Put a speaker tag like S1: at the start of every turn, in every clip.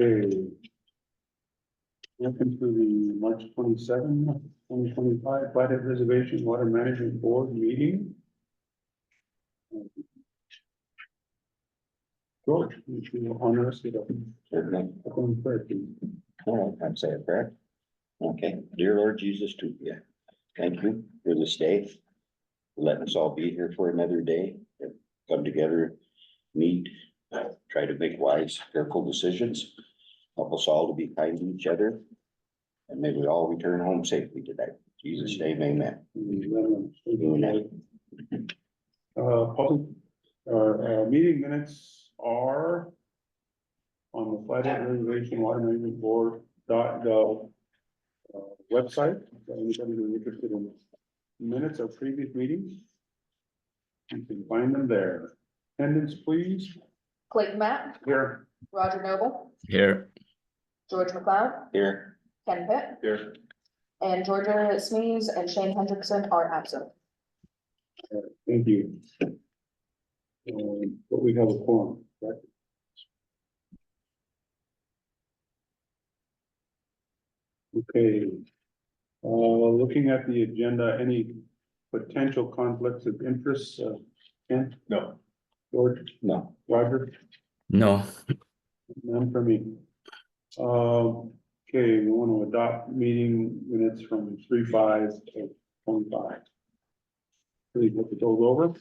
S1: Okay. Welcome to the March 27, 2025 Flathead Reservation Water Management Board meeting. George, if you will honor us with a prayer, please.
S2: All right, I'm saying prayer. Okay, dear Lord Jesus, to you, thank you for this day. Letting us all be here for another day, come together, meet, try to make wise, careful decisions. Help us all to be kind to each other. And may we all return home safely today. In Jesus' name, amen.
S1: Public, meeting minutes are on the Flathead Reservation Water Management Board.gov website. So anybody who's interested in minutes of previous meetings, you can find them there. Attendance, please.
S3: Clayton Matt,
S1: Here.
S3: Roger Noble,
S4: Here.
S3: George McLeod,
S2: Here,
S3: Ken Pitt,
S1: Here.
S3: and Georgia Smees and Shane Hendrickson are absent.
S1: Thank you. But we have a quorum, correct? Okay. Looking at the agenda, any potential conflicts of interest? Ken? No. George?
S2: no,
S1: Roger?
S4: No.
S1: None for me. Okay, we want to adopt meeting minutes from 3/5 to 25. Please look those over.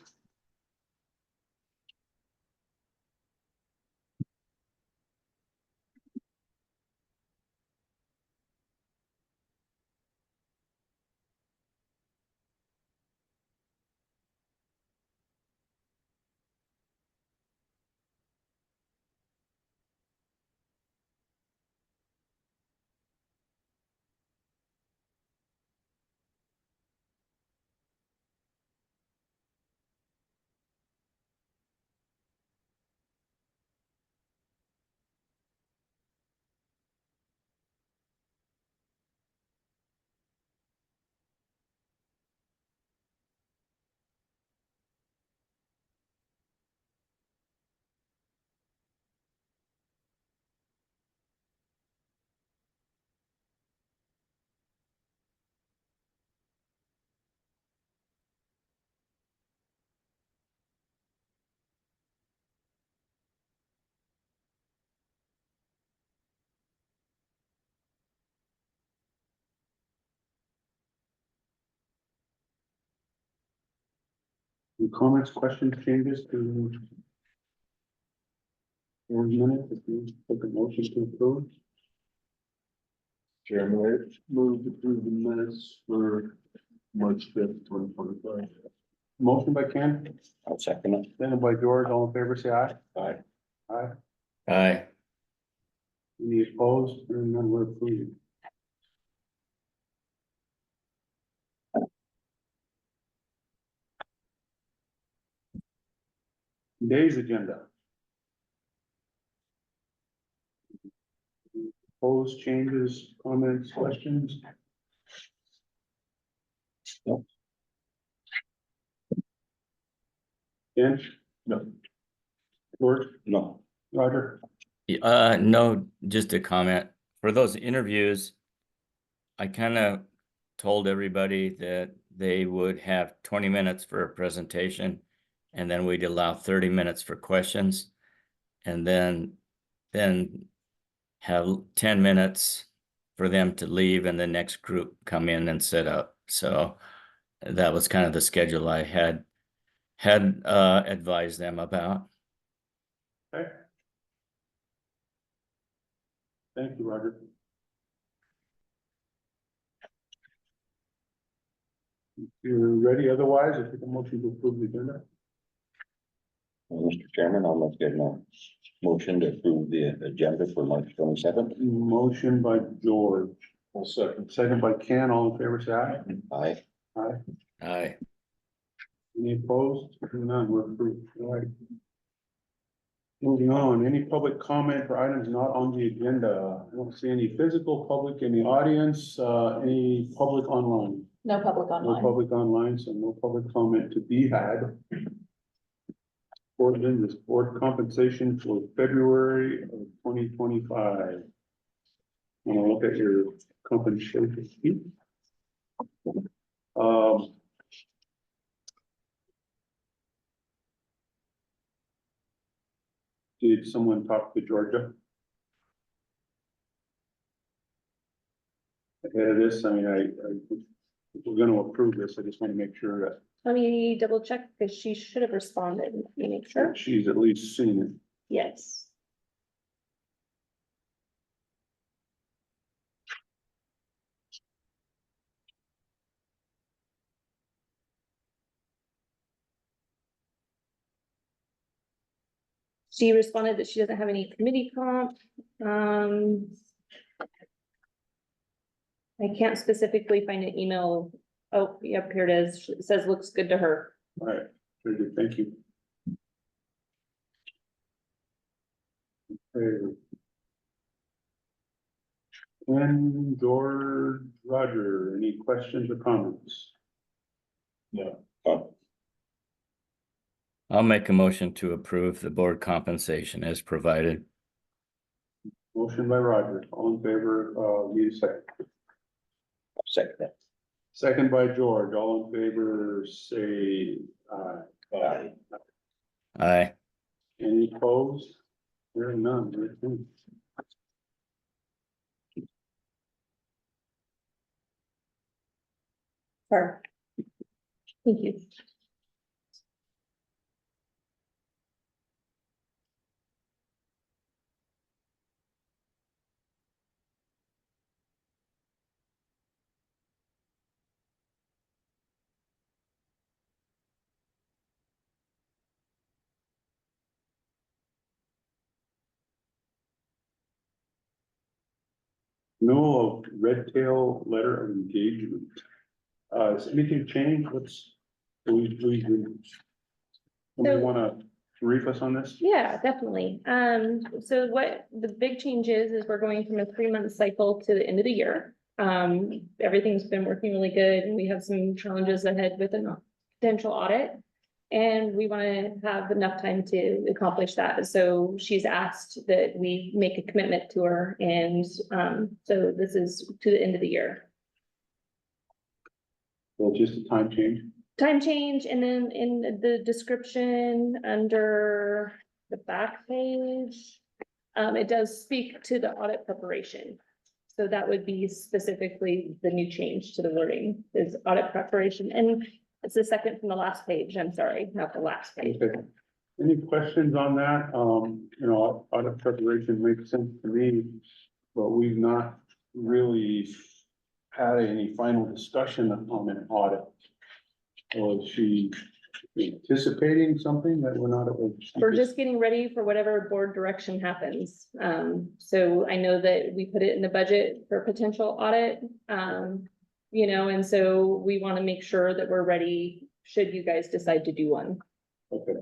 S1: Any comments, questions, changes to board minutes? If you take a motion to approve.
S5: Chairman, I move to approve the minutes for March 5th, 2025.
S1: Motion by Ken,
S2: I'll second it.
S1: seconded by George, all in favor, say aye.
S2: Aye.
S1: Aye.
S4: Aye.
S1: Any opposed? Hearing none, we're approved. Today's agenda. Opposed, changes, comments, questions?
S2: No.
S1: Ken?
S5: No.
S1: George?
S2: No,
S1: Roger?
S4: No, just a comment. For those interviews, I kind of told everybody that they would have 20 minutes for a presentation, and then we'd allow 30 minutes for questions, and then have 10 minutes for them to leave and the next group come in and set up. So that was kind of the schedule I had advised them about.
S1: Okay. Thank you, Roger. If you're ready, otherwise, I take a motion to approve the agenda.
S2: Mr. Chairman, I'll make a motion to approve the agenda for March 27th.
S1: Motion by George,
S5: I'll second.
S1: second by Ken, all in favor, say aye.
S2: Aye.
S1: Aye.
S4: Aye.
S1: Any opposed? None, we're approved. All right. Moving on, any public comment for items not on the agenda? I don't see any physical public in the audience, any public online?
S3: No public
S1: No
S3: online.
S1: public online, so no public comment to be had. ordinance, board compensation for February of 2025. Want to look at your compensation sheet? Um, Did someone talk to Georgia? Ahead of this, I mean, if we're gonna approve this, I just want to make sure that
S3: Let me double check, because she should have responded, let me make sure,
S1: she's at least seen it.
S3: yes. She responded that she doesn't have any committee comp, I can't specifically find an email. Oh, yep, here it is. It says looks good to her.
S1: All right, very good, thank you. Okay. And George Roger, any questions or comments?
S5: No.
S4: I'll make a motion to approve the board compensation as provided.
S1: Motion by Roger, all in favor, need a second.
S2: Second that.
S1: Second by George, all in favor, say aye.
S2: Aye.
S4: Aye.
S1: Any opposed? Hearing none. Very good.
S3: Her. Thank you.
S1: No red tail letter of engagement. Has anything changed? Somebody
S3: So-
S1: wanna brief us on this?
S3: Yeah, definitely. So what the big change is we're going from a 3-month cycle to the end of the year. Everything's been working really good and we have some challenges ahead with a potential audit. And we want to have enough time to accomplish that. So she's asked that we make a commitment to her and, so this is to the end of the year.
S1: Well, just a time change.
S3: Time change, and then in the description under the back page, it does speak to the audit preparation. So that would be specifically the new change to the wording is audit preparation, and it's the second from the last page, I'm sorry, not the last page.
S1: Okay. Any questions on that? Audit preparation makes sense to me, but we've not really had any final discussion on an audit. Or is she anticipating something that we're not?
S3: We're just getting ready for whatever board direction happens. So I know that we put it in the budget for potential audit. And so we want to make sure that we're ready should you guys decide to do one.
S1: Okay.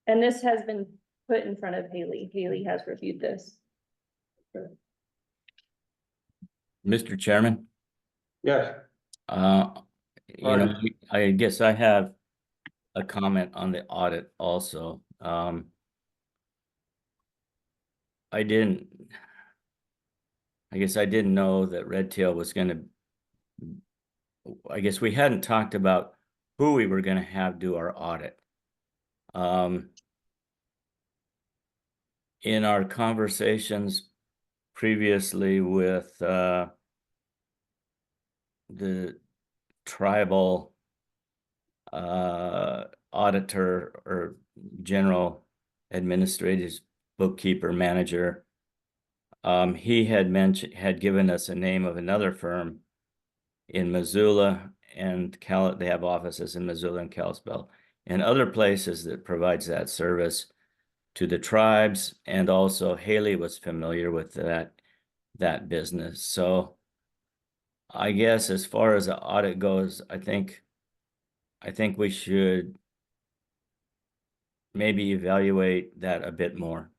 S3: And this has been put in front of Haley. Haley has reviewed this.
S4: Mr. Chairman,
S1: Yes,
S4: uh,
S1: Alright.
S4: I guess I have a comment on the audit also. I guess I didn't know that Red Tail was gonna, I guess we hadn't talked about who we were gonna have do our audit. In our conversations previously with the tribal auditor or general administrative bookkeeper manager, he had given us a name of another firm in Missoula and they have offices in Missoula and Kalispell and other places that provides that service to the tribes, and also Haley was familiar with that business. So I guess as far as the audit goes, I think we should maybe evaluate that a bit more.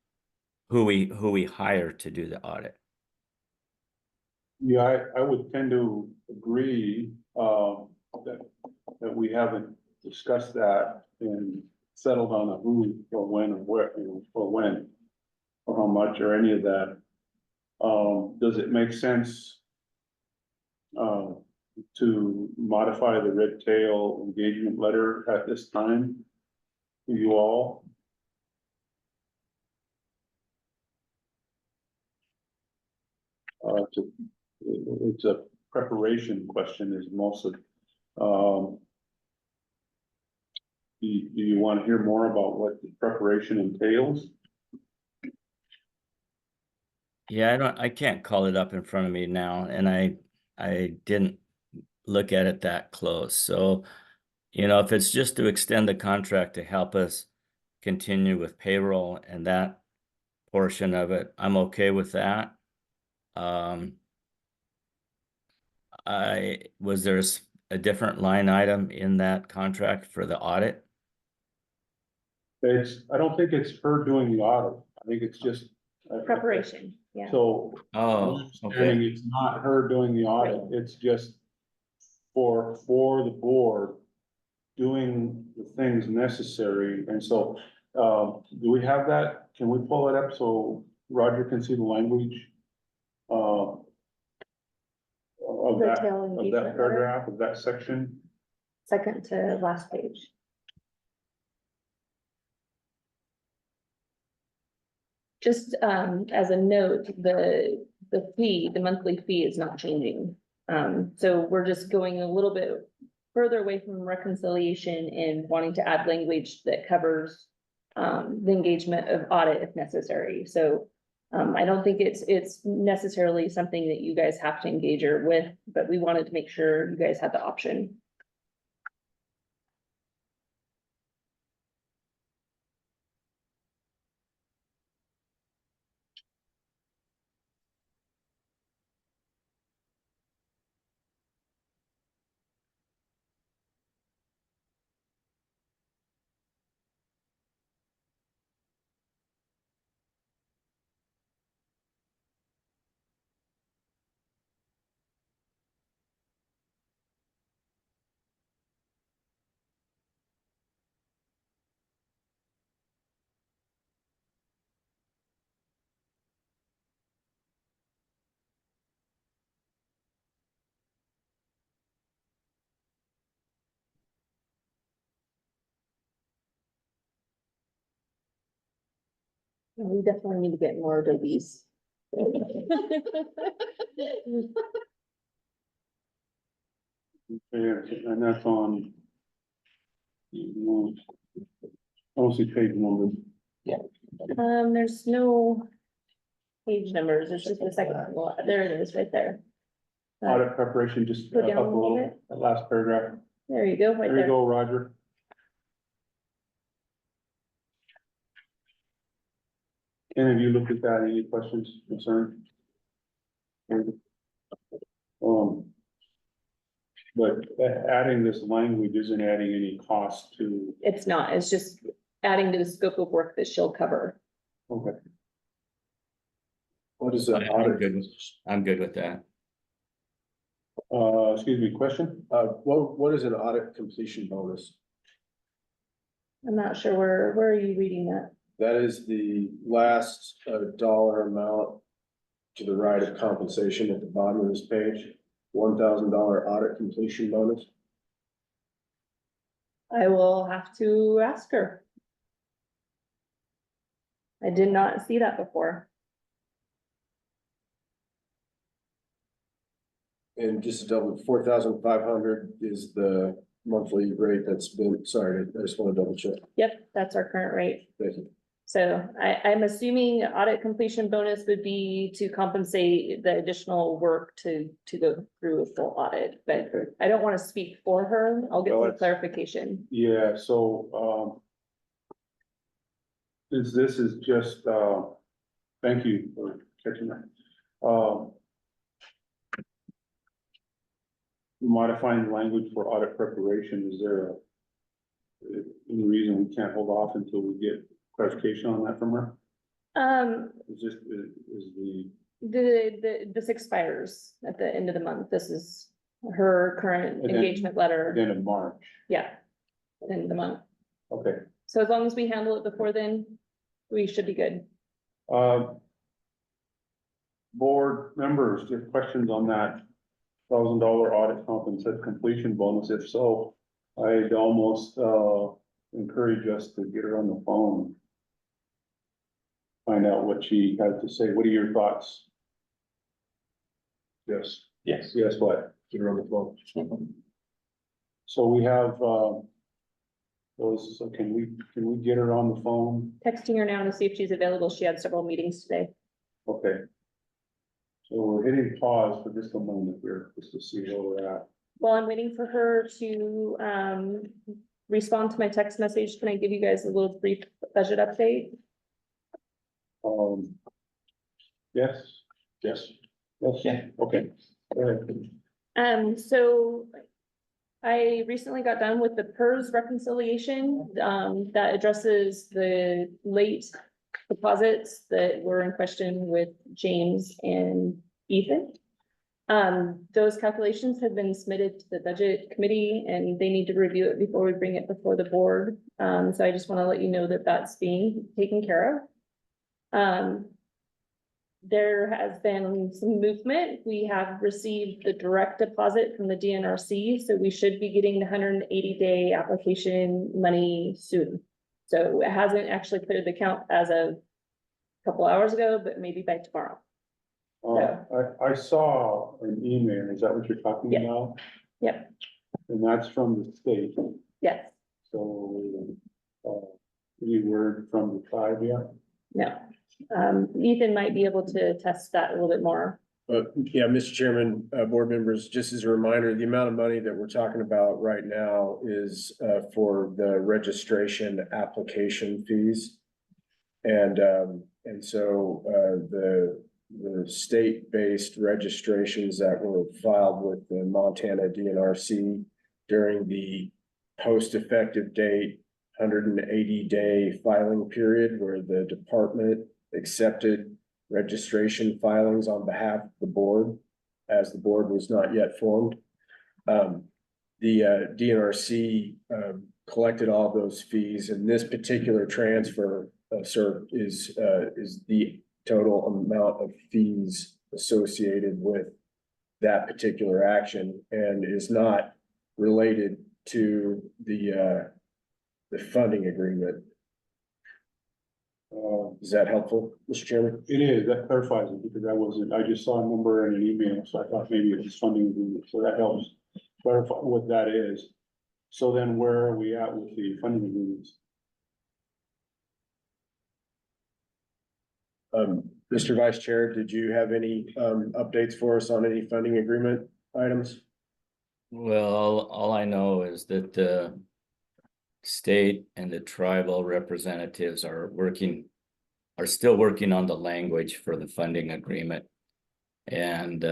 S4: Who we hire to do the audit.
S1: Yeah, I would tend to agree, that we haven't discussed that and settled on a who or when or where, or when, or how much or any of that. Does it make sense to modify the red tail engagement letter at this time? You all? It's a preparation question is mostly, do you want to hear more about what the preparation entails?
S4: Yeah, I can't call it up in front of me now, and I didn't look at it that close. So, if it's just to extend the contract to help us continue with payroll and that portion of it, I'm okay with that. Was there a different line item in that contract for the audit?
S1: I don't think it's her doing the audit. I think it's just.
S3: Preparation, yeah.
S1: So.
S4: Oh,
S1: Understanding
S4: okay.
S1: it's not her doing the audit, it's just for the board doing the things necessary. And so, do we have that? Can we pull it up so Roger can see the language? Of
S3: The
S1: that,
S3: tail
S1: of
S3: engagement
S1: that
S3: letter,
S1: paragraph, of that section?
S3: second to last page. Just as a note, the monthly fee is not changing. So we're just going a little bit further away from reconciliation and wanting to add language that covers the engagement of audit if necessary. So I don't think it's necessarily something that you guys have to engage her with, but we wanted to make sure you guys had the option. We definitely need to get more of these.
S1: And that's on. I don't see page numbers.
S3: There's no page numbers, it's just the second one. There it is, right there.
S1: Audit preparation, just
S3: Go
S1: up
S3: down
S1: a
S3: a little
S1: little,
S3: bit.
S1: that last paragraph.
S3: There you go, right
S1: There you
S3: there.
S1: go, Roger. Ken, have you looked at that? Any questions, concerns? But adding this language isn't adding any cost to,
S3: It's not, it's just adding to the scope of work that she'll cover.
S1: okay,
S5: What is an
S4: I'm
S5: audit?
S4: good with that.
S1: excuse me, question?
S5: What is an audit completion bonus?
S3: I'm not sure where are you reading that?
S5: That is the last dollar amount to the right of compensation at the bottom of this page. $1,000 audit completion bonus.
S3: I will have to ask her. I did not see that before.
S5: And just to double, 4,500 is the monthly rate that's been, sorry, I just want to double check.
S3: Yep, that's our current rate.
S5: Thank you.
S3: So I'm assuming audit completion bonus would be to compensate the additional work to go through a full audit, but I don't want to speak for her. I'll get
S1: No,
S3: some
S1: it's-
S3: clarification.
S1: Yeah, so, this is just, thank you for catching that. Modifying the language for audit preparation, is there any reason we can't hold off until we get clarification on that from her?
S3: Um,
S1: Is the
S3: This expires at the end of the month. This is her current
S1: And then-
S3: engagement
S1: At the
S3: letter.
S1: end of March,
S3: Yeah. End of the month.
S1: okay.
S3: So as long as we handle it before then, we should be good.
S1: Board members, do you have questions on that $1,000 audit compensation completion bonus? If so, I'd almost, encourage us to get her on the phone. Find out what she has to say. What are your thoughts? Yes,
S2: Yes.
S1: yes, what?
S5: Get her on the phone.
S1: So we have, those, so can we get her on the phone?
S3: Texting her now to see if she's available. She had several meetings today.
S1: Okay. So we're hitting pause for just a moment here, just to see where we're at.
S3: While I'm waiting for her to respond to my text message, can I give you guys a little brief budget update?
S1: Yes, yes, yes,
S2: Yeah.
S1: okay. All right.
S3: So I recently got done with the PERS reconciliation, that addresses the late deposits that were in question with James and Ethan. Those calculations have been submitted to the budget committee and they need to review it before we bring it before the board. So I just want to let you know that that's being taken care of. There has been some movement. We have received the direct deposit from the DNRC, so we should be getting the 180-day application money soon. So it hasn't actually cleared the account as of a couple hours ago, but maybe by tomorrow.
S1: I saw an email, is that what you're talking
S3: Yeah.
S1: about?
S3: Yep.
S1: And that's from the state,
S3: Yes,
S1: so, any word from the tribe yet?
S3: no. Ethan might be able to test that a little bit more.
S5: Yeah, Mr. Chairman, board members, just as a reminder, the amount of money that we're talking about right now is for the registration application fees. And so the state-based registrations that were filed with the Montana DNRC during the post-effective date 180-day filing period where the department accepted registration filings on behalf of the board, as the board was not yet formed. The DNRC collected all those fees, and this particular transfer, sir, is the total amount of fees associated with that particular action, and is not related to the funding agreement. Is that helpful, Mr. Chairman?
S1: It is, that clarifies it, because I just saw a number in an email, so I thought maybe it was funding agreement, so that helps clarify what that is. So then where are we at with the funding agreements?
S5: Mr. Vice Chair, did you have any updates for us on any funding agreement items?
S4: Well, all I know is that the state and the tribal representatives are still working on the language for the funding agreement. And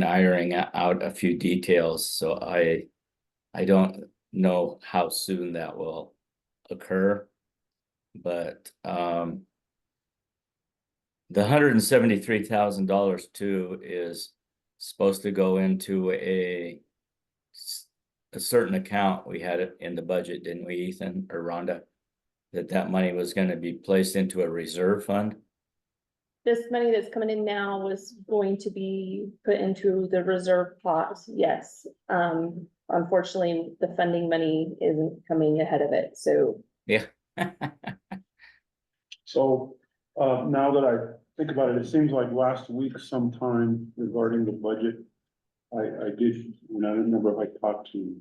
S4: ironing out a few details, so I don't know how soon that will occur. But the $173,000 too is supposed to go into a certain account. We had it in the budget, didn't we, Ethan or Rhonda? That money was going to be placed into a reserve fund.
S3: This money that's coming in now was going to be put into the reserve pot, yes. Unfortunately, the funding money isn't coming ahead of it, so.
S4: Yeah.
S1: So, now that I think about it, it seems like last week sometime regarding the budget, I did, and I don't remember if I talked to you,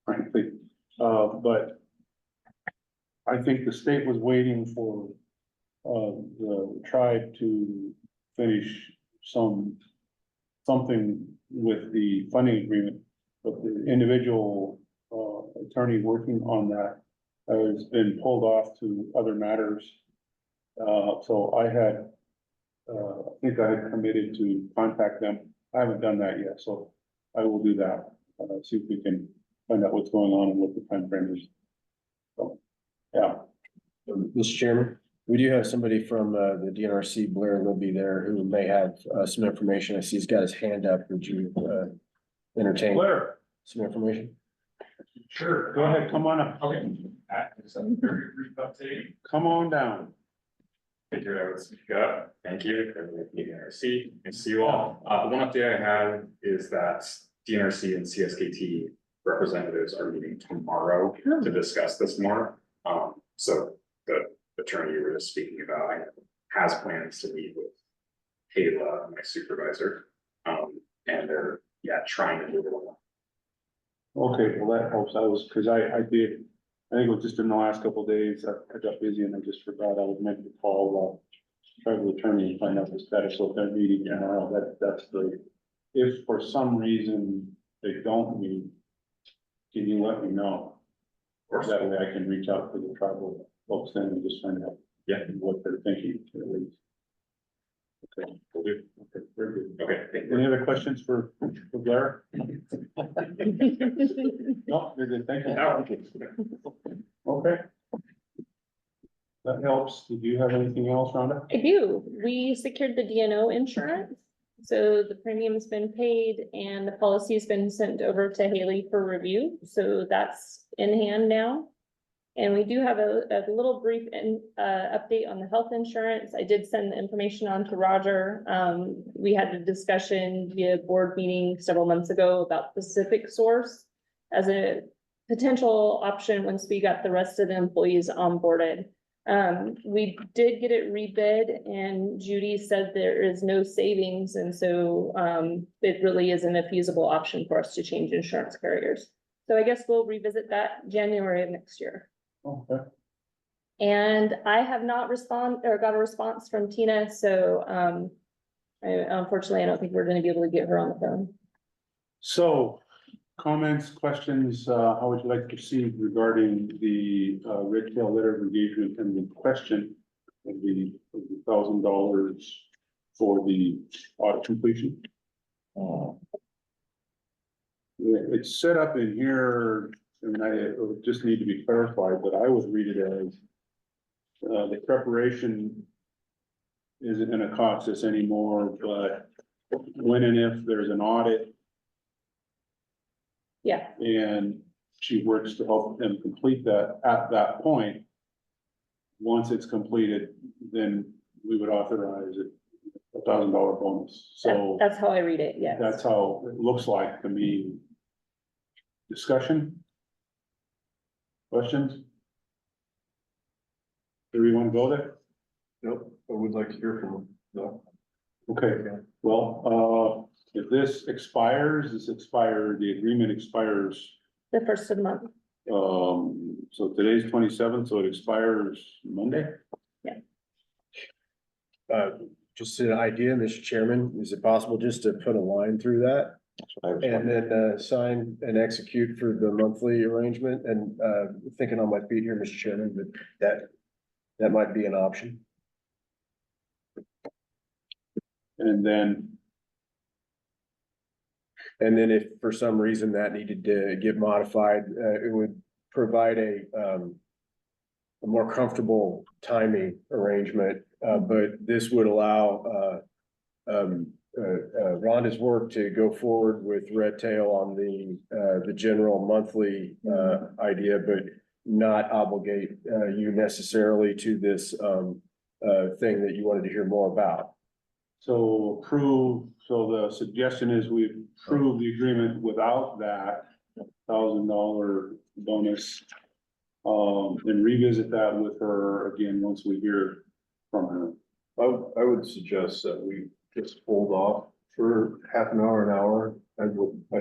S1: frankly, but I think the state was waiting for the tribe to finish something with the funding agreement, but the individual attorney working on that has been pulled off to other matters. So I think I had committed to contact them. I haven't done that yet, so I will do that. See if we can find out what's going on and what the time frame is. So, yeah.
S5: Mr. Chairman? We do have somebody from the DNRC, Blair Libby there, who may have some information. I see he's got his hand up. Would you entertain
S1: Blair,
S5: some information?
S6: Sure.
S1: go ahead, come on up,
S6: Okay. Just a very brief update.
S1: come on down.
S6: Figured I would speak up. Thank you. DNRC, and see you all. One update I have is that DNRC and CSKT representatives are meeting tomorrow to discuss this more. So the attorney you were just speaking about has plans to meet with Kayla, my supervisor. And they're, trying to move it along.
S1: Okay, well, that helps. I was, cause I did, I think it was just in the last couple of days, I got busy and I just forgot I was meant to call, tribal attorney and find out the status of their meeting tomorrow. That's the, if for some reason they don't meet, can you let me know? Or that way I can reach out to the tribal folks then and just find out.
S6: Yeah.
S1: What they're thinking at least. Okay,
S6: Will do.
S1: okay, very good.
S6: Okay, thank you.
S1: Any other questions for Blair? No, you're good, thank you. Okay. That helps. Did you have anything else, Rhonda?
S3: I do. We secured the DNO insurance. So the premium's been paid and the policy's been sent over to Haley for review. So that's in hand now. And we do have a little brief update on the health insurance. I did send the information on to Roger. We had a discussion via board meeting several months ago about Pacific Source as a potential option once we got the rest of the employees onboarded. We did get it rebid and Judy said there is no savings. And so it really isn't a feasible option for us to change insurance carriers. So I guess we'll revisit that January of next year.
S1: Okay.
S3: And I have not got a response from Tina, so unfortunately, I don't think we're gonna be able to get her on the phone.
S1: So, comments, questions, how would you like to proceed regarding the red tail letter of engagement and the question of the $1,000 for the audit completion? It's set up in here, and it would just need to be clarified, but I would read it as the preparation isn't gonna cost us anymore, but when and if there's an audit
S3: Yeah,
S1: and she works to help them complete that at that point, once it's completed, then we would authorize it $1,000 bonus. So
S3: that's how I read it, yes.
S1: that's how it looks like to me. Discussion? Questions? Do we want to go there?
S7: Nope, I would like to hear from them. No.
S1: Okay, well, if this expires, the agreement expires,
S3: The first of the month.
S1: so today's 27th, so it expires Monday?
S5: Just an idea, Mr. Chairman, is it possible just to put a line through that? And then sign and execute for the monthly arrangement and thinking on my feet here, Mr. Chairman, but that might be an option.
S1: And then,
S5: if for some reason that needed to get modified, it would provide a more comfortable timing arrangement, but this would allow Rhonda's work to go forward with Red Tail on the general monthly idea, but not obligate you necessarily to this thing that you wanted to hear more about.
S1: so the suggestion is we approve the agreement without that $1,000 bonus. And revisit that with her again, once we hear from her.
S7: I would suggest that we just hold off for half an hour. I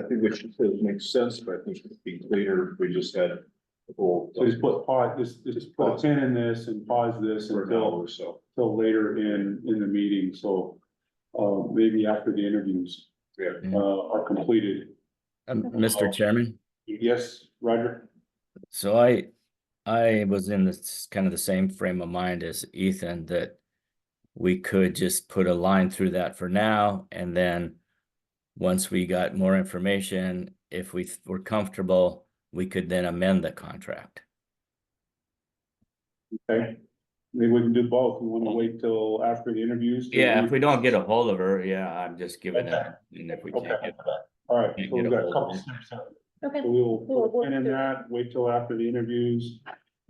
S7: think it makes sense, but I think it'd be cleaner if we just had a whole.
S1: So just put pause, just put a pin in this and pause this
S7: For an hour
S1: until
S7: or so.
S1: till later in the meeting, so maybe after the interviews
S7: Yeah.
S1: are completed.
S4: Mr. Chairman,
S1: Yes, Roger?
S4: so I was in this kind of the same frame of mind as Ethan, that we could just put a line through that for now, and then once we got more information, if we were comfortable, we could then amend the contract.
S1: Okay, maybe we can do both. We wanna wait till after the interviews? to
S4: Yeah, if we don't
S1: read-
S4: get a hold of her, yeah, I'm just giving it,
S1: Okay.
S4: and if we
S1: Okay.
S4: can't get.
S1: All right,
S4: Can't
S1: so we've
S4: get a
S1: got a
S4: hold
S1: couple
S4: of them.
S1: steps out.
S3: Okay.
S1: So we will
S3: We'll
S1: put a pin in
S3: do it.
S1: that, wait till after the interviews,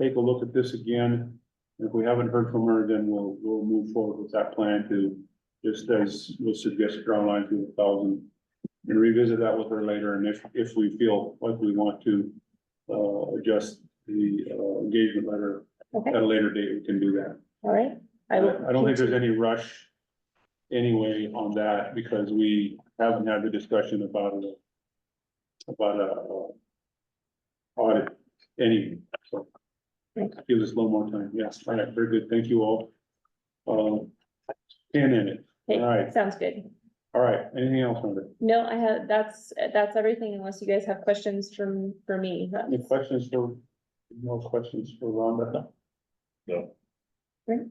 S1: take a look at this again. If we haven't heard from her, then we'll move forward with that plan to, just as we'll suggest, draw a line through 1,000. And revisit that with her later, and if we feel like we want to, adjust the, engagement letter
S3: Okay,
S1: at a later date, we can do that.
S3: all right.
S1: I don't think there's any rush anyway on that, because we haven't had the discussion about a audit anyway, so. Give us a little more time, yes, all right, very good, thank you all. Pin in it,
S3: Hey,
S1: all right,
S3: sounds good.
S1: all right, anything else, Rhonda?
S3: No, I have, that's everything unless you guys have questions for me.
S1: Any questions for, no questions for Rhonda? No.
S3: Great.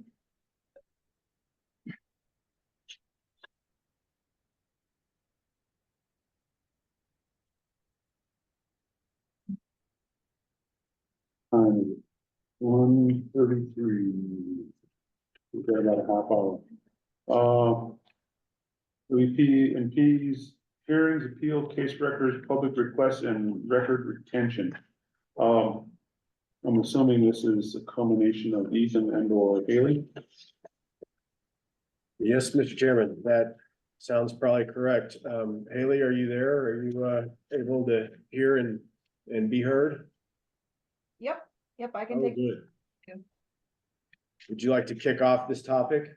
S1: Time 1:33. We've got about a half hour. WP&P's hearings, appeal, case records, public requests, and record retention. I'm assuming this is a combination of Ethan and or Haley.
S5: Yes, Mr. Chairman, that sounds probably correct. Haley, are you there? Are you, able to hear and be heard?
S8: Yep, I can
S5: Oh,
S8: take,
S5: good.
S8: Yeah.
S5: Would you like to kick off this topic?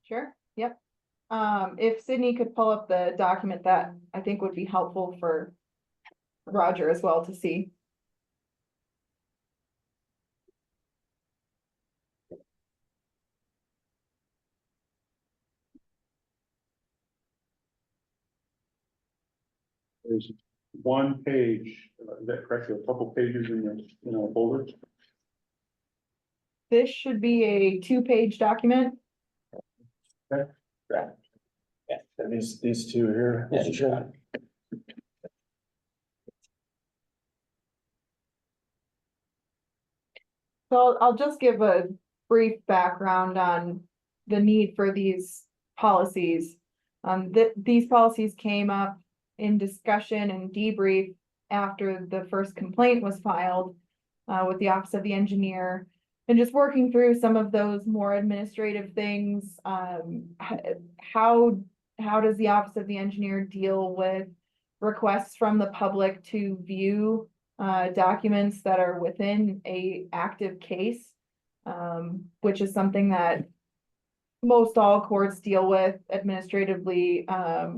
S8: sure, yep. If Sydney could pull up the document, that I think would be helpful for Roger as well to see.
S1: There's one page, is that correct? A couple pages in the folder.
S8: This should be a 2-page document.
S5: These two here, Mr. Chairman.
S8: So I'll just give a brief background on the need for these policies. These policies came up in discussion and debrief after the first complaint was filed with the Office of the Engineer. And just working through some of those more administrative things, how does the Office of the Engineer deal with requests from the public to view documents that are within a active case, which is something that most all courts deal with administratively,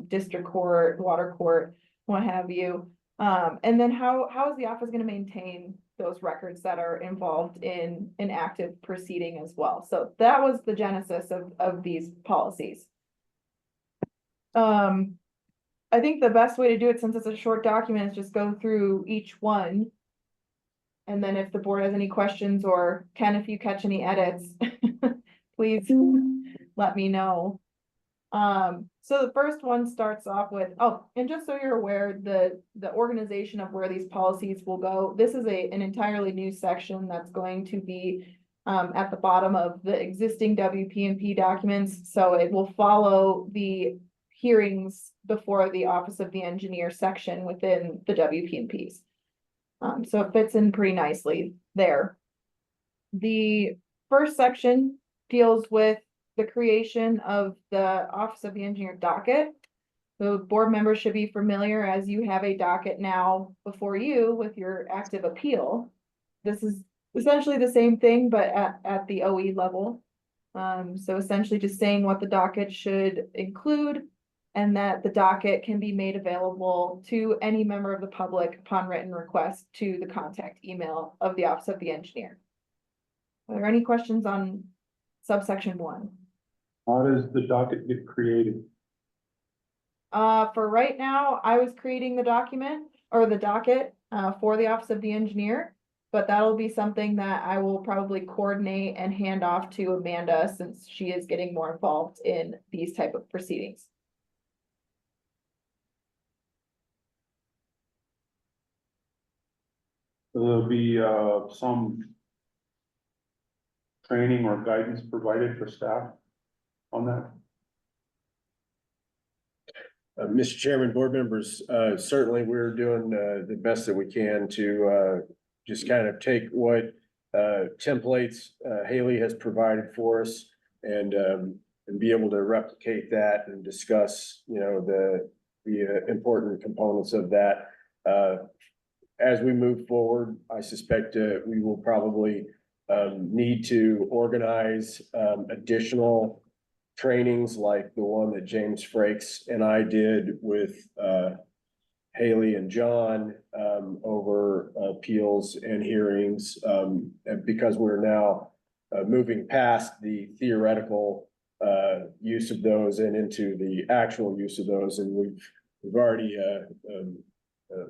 S8: district court, water court, what have you. And then how is the office going to maintain those records that are involved in an active proceeding as well? So that was the genesis of these policies. I think the best way to do it, since it's a short document, is just go through each one. And then if the board has any questions, or Ken, if you catch any edits, please let me know. So the first one starts off with, oh, and just so you're aware, the organization of where these policies will go, this is an entirely new section that's going to be at the bottom of the existing WP&P documents. So it will follow the hearings before the Office of the Engineer section within the WP&Ps. So it fits in pretty nicely there. The first section deals with the creation of the Office of the Engineer docket. So board members should be familiar, as you have a docket now before you with your active appeal. This is essentially the same thing, but at the OE level. So essentially just saying what the docket should include, and that the docket can be made available to any member of the public upon written request to the contact email of the Office of the Engineer. Are there any questions on subsection 1?
S1: How does the docket get created?
S8: For right now, I was creating the document or the docket for the Office of the Engineer, but that'll be something that I will probably coordinate and hand off to Amanda, since she is getting more involved in these type of proceedings.
S1: There'll be some training or guidance provided for staff on that?
S5: Mr. Chairman, board members, certainly we're doing the best that we can to just kind of take what templates Haley has provided for us and be able to replicate that and discuss, you know, the important components of that. As we move forward, I suspect we will probably need to organize additional trainings like the one that James Frakes and I did with Haley and John over appeals and hearings, because we're now moving past the theoretical use of those and into the actual use of those, and we've already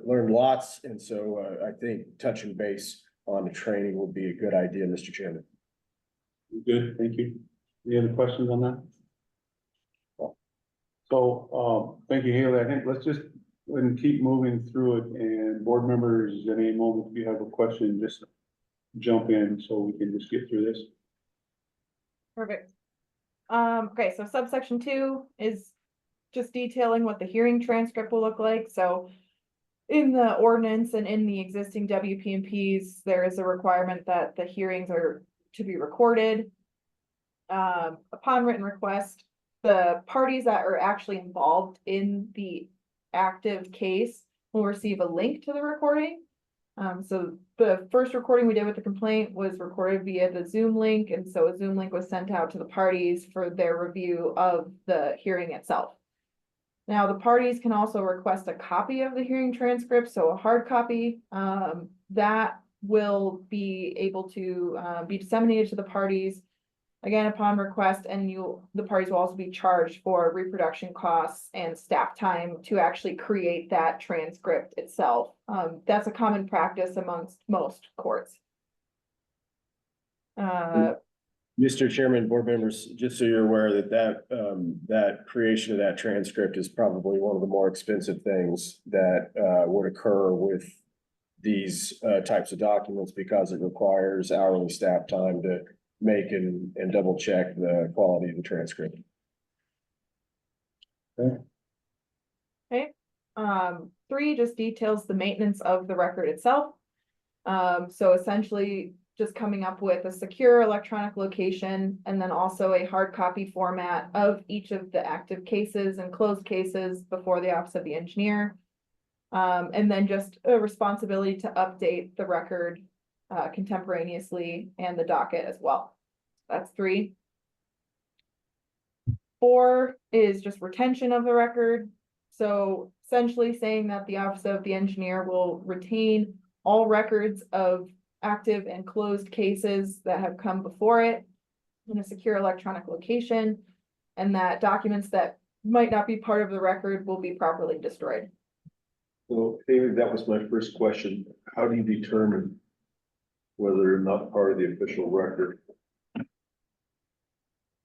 S5: learned lots, and so I think touching base on the training would be a good idea, Mr. Chairman.
S1: Good, thank you. Any other questions on that? So, thank you, Haley. I think let's just go ahead and keep moving through it, and board members, at any moment, if you have a question, just jump in so we can just get through this.
S8: Perfect. Okay, so subsection 2 is just detailing what the hearing transcript will look like. So in the ordinance and in the existing WP&Ps, there is a requirement that the hearings are to be recorded. Upon written request, the parties that are actually involved in the active case will receive a link to the recording. So the first recording we did with the complaint was recorded via the Zoom link, and so a Zoom link was sent out to the parties for their review of the hearing itself. Now, the parties can also request a copy of the hearing transcript, so a hard copy, that will be able to be disseminated to the parties again upon request, and the parties will also be charged for reproduction costs and staff time to actually create that transcript itself. That's a common practice amongst most courts.
S5: Mr. Chairman, board members, just so you're aware that creation of that transcript is probably one of the more expensive things that would occur with these types of documents, because it requires hourly staff time to make and double check the quality of the transcript.
S8: Okay, 3 just details the maintenance of the record itself. So essentially just coming up with a secure electronic location and then also a hard copy format of each of the active cases and closed cases before the Office of the Engineer. And then just a responsibility to update the record contemporaneously and the docket as well. That's 3. 4 is just retention of the record. So essentially saying that the Office of the Engineer will retain all records of active and closed cases that have come before it in a secure electronic location, and that documents that might not be part of the record will be properly destroyed.
S7: So, David, that was my first question. How do you determine whether they're not part of the official record?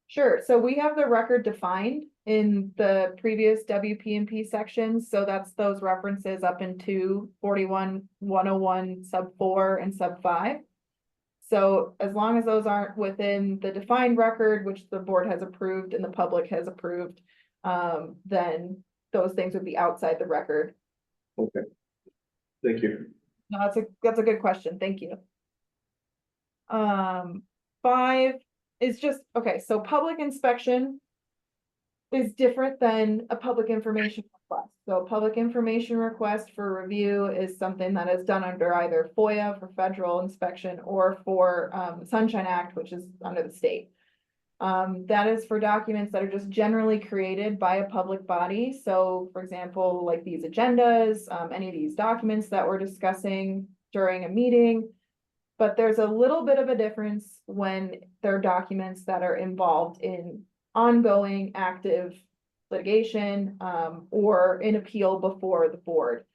S8: Sure, so we have the record defined in the previous WP&P sections, so that's those references up into 41-101 sub 4 and sub 5. So as long as those aren't within the defined record, which the board has approved and the public has approved, then those things would be outside the record.
S7: Okay. Thank you.
S8: No, that's a good question, thank you. 5 is just, okay, so public inspection is different than a public information request. So a public information request for review is something that is done under either FOIA for federal inspection or for the Sunshine Act, which is under the state. That is for documents that are just generally created by a public body. So for example, like these agendas, any of these documents that we're discussing during a meeting. But there's a little bit of a difference when there are documents that are involved in ongoing active litigation or an appeal before the board.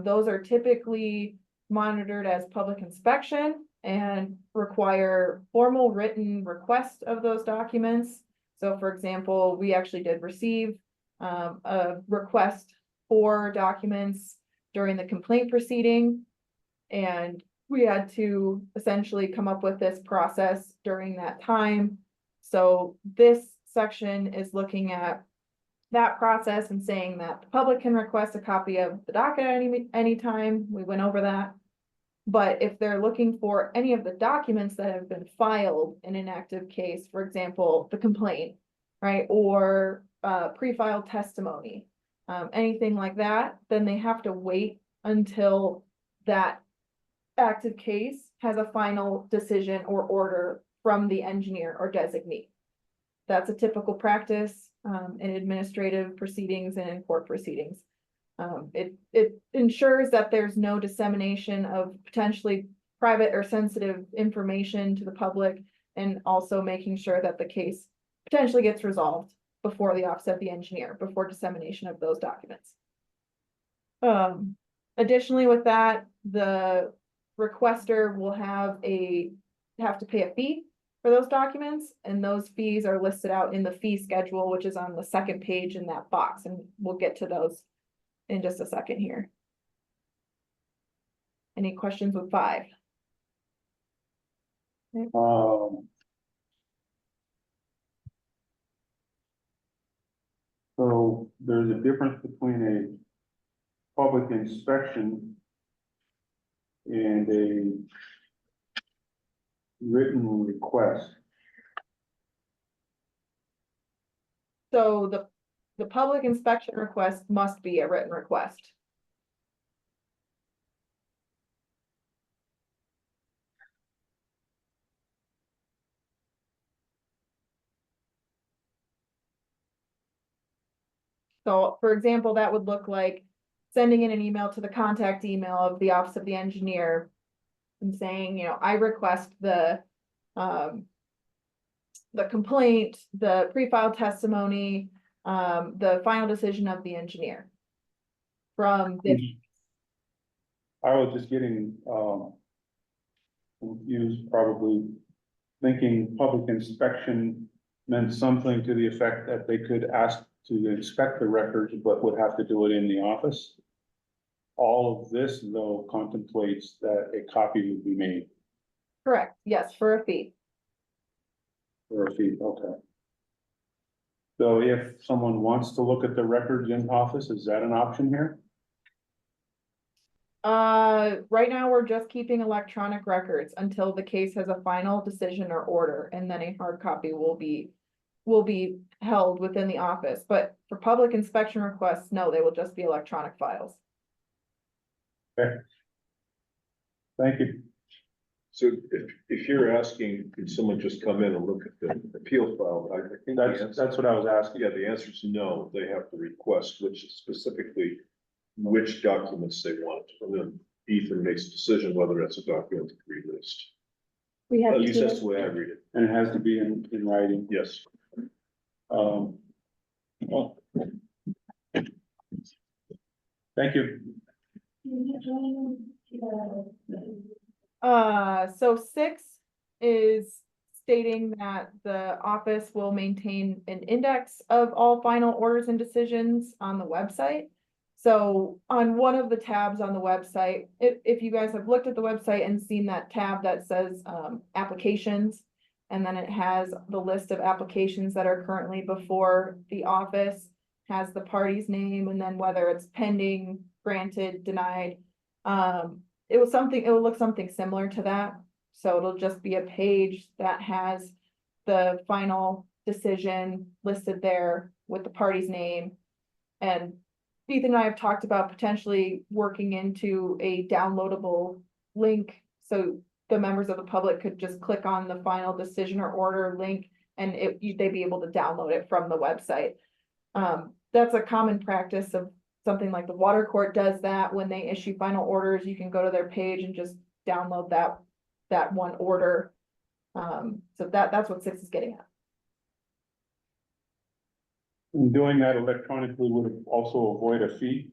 S8: Those are typically monitored as public inspection and require formal written request of those documents. So for example, we actually did receive a request for documents during the complaint proceeding. And we had to essentially come up with this process during that time. So this section is looking at that process and saying that the public can request a copy of the docket at any time. We went over that. But if they're looking for any of the documents that have been filed in an active case, for example, the complaint, right, or pre-filed testimony, anything like that, then they have to wait until that active case has a final decision or order from the engineer or designee. That's a typical practice in administrative proceedings and in court proceedings. It ensures that there's no dissemination of potentially private or sensitive information to the public, and also making sure that the case potentially gets resolved before the office of the engineer, before dissemination of those documents. Additionally, with that, the requester will have to pay a fee for those documents, and those fees are listed out in the fee schedule, which is on the second page in that box, and we'll get to those in just a second here. Any questions with 5?
S1: So there's a difference between a public inspection and a written request.
S8: So the public inspection request must be a written request. So for example, that would look like sending in an email to the contact email of the office of the engineer and saying, you know, I request the complaint, the pre-filed testimony, the final decision of the engineer from this.
S1: I was just getting confused, probably thinking public inspection meant something to the effect that they could ask to inspect the records, but would have to do it in the office. All of this, though, contemplates that a copy would be made
S8: Correct, yes, for a fee.
S1: for a fee, okay. So if someone wants to look at the records in office, is that an option here?
S8: Right now, we're just keeping electronic records until the case has a final decision or order, and then a hard copy will be held within the office. But for public inspection requests, no, they will just be electronic files.
S1: Okay. Thank you.
S7: So if you're asking, could someone just come in and look at the appeal file, I think the answer,
S1: That's what I was asking.
S7: yeah, the answer is no, they have to request, specifically which documents they want, and then Ethan makes a decision whether that's a document to relist.
S3: We have
S7: At least that's
S3: to,
S7: the way I read it,
S1: And it has to be in writing.
S7: yes.
S1: Well, thank you.
S8: So 6 is stating that the office will maintain an index of all final orders and decisions on the website. So on one of the tabs on the website, if you guys have looked at the website and seen that tab that says applications, and then it has the list of applications that are currently before the office, has the party's name, and then whether it's pending, granted, denied. It will look something similar to that. So it'll just be a page that has the final decision listed there with the party's name. And Ethan and I have talked about potentially working into a downloadable link, so the members of the public could just click on the final decision or order link, and they'd be able to download it from the website. That's a common practice of something like the water court does that when they issue final orders. You can go to their page and just download that one order. So that's what 6 is getting at.
S1: And doing that electronically would also avoid a fee.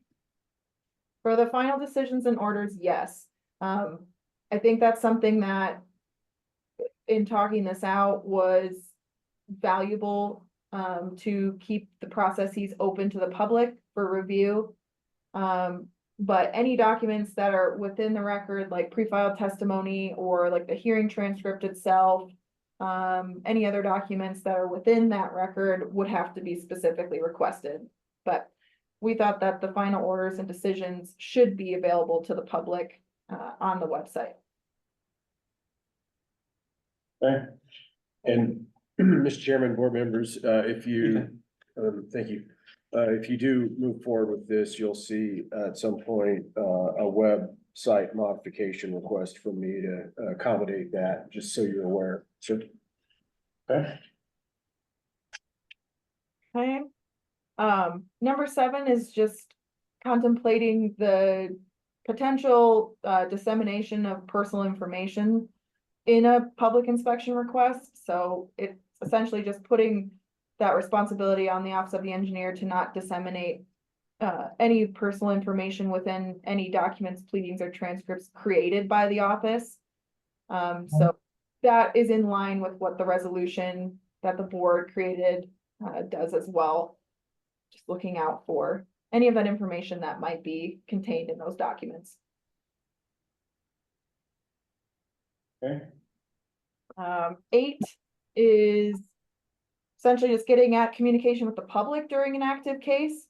S8: For the final decisions and orders, yes. I think that's something that in talking this out was valuable to keep the processes open to the public for review. But any documents that are within the record, like pre-filed testimony or like the hearing transcript itself, any other documents that are within that record would have to be specifically requested. But we thought that the final orders and decisions should be available to the public, on the website.
S1: Okay,
S5: And Mr. Chairman, board members, if you, thank you. If you do move forward with this, you'll see at some point, a website modification request from me to accommodate that, just so you're aware. So
S1: okay,
S8: Okay. Number 7 is just contemplating the potential dissemination of personal information in a public inspection request. So it's essentially just putting that responsibility on the office of the engineer to not disseminate any personal information within any documents, pleadings, or transcripts created by the office. So that is in line with what the resolution that the board created does as well. Just looking out for any of that information that might be contained in those documents.
S1: okay,
S8: 8 is essentially just getting at communication with the public during an active case.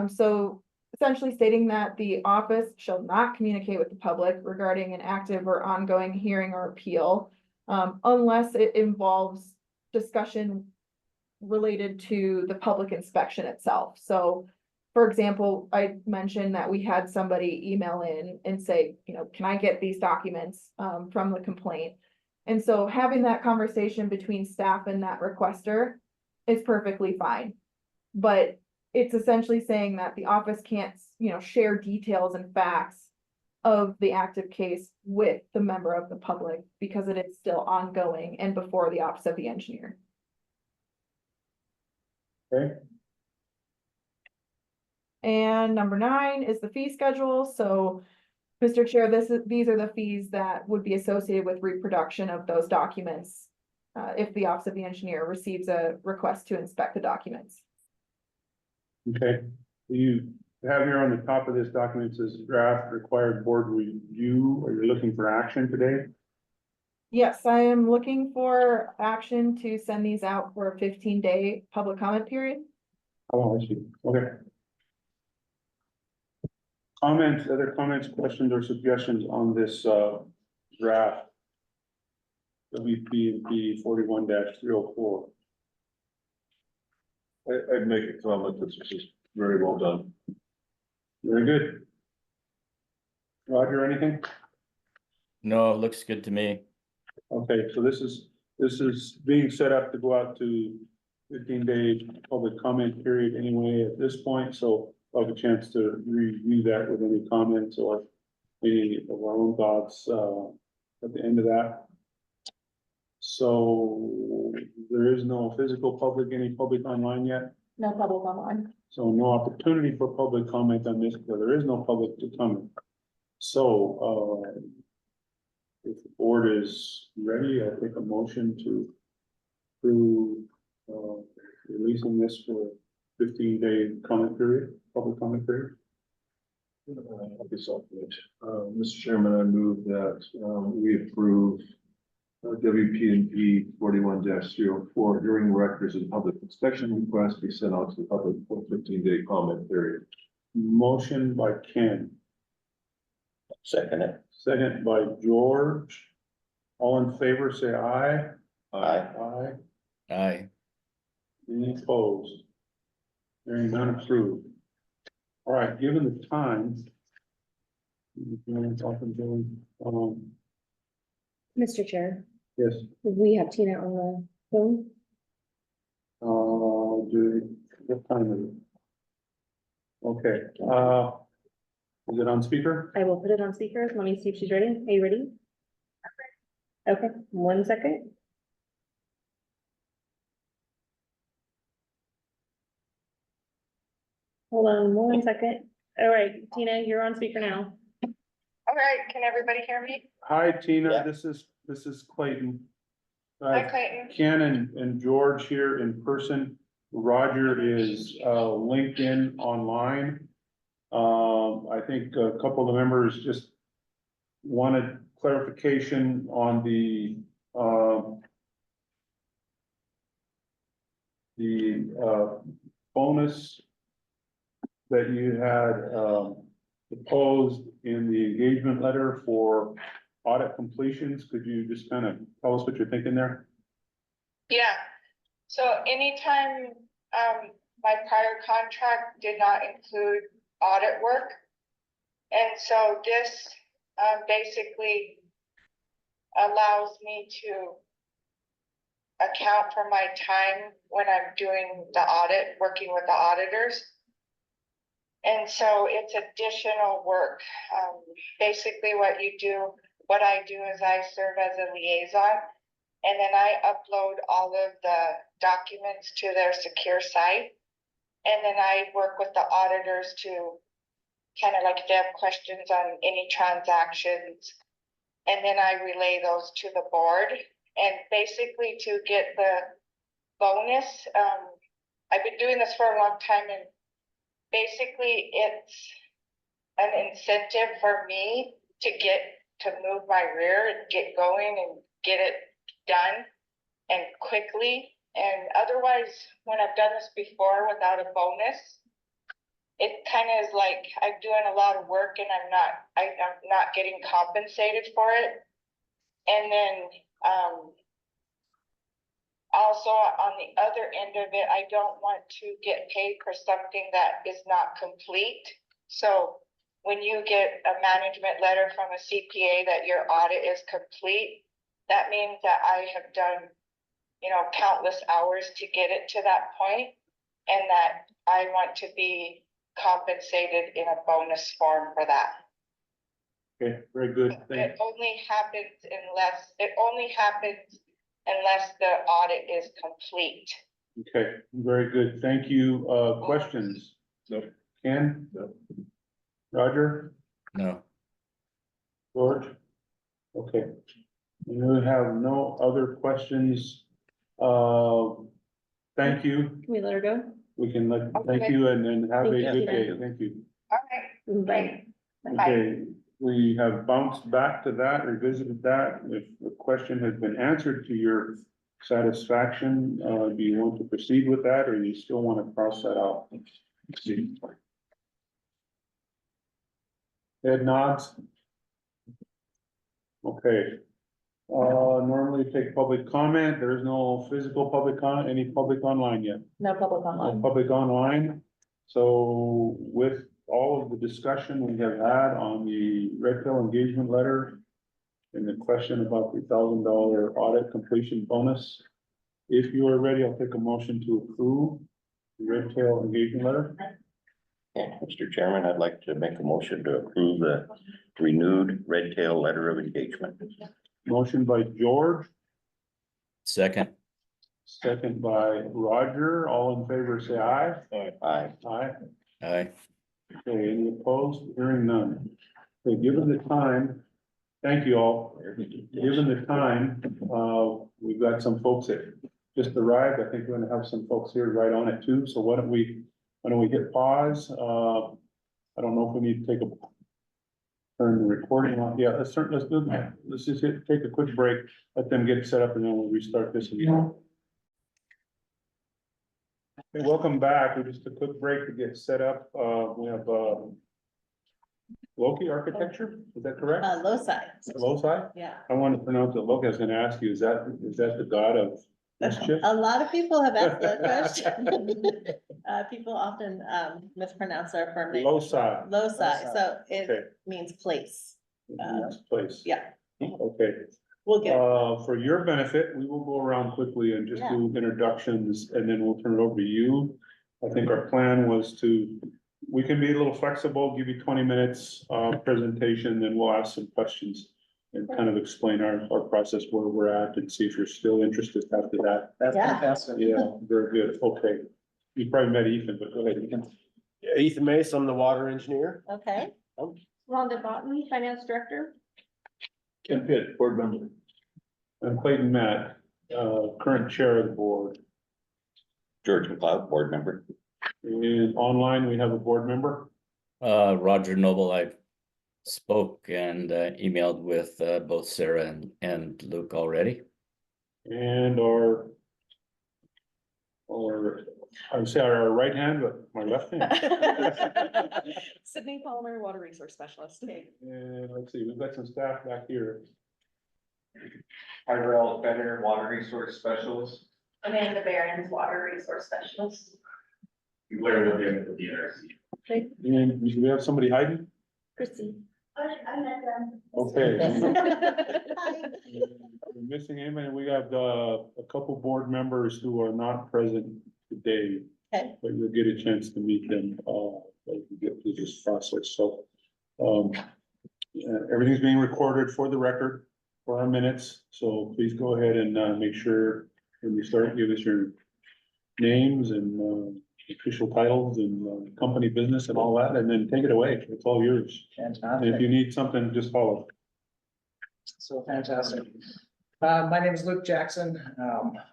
S8: So essentially stating that the office shall not communicate with the public regarding an active or ongoing hearing or appeal, unless it involves discussion related to the public inspection itself. So, for example, I mentioned that we had somebody email in and say, can I get these documents from the complaint? And so having that conversation between staff and that requester is perfectly fine. But it's essentially saying that the office can't, share details and facts of the active case with the member of the public because it is still ongoing and before the office of the engineer.
S1: okay,
S8: And number 9 is the fee schedule. So, Mr. Chair, these are the fees that would be associated with reproduction of those documents. If the office of the engineer receives a request to inspect the documents.
S1: okay. You have here on the top of this document says draft required board review. Are you looking for action today?
S8: Yes, I am looking for action to send these out for a 15-day public comment period.
S1: Oh, I see, okay. Comments, other comments, questions, or suggestions on this, draft? WP&P 41-304.
S7: I'd make a comment, this is very well done.
S1: Very good. Roger, anything?
S4: No, it looks good to me.
S1: Okay, so this is being set up to go out to 15-day public comment period anyway at this point, so I'll have a chance to review that with any comments or any of our own thoughts, at the end of that. So there is no physical public, any public online yet?
S8: No public online.
S1: So no opportunity for public comment on this, because there is no public to comment. So, if the board is ready, I'll take a motion to releasing this for 15-day comment period, public comment period.
S7: I'll be self-made. Mr. Chairman, I move that, we approve WP&P 41-304 hearing records and public inspection requests be sent out to the public for 15-day comment period.
S1: Motion by Ken,
S2: Second it.
S1: second by George. All in favor, say aye.
S2: Aye.
S1: Aye.
S4: Aye.
S1: Any opposed? Hearing none, approved. All right, given the time.
S3: Mr. Chair,
S1: Yes,
S3: we have Tina on the phone.
S1: what time is it? Okay, is it on speaker?
S3: I will put it on speaker. Let me see if she's ready. Are you ready? Okay, 1 second. Hold on 1 second. All right, Tina, you're on speaker now.
S9: All right, can everybody hear me?
S1: Hi, Tina,
S2: Yeah.
S1: this is Clayton.
S9: Hi, Clayton.
S1: Ken and George here in person. Roger is linked in online. I think a couple of the members just wanted clarification on the bonus that you had, proposed in the engagement letter for audit completions. Could you just kind of tell us what you're thinking there?
S9: Yeah, so anytime, my prior contract did not include audit work. And so this, basically allows me to account for my time when I'm doing the audit, working with the auditors. And so it's additional work. Basically what I do is I serve as a liaison, and then I upload all of the documents to their secure site. And then I work with the auditors to kind of like if they have questions on any transactions. And then I relay those to the board. And basically to get the bonus, I've been doing this for a long time, and basically it's an incentive for me to move my rear and get going and get it done and quickly. And otherwise, when I've done this before without a bonus, it kind of is like I'm doing a lot of work and I'm not getting compensated for it. And then also on the other end of it, I don't want to get paid for something that is not complete. So when you get a management letter from a CPA that your audit is complete, that means that I have done, countless hours to get it to that point, and that I want to be compensated in a bonus form for that.
S1: Okay, very good.
S9: It only happens unless the audit is complete.
S1: Okay, very good. Thank you. Questions?
S7: No.
S1: Ken? No. Roger?
S4: No.
S1: George? Okay. We have no other questions. Thank you.
S3: Can we let her go?
S1: We can thank you and have a
S3: Thank you.
S1: good day. Thank you.
S9: All right.
S3: Bye.
S9: Bye.
S1: Okay, we have bounced back to that, revisited that. If the question has been answered to your satisfaction, do you want to proceed with that, or you still want to cross that out? Head nods. Okay. Normally take public comment. There is no physical public comment. Any public online yet?
S8: No public
S1: No
S8: online.
S1: public online. So with all of the discussion we have had on the Red Tail engagement letter and the question about the $1,000 audit completion bonus, if you are ready, I'll take a motion to approve the Red Tail engagement letter.
S2: Yeah, Mr. Chairman, I'd like to make a motion to approve the renewed Red Tail letter of engagement.
S1: Motion by George,
S4: Second.
S1: second by Roger. All in favor, say aye.
S2: Aye.
S1: Aye.
S4: Aye.
S1: Okay, any opposed? Hearing none. Okay, given the time, thank you all. Given the time, we've got some folks that just arrived. I think we're gonna have some folks here right on it too. So why don't we hit pause? I don't know if we need to turn the recording on. Yeah, let's do that. Let's just take a quick break, let them get set up, and then we'll restart this again. Okay, welcome back. We just took a quick break to get set up. We have, Loki Architecture, is that correct?
S10: Loci,
S1: Loci?
S10: yeah.
S1: I want to pronounce it Loki. I was gonna ask you, is that the god of mischief?
S10: A lot of people have asked that question. People often mispronounce our firm name.
S1: Loci.
S10: Loci, so
S1: Okay.
S10: it means place.
S1: This place.
S10: Yeah,
S1: Okay.
S10: we'll get.
S1: For your benefit, we will go around quickly and just do introductions, and then we'll turn it over to you. I think our plan was we can be a little flexible, give you 20 minutes, presentation, then we'll ask some questions and kind of explain our process, where we're at, and see if you're still interested after that.
S10: That's
S5: fantastic.
S1: Yeah, very good. Okay. You probably met Ethan, but go ahead.
S5: Ethan Mace, I'm the water engineer.
S10: Okay,
S3: Rhonda Botten, Finance Director.
S7: Ken Pitt, board member.
S1: And Clayton Matt, current chair of the board.
S2: George McLeod, board member.
S1: And online, we have a board member.
S4: Roger Noble, I spoke and emailed with both Sarah and Luke already.
S1: And I would say our right hand, but my left hand.
S10: Sydney Palmer, Water Resource Specialist.
S1: And let's see, we've got some staff back here.
S11: Tyrell Fenner, Water Resource Specialist.
S3: Amanda Barron's Water Resource Specialist.
S6: Blair will be in the DNRC.
S1: And do we have somebody hiding?
S3: Chrissy.
S1: Okay. We're missing anybody, we have a couple board members who are not present today.
S10: Okay.
S1: But you'll get a chance to meet them, as we get through this process, so. Everything's being recorded for the record, for our minutes, so please go ahead and, make sure when you start, give us your names and, official titles and, company business and all that, and then take it away, it's all yours. And if
S12: Fantastic.
S1: you need something, just follow.
S12: So fantastic. My name is Luke Jackson.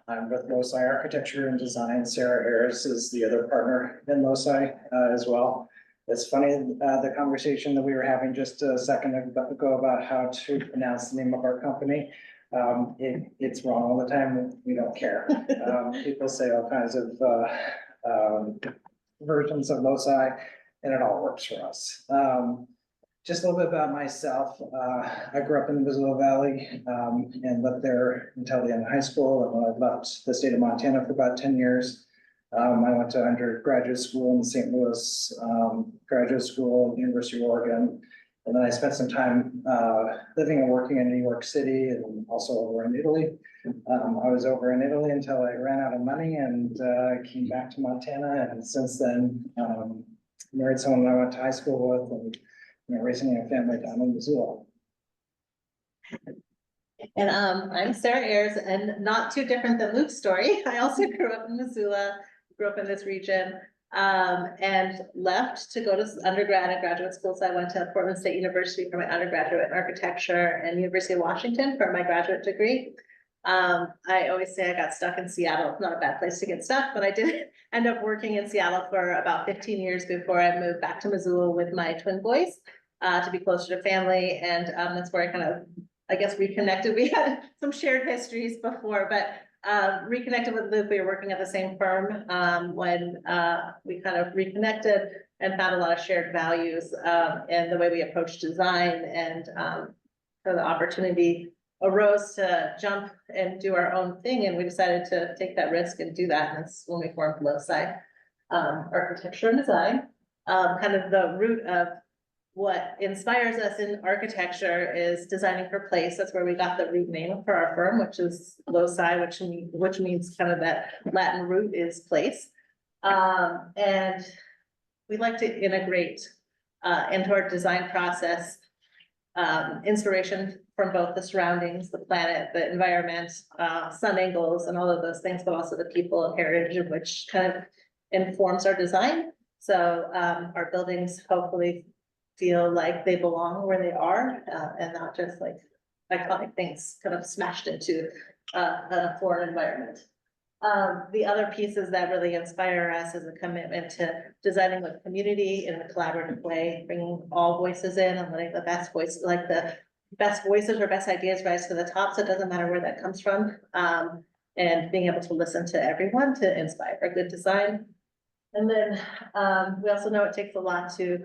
S12: I'm with LoSci Architecture and Design. Sarah Harris is the other partner in LoSci as well. It's funny, the conversation that we were having just a second ago about how to pronounce the name of our company. It's wrong all the time. We don't care. People say all kinds of versions of LoSci, and it all works for us. Just a little bit about myself. I grew up in the Missoula Valley and lived there until the end of high school. And when I left the state of Montana for about 10 years, I went to undergraduate school in St. Louis, graduate school, University of Oregon. And then I spent some time living and working in New York City and also over in Italy. I was over in Italy until I ran out of money and came back to Montana. And since then, married someone I went to high school with, and raising a family down in Missoula.
S10: And I'm Sarah Ayers, and not too different than Luke's story. I also grew up in Missoula, grew up in this region, and left to go to undergrad and graduate school. So I went to Portland State University for my undergraduate in architecture and University of Washington for my graduate degree. I always say I got stuck in Seattle. Not a bad place to get stuck, but I did end up working in Seattle for about 15 years before I moved back to Missoula with my twin boys, to be closer to family. And that's where I kind of, I guess, reconnected. We had some shared histories before, but reconnected with Luke. We were working at the same firm when we kind of reconnected and found a lot of shared values and the way we approach design, and so the opportunity arose to jump and do our own thing, and we decided to take that risk and do that. And that's when we formed LoSci Architecture and Design. Kind of the root of what inspires us in architecture is designing for place. That's where we got the root name for our firm, which is LoSci, which means kind of that Latin root is place. And we like to integrate into our design process inspiration from both the surroundings, the planet, the environment, sun angles, and all of those things, but also the people and heritage of which kind of informs our design. So our buildings hopefully feel like they belong where they are, and not just like iconic things kind of smashed into a foreign environment. The other pieces that really inspire us is a commitment to designing with community in a collaborative way, bringing all voices in and letting the best voices, like the best voices or best ideas rise to the top. So it doesn't matter where that comes from. And being able to listen to everyone to inspire a good design. And then we also know it takes a lot to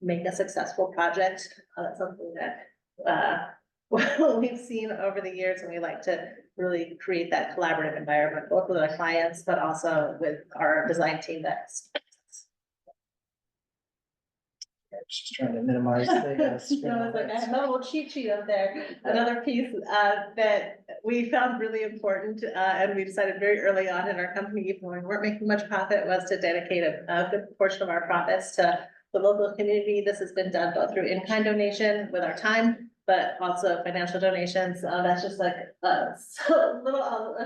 S10: make a successful project. That's something that we've seen over the years, and we like to really create that collaborative environment, both with our clients, but also with our design team. That's
S12: Just trying to minimize the screen.
S10: No, it's like I have a little cheat sheet up there. Another piece that we found really important, and we decided very early on in our company, even when we weren't making much profit, was to dedicate a good portion of our profits to the local community. This has been done both through in-kind donation with our time, but also financial donations. That's just like a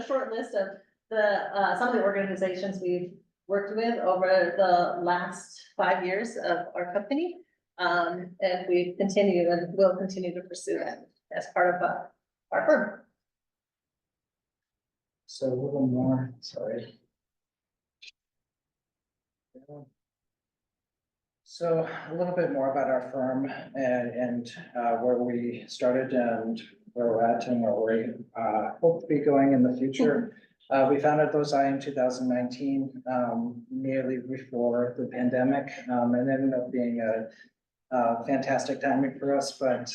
S10: short list of the some of the organizations we've worked with over the last 5 years of our company. And we continue and will continue to pursue that as part of our firm.
S12: So a little more, sorry. So a little bit more about our firm and where we started and where we're at and where we hope to be going in the future. We founded Lozai in 2019, nearly before the pandemic, and ended up being a fantastic timing for us, but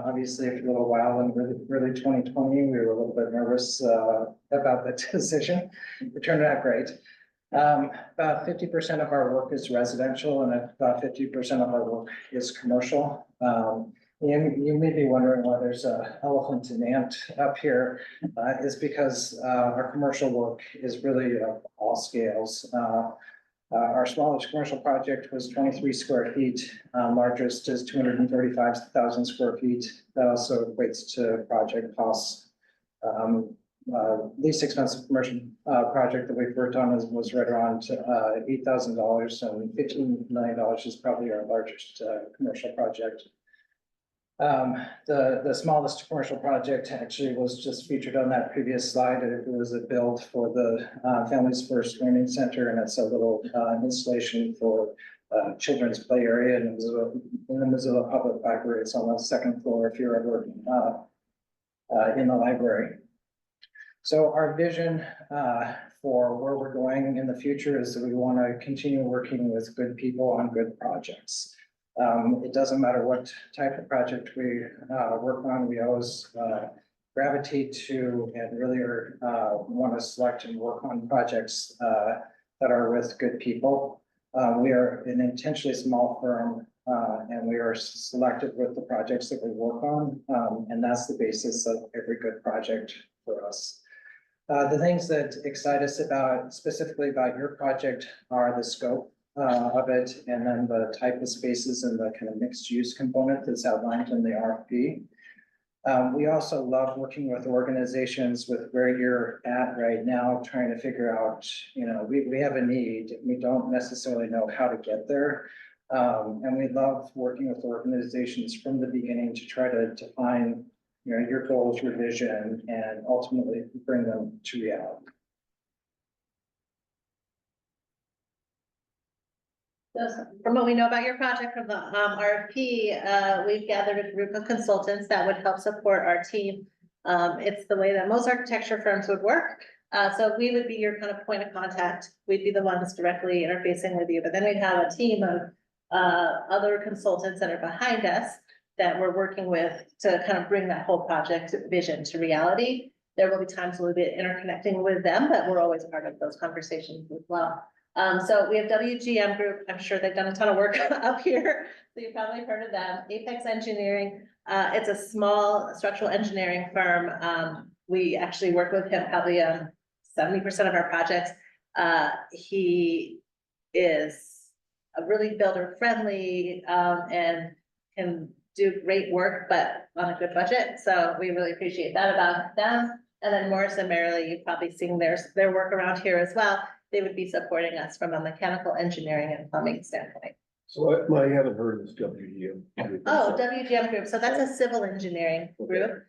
S12: obviously for a little while in early 2020, we were a little bit nervous about the decision. It turned out great. About 50% of our work is residential and about 50% of our work is commercial. You may be wondering why there's an elephant in the ant up here. Is because our commercial work is really of all scales. Our smallest commercial project was 23 square feet, largest is 235,000 square feet. That also equates to project costs. Least expensive commercial project that we've worked on was right around $8,000, and $15 million is probably our largest commercial project. The smallest commercial project actually was just featured on that previous slide. It was a build for the Families First Learning Center, and it's a little installation for children's play area in the Missoula Public Library. It's on the second floor if you're ever in the library. So our vision for where we're going in the future is that we want to continue working with good people on good projects. It doesn't matter what type of project we work on, we always gravitate to and really want to select and work on projects that are with good people. We are an intentionally small firm and we are selective with the projects that we work on, and that's the basis of every good project for us. The things that excite us specifically about your project are the scope of it, and then the type of spaces and the kind of mixed use component that's outlined in the RFP. We also love working with organizations with where you're at right now, trying to figure out, we have a need, we don't necessarily know how to get there. And we love working with organizations from the beginning to try to define your goals, your vision, and ultimately bring them to reality.
S10: From what we know about your project from the RFP, we've gathered a group of consultants that would help support our team. It's the way that most architecture firms would work. So we would be your kind of point of contact. We'd be the ones directly interfacing with you, but then we'd have a team of other consultants that are behind us that we're working with to kind of bring that whole project vision to reality. There will be times we'll be interconnecting with them, but we're always part of those conversations as well. So we have WGM Group. I'm sure they've done a ton of work up here, so you've probably heard of them. Apex Engineering, it's a small structural engineering firm. We actually work with him probably on 70% of our projects. He is a really builder friendly and can do great work, but on a good budget. So we really appreciate that about them. And then Morris and Merrily, you've probably seen their work around here as well. They would be supporting us from a mechanical engineering and plumbing standpoint.
S7: So I haven't heard of this WGM.
S10: Oh, WGM Group. So that's a civil engineering group.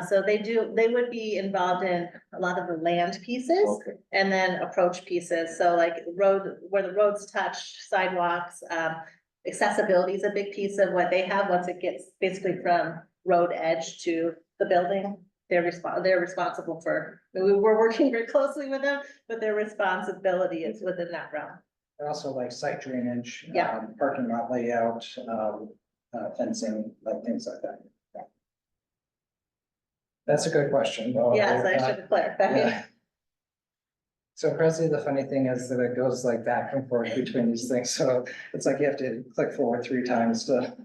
S10: So they would be involved in a lot of the land pieces and then approach pieces. So like where the roads touch, sidewalks, accessibility is a big piece of what they have once it gets basically from road edge to the building. They're responsible for, we're working very closely with them, but their responsibility is within that realm.
S12: And also like site drainage,
S10: Yeah.
S12: Parking lot layout, fencing, like things like that. Yeah. That's a good question.
S10: Yes, I should clarify.
S12: Yeah. So Presley, the funny thing is that it goes like back and forth between these things. So it's like you have to click forward 3 times to.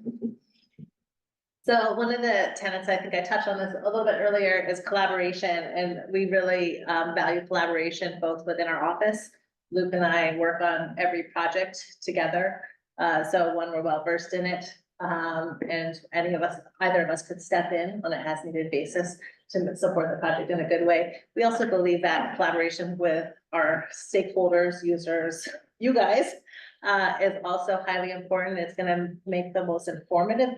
S10: So one of the tenets, I think I touched on this a little bit earlier, is collaboration, and we really value collaboration both within our office. Luke and I work on every project together. So when we're well versed in it, and either of us could step in on an as needed basis to support the project in a good way. We also believe that collaboration with our stakeholders, users, you guys, is also highly important. It's gonna make the most informed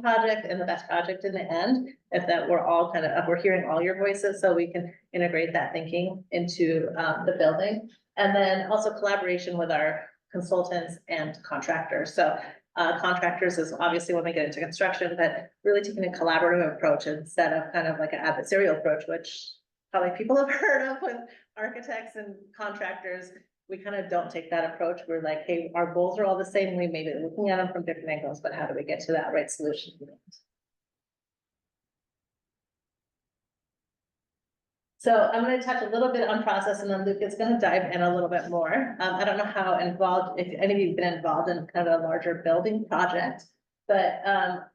S10: project and the best project in the end. If that we're hearing all your voices, so we can integrate that thinking into the building. And then also collaboration with our consultants and contractors. So contractors is obviously when we get into construction, but really taking a collaborative approach instead of kind of like an adversarial approach, which probably people have heard of with architects and contractors. We kind of don't take that approach. We're like, hey, our goals are all the same. We may be looking at them from different angles, but how do we get to that right solution? So I'm going to touch a little bit on process, and then Luke is going to dive in a little bit more. I don't know how involved, if any of you have been involved in kind of a larger building project, but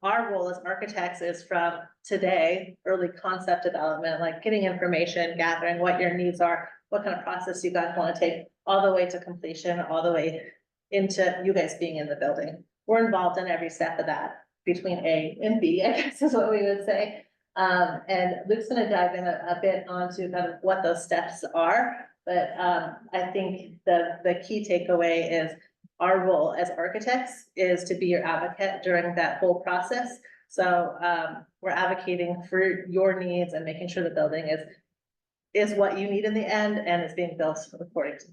S10: our role as architects is from today, early concept development, like getting information, gathering what your needs are, what kind of process you guys want to take, all the way to completion, all the way into you guys being in the building. We're involved in every step of that, between A and B, I guess is what we would say. And Luke's gonna dive in a bit onto kind of what those steps are, but I think the key takeaway is our role as architects is to be your advocate during that whole process. So we're advocating for your needs and making sure the building is what you need in the end and is being built according to.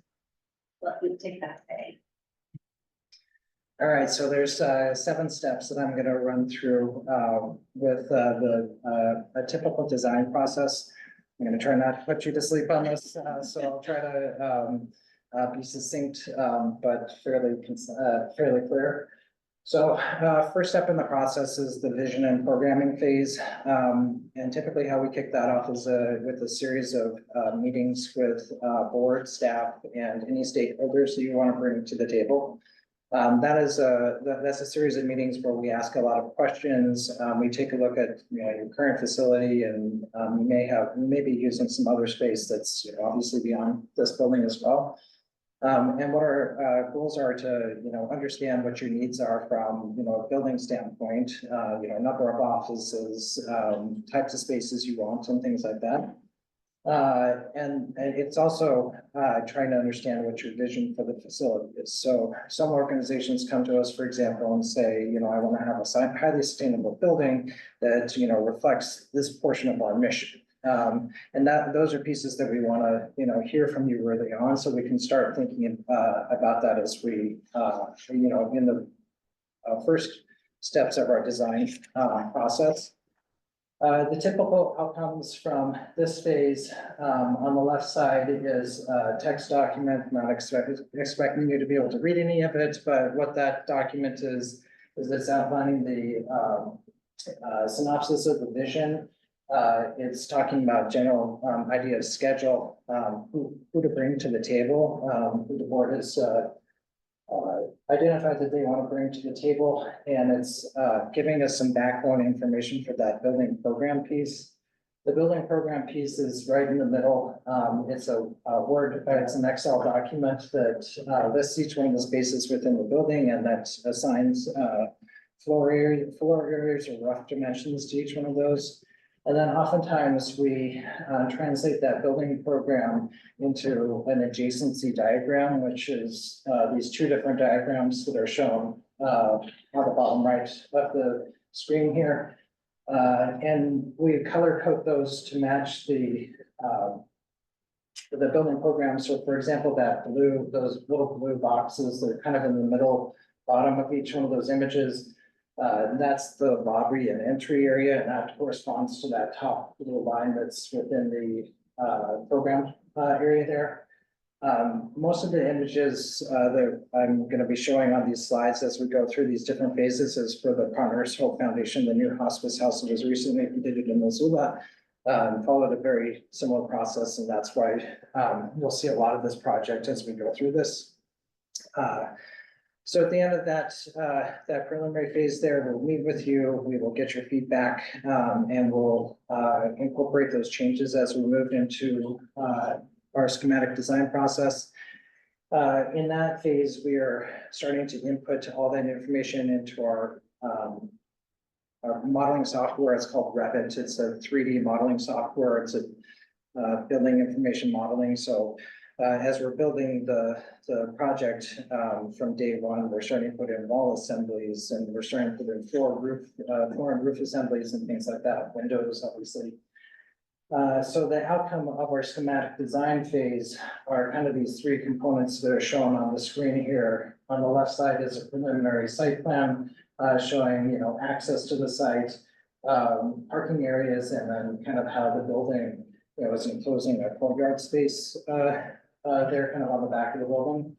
S10: Let me take that away.
S12: All right, so there's 7 steps that I'm gonna run through with a typical design process. I'm gonna try not to put you to sleep on this, so I'll try to be succinct, but fairly clear. So first step in the process is the vision and programming phase. And typically how we kick that off is with a series of meetings with board, staff, and any stakeholders that you want to bring to the table. That's a series of meetings where we ask a lot of questions. We take a look at your current facility, and we may be using some other space that's obviously beyond this building as well. And what our goals are to understand what your needs are from a building standpoint, number of offices, types of spaces you want, and things like that. And it's also trying to understand what your vision for the facility is. So some organizations come to us, for example, and say, I want to have a highly sustainable building that reflects this portion of our mission. And those are pieces that we want to hear from you early on, so we can start thinking about that as we in the first steps of our design process. The typical outcomes from this phase on the left side is a text document, not expecting you to be able to read any of it, but what that document is it's outlining the synopsis of the vision. It's talking about general idea of schedule, who to bring to the table, who the board has identified that they want to bring to the table, and it's giving us some backbone information for that building program piece. The building program piece is right in the middle. It's it's an Excel document that lists each one of the spaces within the building, and that assigns floor areas or rough dimensions to each one of those. And then oftentimes we translate that building program into an adjacency diagram, which is these 2 different diagrams that are shown on the bottom right of the screen here. And we color code those to match the building program. So for example, those little blue boxes that are kind of in the middle bottom of each one of those images, that's the lobby and entry area, and that corresponds to that top little line that's within the program area there. Most of the images that I'm going to be showing on these slides as we go through these different phases is for the Partners Hope Foundation, the new hospice house that was recently completed in Missoula. Followed a very similar process, and that's why you'll see a lot of this project as we go through this. So at the end of that preliminary phase there, we'll meet with you, we will get your feedback, and we'll incorporate those changes as we move into our schematic design process. In that phase, we are starting to input all that information into our modeling software. It's called Revit. It's a 3D modeling software. It's a building information modeling. So as we're building the project from day one, we're starting to put in wall assemblies, and we're starting to put in floor and roof assemblies and things like that. Windows, obviously. So the outcome of our schematic design phase are kind of these three components that are shown on the screen here. On the left side is a preliminary site plan, showing, you know, access to the site, parking areas, and then kind of how the building, you know, is enclosing a courtyard space, there kind of on the back of the building.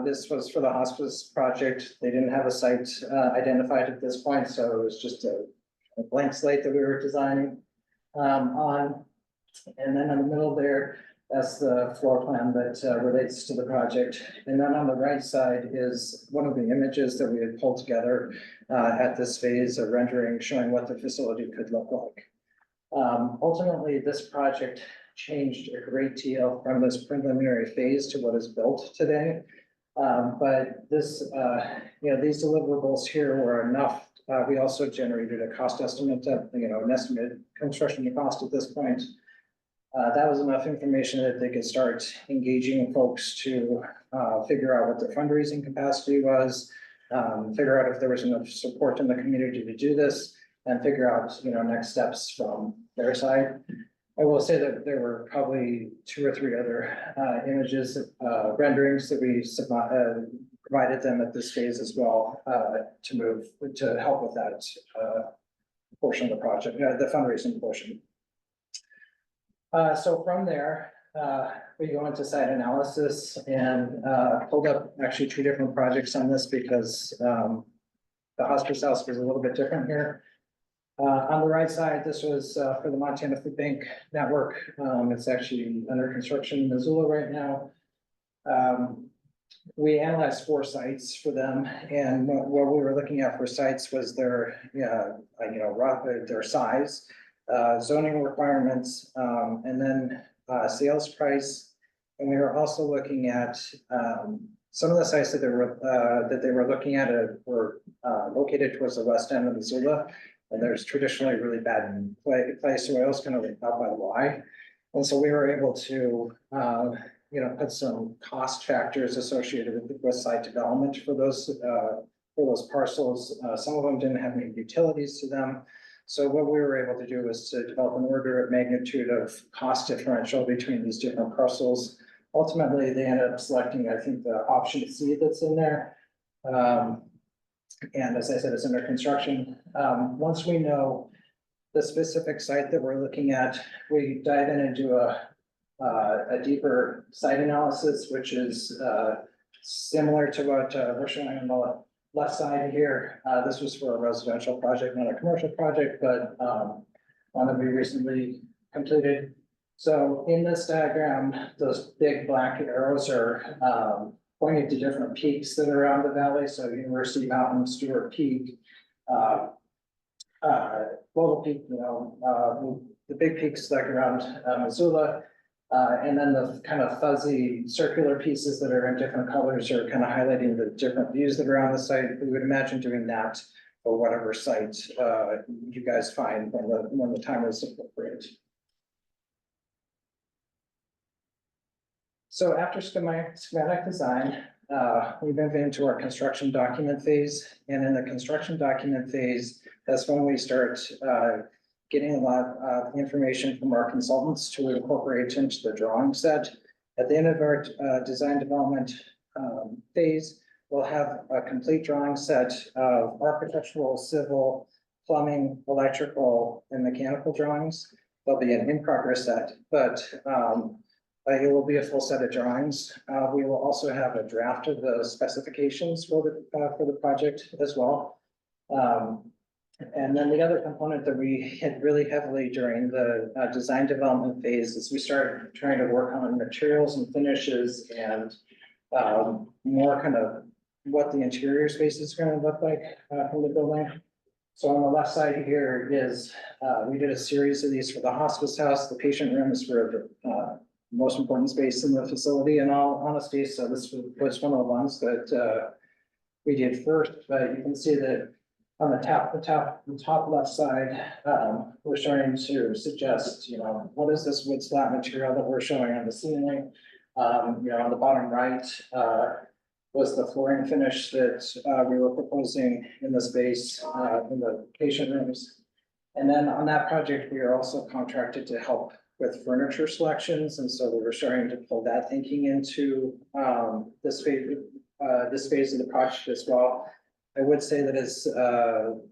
S12: This was for the hospice project. They didn't have a site, identified at this point, so it was just a blank slate that we were designing, on. And then in the middle there, that's the floor plan that relates to the project. And then on the right side is one of the images that we had pulled together at this phase, a rendering showing what the facility could look like. Ultimately, this project changed a great deal from this preliminary phase to what is built today. But this, you know, these deliverables here were enough. We also generated a cost estimate, you know, an estimated construction cost at this point. That was enough information that they could start engaging folks to figure out what their fundraising capacity was, figure out if there was enough support in the community to do this, and figure out, you know, next steps from their side. I will say that there were probably 2 or 3 other images, renderings that we provided them at this phase as well, to help with that portion of the project, the fundraising portion. So from there, we go into site analysis and pulled up actually 2 different projects on this because the hospice house was a little bit different here. On the right side, this was for the Montana Food Bank Network. It's actually under construction in Missoula right now. We analyzed 4 sites for them, and what we were looking at for sites was their, their size, zoning requirements, and then sales price. And we were also looking at some of the sites that they were looking at were located towards the west end of Missoula. And there's traditionally really bad clay soils kind of out by the Y. And so we were able to, put some cost factors associated with site development for those parcels. Some of them didn't have any utilities to them. So what we were able to do was to develop an order of magnitude of cost differential between these different parcels. Ultimately, they ended up selecting, I think, the option C that's in there. And as I said, it's under construction. Once we know the specific site that we're looking at, we dive in and do a deeper site analysis, which is similar to what we're showing on the left side here. This was for a residential project, not a commercial project, but one that we recently completed. So in this diagram, those big black arrows are pointing to different peaks that are around the valley. So University Mountain, Stewart Peak, Global Peak, the big peaks like around Missoula. And then the kind of fuzzy circular pieces that are in different colors are kind of highlighting the different views that are on the site. We would imagine doing that for whatever site you guys find when the time is appropriate. So after schematic design, we move into our construction document phase. And in the construction document phase, that's when we start getting a lot of information from our consultants to incorporate into the drawing set. At the end of our design development phase, we'll have a complete drawing set of architectural, civil, plumbing, electrical, and mechanical drawings. There'll be an in-progress set, but it will be a full set of drawings. We will also have a draft of the specifications for the project as well. And then the other component that we hit really heavily during the design development phase is we started trying to work on materials and finishes and more kind of what the interior space is going to look like from the building. So on the left side here is we did a series of these for the hospice house. The patient room is for the most important space in the facility, in all honesty. So this was one of the ones that we did first, but you can see that on the top left side, we're starting to suggest, what is this wood slat material that we're showing on the ceiling? On the bottom right was the flooring finish that we were proposing in the space in the patient rooms. And then on that project, we are also contracted to help with furniture selections, and so we were starting to pull that thinking into this phase of the project as well. I would say that it's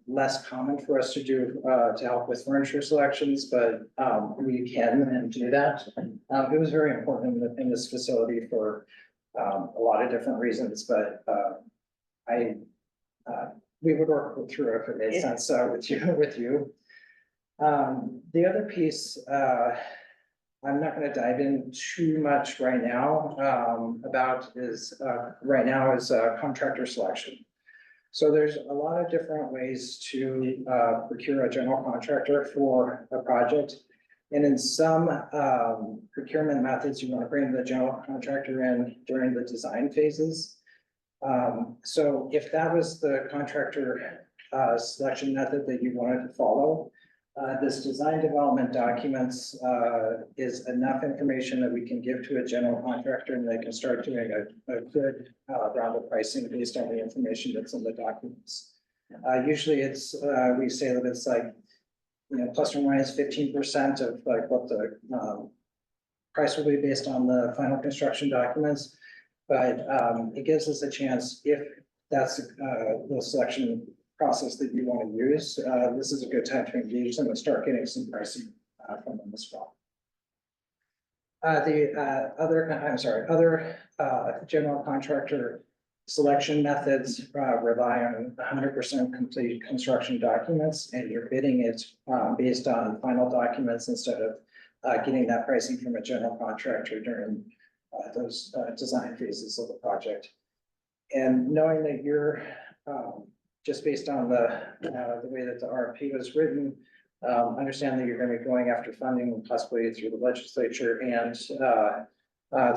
S12: less common for us to do to help with furniture selections, but we can and do that. It was very important in this facility for a lot of different reasons, but we would work through if it made sense with you. The other piece, I'm not gonna dive in too much right now, right now is contractor selection. So there's a lot of different ways to procure a general contractor for a project. And in some procurement methods, you wanna bring the general contractor in during the design phases. So if that was the contractor selection method that you wanted to follow, this design development documents is enough information that we can give to a general contractor, and they can start doing a good round of pricing based on the information that's in the documents. Usually it's, we say that it's like, you know, plus or minus 15% of like what the price will be based on the final construction documents. But it gives us a chance, if that's the selection process that you want to use, this is a good time to engage them and start getting some pricing from them as well. Other general contractor selection methods rely on 100% complete construction documents, and you're bidding it based on final documents instead of getting that pricing from a general contractor during those design phases of the project. And knowing that you're just based on the way that the RFP was written, understand that you're going to be going after funding possibly through the legislature and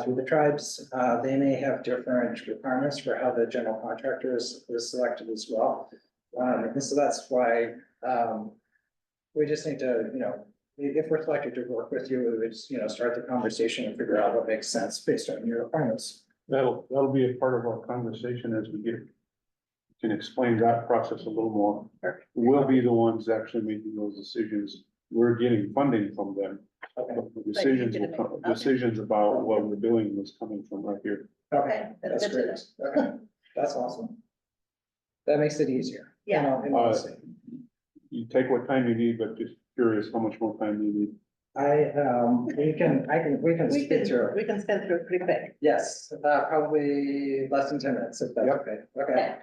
S12: through the tribes. They may have different requirements for how the general contractor is selected as well. And so that's why we just need to, you know, if we're selected to work with you, we would just, you know, start the conversation and figure out what makes sense based on your requirements.
S1: That'll be a part of our conversation as we can explain that process a little more. We'll be the ones actually making those decisions. We're getting funding from them.
S12: Okay.
S1: But the decisions about what we're doing is coming from right here.
S12: Okay, that's
S10: That's good
S12: great. Okay, that's awesome. That makes it easier.
S10: Yeah.
S1: You take what time you need, but just curious how much more time you need.
S12: We can speed through it.
S10: We can spin through it pretty quick.
S12: Yes, probably less than 10 minutes, if that's
S1: Yep.
S12: okay. Okay.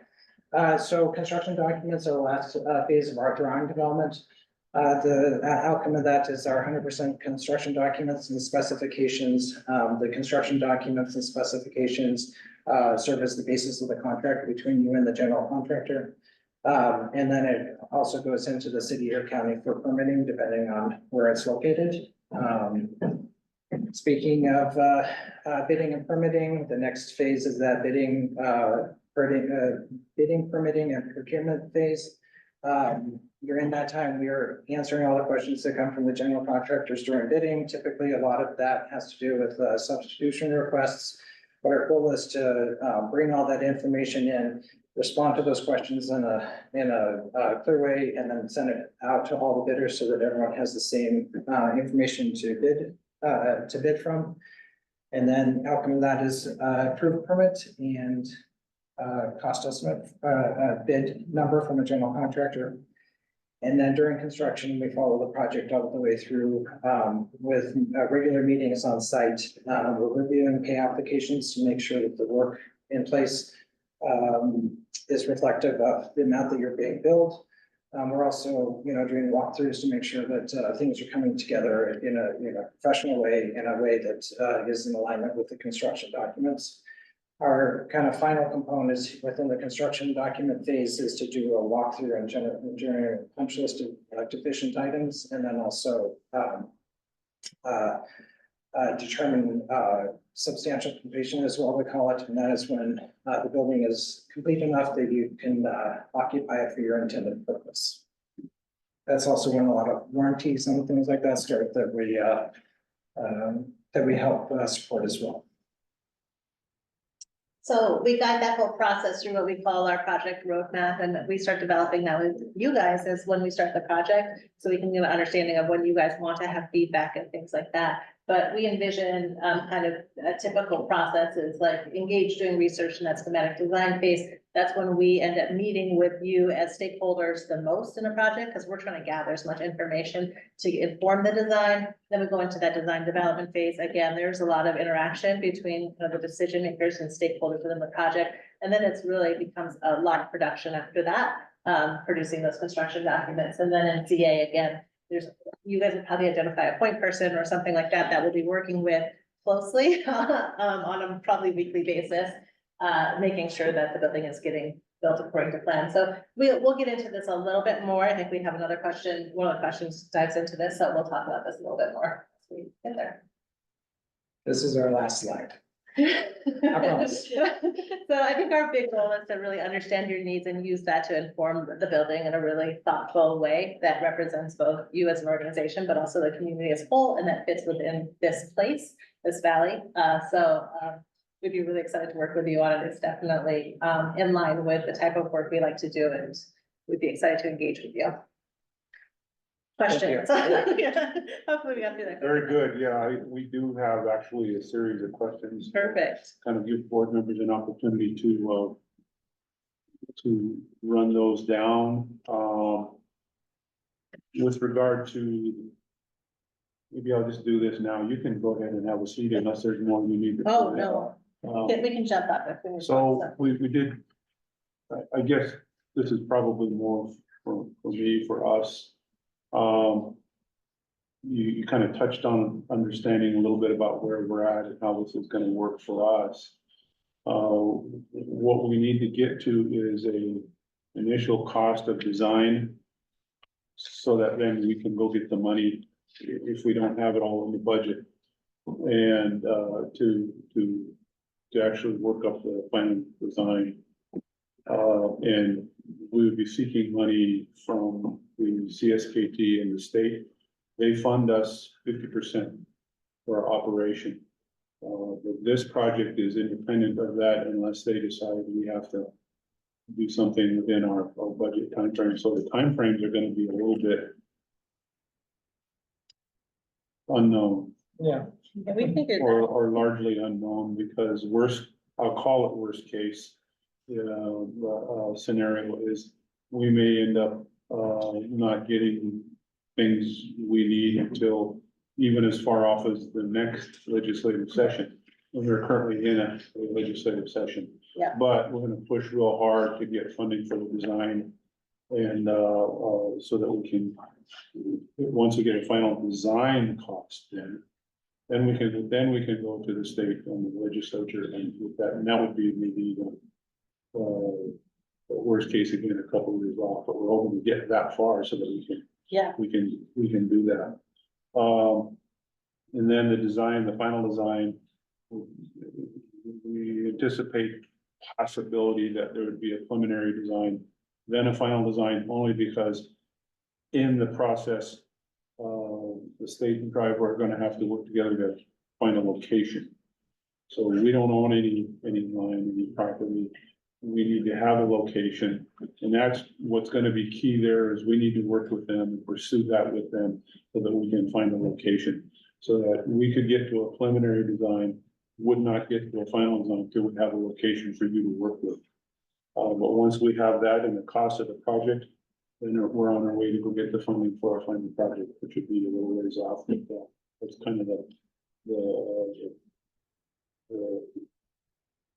S12: So construction documents are the last phase of our drawing development. The outcome of that is our 100% construction documents and specifications. The construction documents and specifications serve as the basis of the contract between you and the general contractor. And then it also goes into the city or county for permitting, depending on where it's located. Speaking of bidding and permitting, the next phase is that bidding, permitting and procurement phase. During that time, we are answering all the questions that come from the general contractors during bidding. Typically, a lot of that has to do with substitution requests. But our goal is to bring all that information in, respond to those questions in a clear way, and then send it out to all the bidders so that everyone has the same information to bid from. And then outcome of that is approved permit and cost estimate, bid number from a general contractor. And then during construction, we follow the project all the way through with regular meetings on site. We're reviewing pay applications to make sure that the work in place is reflective of the amount that you're being billed. We're also, you know, doing walkthroughs to make sure that things are coming together in a professional way, in a way that is in alignment with the construction documents. Our kind of final component within the construction document phase is to do a walkthrough and generate a punch list of deficient items, and then also determine substantial completion is what we call it, and that is when the building is complete enough that you can occupy it for your intended purpose. That's also when a lot of warranties and things like that start that we help support as well.
S10: So we guide that whole process through what we call our project roadmap, and we start developing that with you guys as when we start the project. So we can give an understanding of when you guys want to have feedback and things like that. But we envision kind of a typical process is like engage doing research in that schematic design phase. That's when we end up meeting with you as stakeholders the most in a project, because we're trying to gather as much information to inform the design. Then we go into that design development phase. Again, there's a lot of interaction between kind of the decision makers and stakeholders within the project. And then it's really becomes a lot of production after that, producing those construction documents. And then in CA, again, you guys would probably identify a point person or something like that, that we'll be working with closely on a probably weekly basis, making sure that the building is getting built according to plan. So we'll get into this a little bit more. I think we have another question. One of the questions dives into this, so we'll talk about this a little bit more as we get there.
S12: This is our last slide. I promise.
S10: So I think our big goal is to really understand your needs and use that to inform the building in a really thoughtful way that represents both you as an organization, but also the community as a whole, and that fits within this place, this valley. We'd be really excited to work with you on it. It's definitely in line with the type of work we like to do, and we'd be excited to engage with you. Questions? Hopefully we got through that.
S1: Very good, yeah, we do have actually a series of questions.
S10: Perfect.
S1: Kind of give board members an opportunity to run those down. With regard to, maybe I'll just do this now, you can go ahead and have a seat unless there's more you need.
S10: Oh, no, we can jump up if we.
S1: So we did, I guess this is probably more for me, for us. You kind of touched on understanding a little bit about where we're at and how this is gonna work for us. What we need to get to is a initial cost of design, so that then we can go get the money if we don't have it all in the budget. And to actually work up the final design. And we would be seeking money from the CSKT and the state. They fund us 50% for our operation. But this project is independent of that unless they decide we have to do something within our budget timeframe. So the timeframes are gonna be a little bit unknown.
S12: Yeah.
S10: And we figured that.
S1: Or largely unknown, because I'll call it worst case. Scenario is we may end up not getting things we need until even as far off as the next legislative session. When we're currently in a legislative session.
S10: Yeah.
S1: But we're gonna push real hard to get funding for the design. And so that we can, once we get a final design cost, then we can go to the state and the legislature and with that, and that would be maybe worst case again, a couple of years off, but we're hoping to get that far so that we can do that. And then the final design, we anticipate possibility that there would be a preliminary design, then a final design, only because in the process, the state and driver are gonna have to work together to find a location. So we don't own any land, any property. We need to have a location, and that's what's gonna be key there, is we need to work with them and pursue that with them so that we can find a location. So that we could get to a preliminary design, would not get to a final design until we have a location for you to work with. But once we have that and the cost of the project, then we're on our way to go get the funding for our final project, which would be a little ways off. But that's kind of the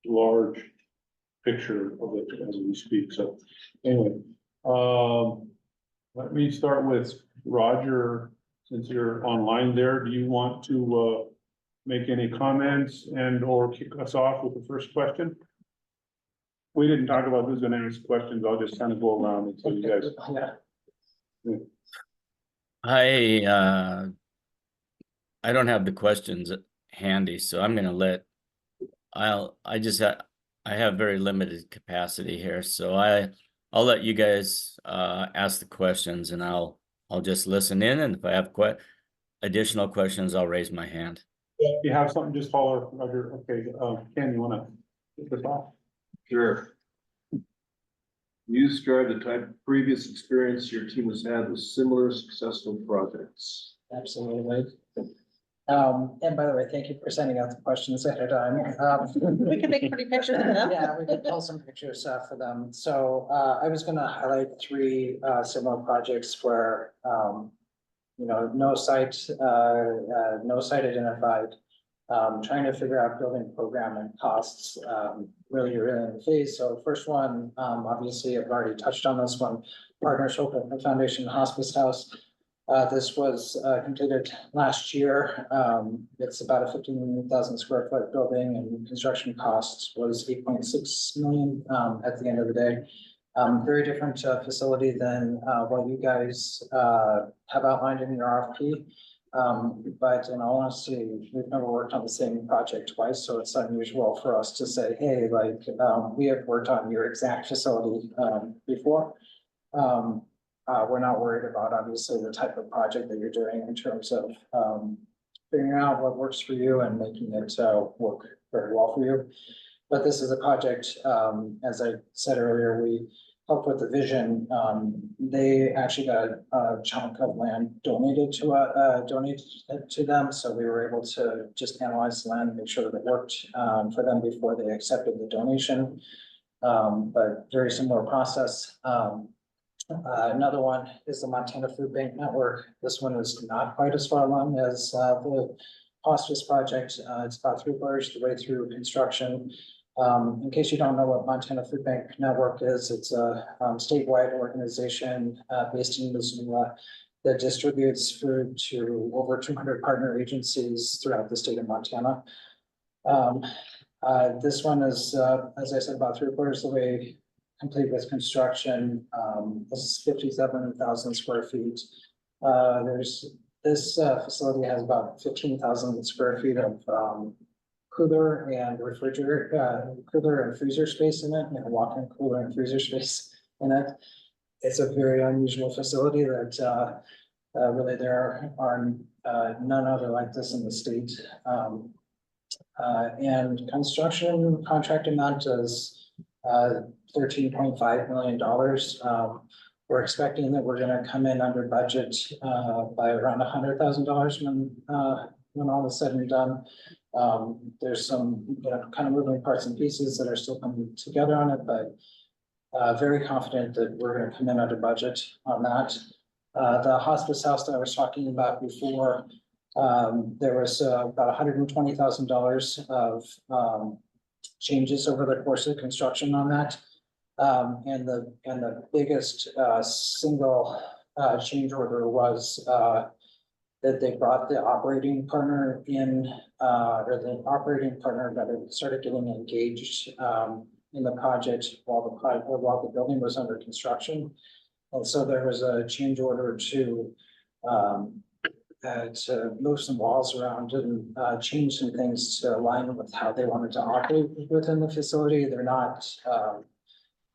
S1: large picture of it as we speak. So anyway, let me start with Roger, since you're online there. Do you want to make any comments and or kick us off with the first question? We didn't talk about who's gonna ask questions. I'll just kind of go around and so you guys.
S4: I don't have the questions handy, so I'm gonna I have very limited capacity here, so I'll let you guys ask the questions, and I'll just listen in, and if I have additional questions, I'll raise my hand.
S1: If you have something, just holler, Roger. Okay, Ken, you wanna
S7: Sure. You describe the type of previous experience your team has had with similar successful projects.
S12: Absolutely. And by the way, thank you for sending out the questions ahead of time.
S10: We can make pretty pictures of them.
S12: Yeah, we can pull some pictures for them. So I was gonna highlight three similar projects where no site identified. Trying to figure out building program and costs, really in the phase. So first one, obviously I've already touched on this one, Partners Hope Foundation Hospice House. This was completed last year. It's about a 15,000 square foot building, and construction costs was 8.6 million at the end of the day. Very different facility than what you guys have outlined in your RFP. But in all honesty, we've never worked on the same project twice, so it's unusual for us to say, hey, like, we have worked on your exact facility before. We're not worried about, obviously, the type of project that you're doing in terms of figuring out what works for you and making it work very well for you. But this is a project, as I said earlier, we helped with the vision. They actually got a chunk of land donated to them, so we were able to just analyze the land and make sure that it worked for them before they accepted the donation. But very similar process. Another one is the Montana Food Bank Network. This one is not quite as far along as the hospice project. It's about 3/4 the way through construction. In case you don't know what Montana Food Bank Network is, it's a statewide organization based in Missoula that distributes food to over 200 partner agencies throughout the state of Montana. This one is, as I said, about 3/4 the way complete with construction. This is 57,000 square feet. This facility has about 15,000 square feet of cooler and refrigerator, cooler and freezer space in it, and a walk-in cooler and freezer space in it. It's a very unusual facility that really there are none other like this in the state. And construction contract amount is $13.5 million. We're expecting that we're gonna come in under budget by around $100,000 when all is said and done. There's some kind of moving parts and pieces that are still coming together on it, but very confident that we're gonna come in under budget on that. The hospice house that I was talking about before, there was about $120,000 of changes over the course of construction on that. And the biggest single change order was that they brought the operating partner in, or the operating partner that started getting engaged in the project while the building was under construction. And so there was a change order to move some walls around and change some things to align with how they wanted to operate within the facility. They're not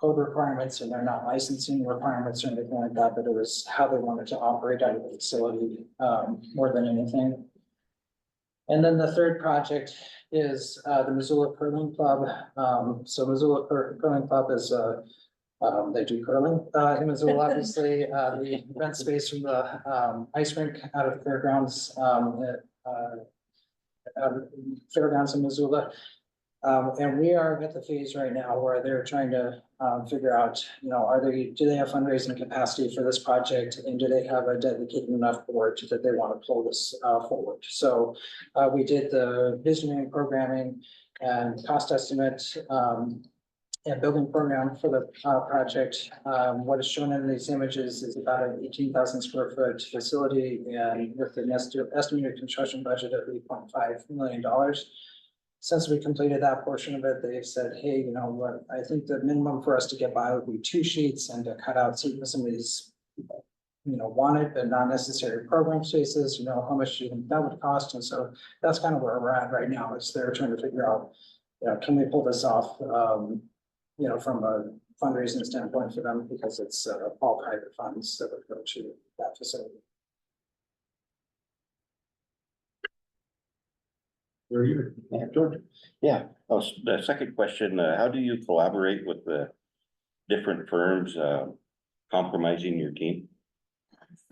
S12: code requirements and they're not licensing requirements or anything like that, but it was how they wanted to operate out of the facility more than anything. And then the third project is the Missoula Curling Club. So Missoula Curling Club is they do curling in Missoula, obviously. The event space from the ice rink out of the fairgrounds, fairgrounds in Missoula. And we are at the phase right now where they're trying to figure out, do they have fundraising capacity for this project, and do they have a dedicated enough board that they want to pull this forward? So we did the visioning and programming and cost estimate and building program for the project. What is shown in these images is about an 18,000 square foot facility, and with an estimated construction budget of $8.5 million. Since we completed that portion of it, they've said, hey, you know what, I think the minimum for us to get by would be 2 sheets, and to cut out some of these, wanted but not necessary program spaces, how much do you think that would cost? And so that's kind of where we're at right now, is they're trying to figure out, can we pull this off, from a fundraising standpoint for them, because it's all private funds that would go to that facility.
S1: Very good.
S2: Yeah, George. Yeah, the second question, how do you collaborate with the different firms, compromising your team?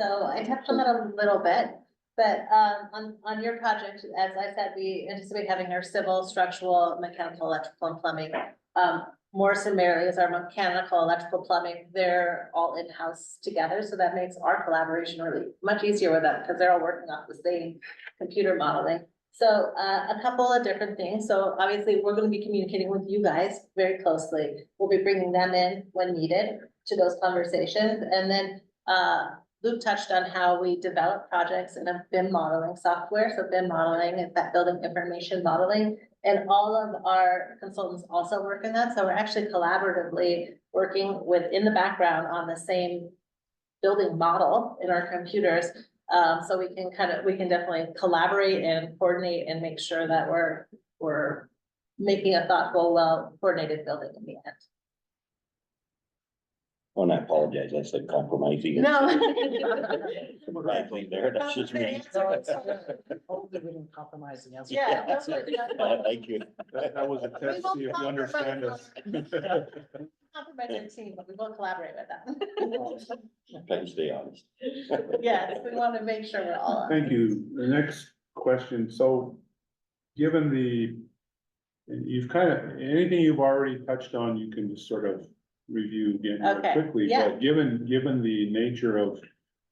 S10: So I touched on that a little bit, but on your project, as I said, we anticipate having our civil, structural, mechanical, electrical and plumbing. More similarly is our mechanical, electrical, plumbing, they're all in-house together, so that makes our collaboration really much easier with them, because they're all working off the same computer modeling. So a couple of different things, so obviously, we're gonna be communicating with you guys very closely. We'll be bringing them in when needed to those conversations, and then Luke touched on how we develop projects in a BIM modeling software. So BIM modeling is that building information modeling. And all of our consultants also work in that. So we're actually collaboratively working within the background on the same building model in our computers. So we can definitely collaborate and coordinate and make sure that we're making a thoughtful, well coordinated building in the end.
S2: Oh, and I apologize, I said compromising.
S10: No.
S2: Bad thing there, that's just me.
S12: Hopefully we didn't compromise the answer.
S10: Yeah.
S2: Thank you.
S1: That was a test to see if you understand us.
S10: Compromise your team, but we will collaborate with them.
S2: Try to stay honest.
S10: Yes, we want to make sure we're all.
S1: Thank you. The next question, so given you've anything you've already touched on, you can just sort of review again more
S10: Okay,
S1: quickly.
S10: yeah.
S1: But given the nature of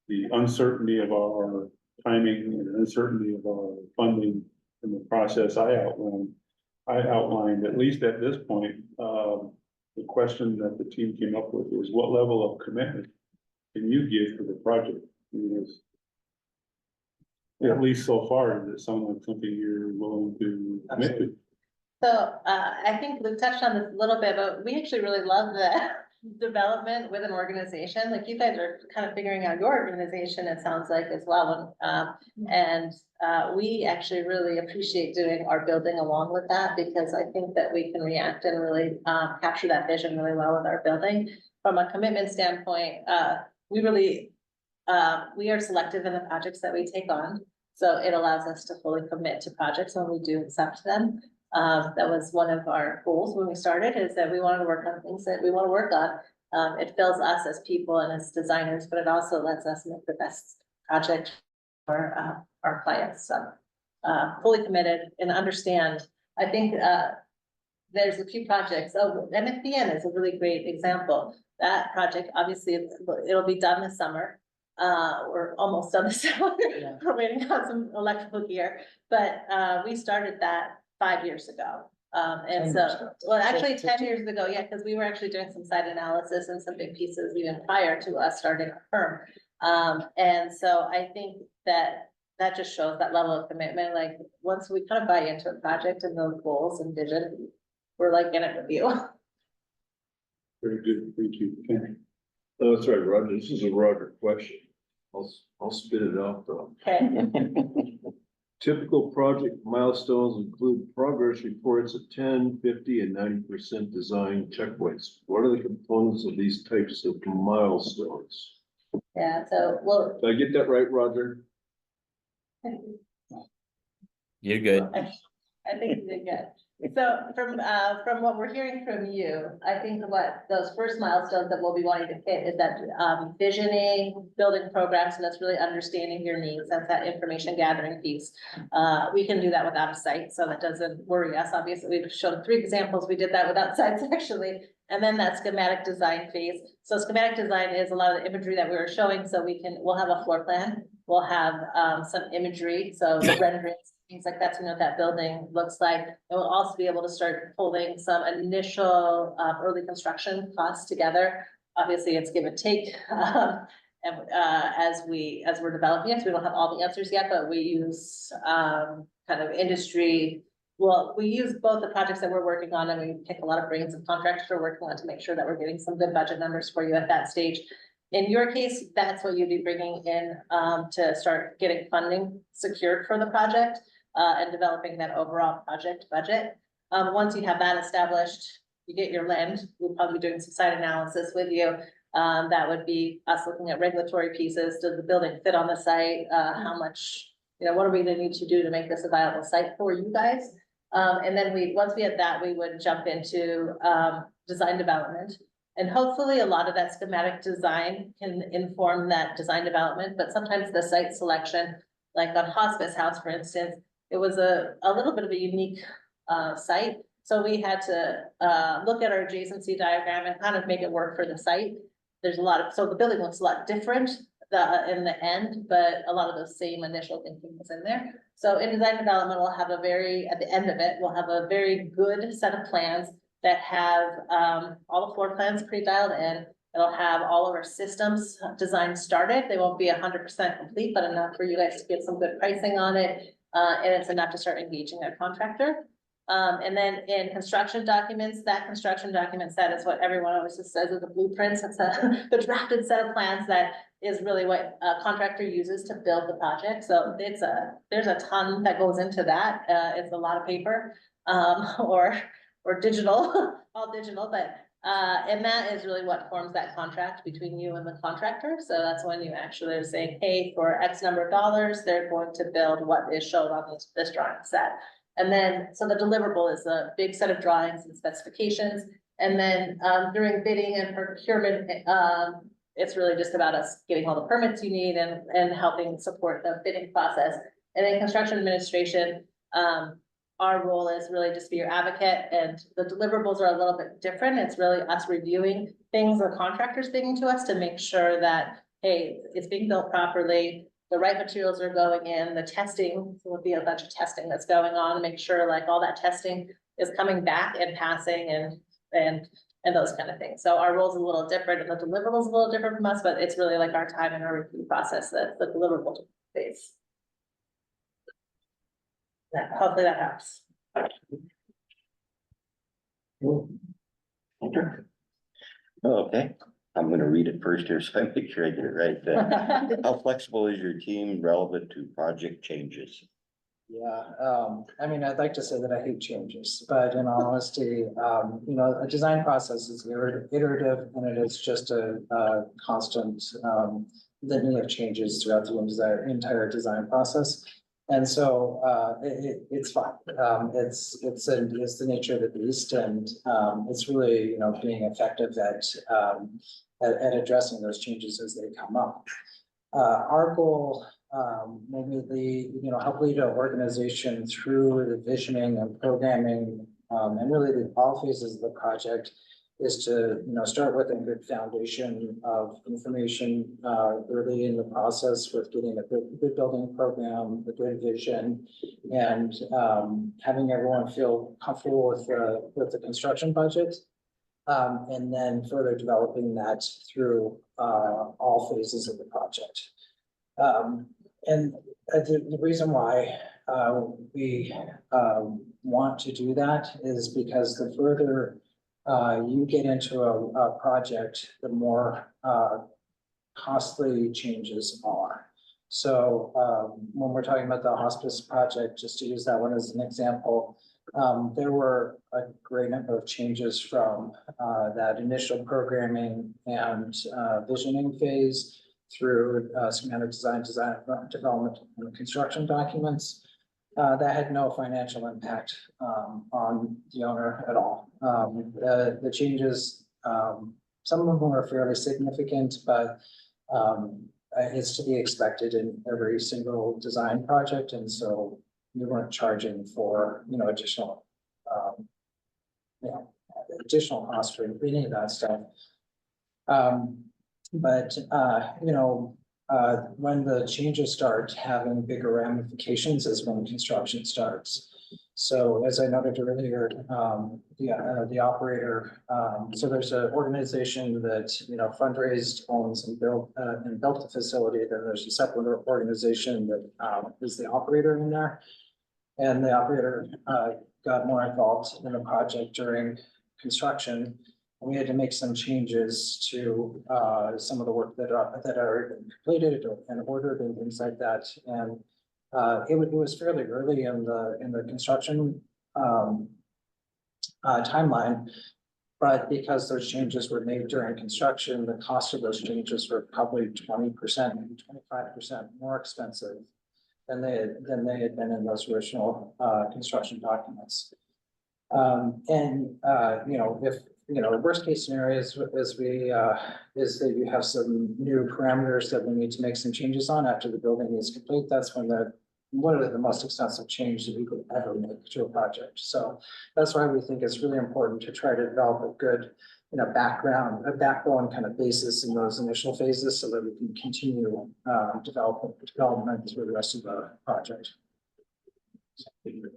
S1: the uncertainty of our timing and uncertainty of our funding and the process I outlined, at least at this point, the question that the team came up with is what level of commitment can you give to the project? At least so far, does it sound like something you're willing to commit to?
S10: So, I think Luke touched on this a little bit, but we actually really love the development with an organization. Like you guys are kind of figuring out your organization, it sounds like as well. And we actually really appreciate doing our building along with that, because I think that we can react and really capture that vision really well with our building. From a commitment standpoint, we really, we are selective in the projects that we take on. So it allows us to fully commit to projects when we do accept them. That was one of our goals when we started, is that we wanted to work on things that we want to work on. It fills us as people and as designers, but it also lets us make the best project for our clients. So fully committed and understand. I think there's a few projects. Oh, MFBN is a really great example. That project, obviously, it'll be done this summer. We're almost done this summer. We're waiting on some electrical gear, but we started that 5 years ago. And so, well, actually 10 years ago, yeah, because we were actually doing some site analysis and some big pieces even prior to us starting our firm. And so I think that just shows that level of commitment. Like once we kind of buy into a project and those goals and vision, we're like in it with you.
S1: Very good, thank you. Okay.
S7: Oh, that's right, Roger. This is a Roger question. I'll spit it out though.
S10: Okay.
S7: Typical project milestones include progress reports of 10, 50, and 90% design checkpoints. What are the components of these types of milestones?
S10: Yeah, so, well.
S7: Did I get that right, Roger?
S4: You're good.
S10: I think you did good. So from what we're hearing from you, I think what those first milestones that we'll be wanting to hit is that visioning, building programs, and that's really understanding your needs. That's that information gathering piece. We can do that without a site, so that doesn't worry us. Obviously, we've shown 3 examples. We did that without sites actually. And then that schematic design phase. So schematic design is a lot of the imagery that we were showing. So we'll have a floor plan. We'll have some imagery, so the renderings, things like that, to know what that building looks like. And we'll also be able to start pulling some initial early construction costs together. Obviously, it's give and take. And as we're developing it, so we don't have all the answers yet, but we use kind of industry. Well, we use both the projects that we're working on, and we pick a lot of brains of contractors we're working on to make sure that we're getting some good budget numbers for you at that stage. In your case, that's what you'd be bringing in to start getting funding secured for the project and developing that overall project budget. Once you have that established, you get your land. We'll probably be doing some site analysis with you. That would be us looking at regulatory pieces. Does the building fit on the site? How much you know, what are we gonna need to do to make this a viable site for you guys? And then once we had that, we would jump into, design development. And hopefully a lot of that schematic design can inform that design development, but sometimes the site selection, like on Hospice House, for instance, it was a little bit of a unique, site. So we had to, look at our adjacency diagram and kind of make it work for the site. There's a lot of, so the building looks a lot different, in the end, but a lot of those same initial thinking was in there. So in design development, we'll have at the end of it, we'll have a very good set of plans that have, all the floor plans pre-dialed in. It'll have all of our systems design started. They won't be 100% complete, but enough for you guys to get some good pricing on it. And it's enough to start engaging a contractor. And then in construction documents, that construction document set is what everyone always just says is the blueprints. It's the drafted set of plans that is really what a contractor uses to build the project. So there's a ton that goes into that. It's a lot of paper, or digital, all digital, but, and that is really what forms that contract between you and the contractor. So that's when you actually are saying, hey, for X number of dollars, they're going to build what is shown on this drawing set. And then, so the deliverable is a big set of drawings and specifications. And then, during bidding and procurement, it's really just about us getting all the permits you need and helping support the bidding process. And in construction administration, our role is really just be your advocate, and the deliverables are a little bit different. It's really us reviewing things the contractor's bringing to us to make sure that, hey, it's being built properly, the right materials are going in, the testing, so there'll be a bunch of testing that's going on, make sure like all that testing is coming back and passing and those kind of things. So our role's a little different and the deliverables a little different from us, but it's really like our time and our review process, that's the deliverable phase. Yeah, hopefully that helps.
S2: Okay, I'm gonna read it first here, so I make sure I get it right. How flexible is your team relevant to project changes?
S12: Yeah, I mean, I'd like to say that I hate changes, but in all honesty, you know, a design process is iterative and it is just a constant litany of changes throughout the entire design process. And so it's fine. It's the nature of the beast, and it's really, you know, being effective at addressing those changes as they come up. Our goal, maybe, you know, help lead an organization through the visioning and programming, and really all phases of the project is to, you know, start with a good foundation of information early in the process with getting a good building program, a good vision, and having everyone feel comfortable with the construction budget. And then further developing that through all phases of the project. And the reason why we want to do that is because the further you get into a project, the more costly changes are. So when we're talking about the hospice project, just to use that one as an example, there were a great number of changes from that initial programming and visioning phase through schematic design development and construction documents. That had no financial impact on the owner at all. The changes, some of them were fairly significant, but it's to be expected in every single design project. And so we weren't charging for, you know, additional costs for any of that stuff. But you know, when the changes start having bigger ramifications is when construction starts. So as I noted earlier, the operator, so there's an organization that, you know, fundraised, owns and built the facility. Then there's a separate organization that is the operator in there. And the operator got more involved in the project during construction. We had to make some changes to some of the work that are completed and ordered and things like that. And it was fairly early in the construction timeline, but because those changes were made during construction, the cost of those changes were probably 20%, maybe 25% more expensive than they had been in those original, construction documents. You know, if, you know, worst case scenario is is that you have some new parameters that we need to make some changes on after the building is complete. That's when one of the most extensive changes that we could ever make to a project. So that's why we think it's really important to try to develop a good, you know, backbone kind of basis in those initial phases so that we can continue, development through the rest of the project.
S1: In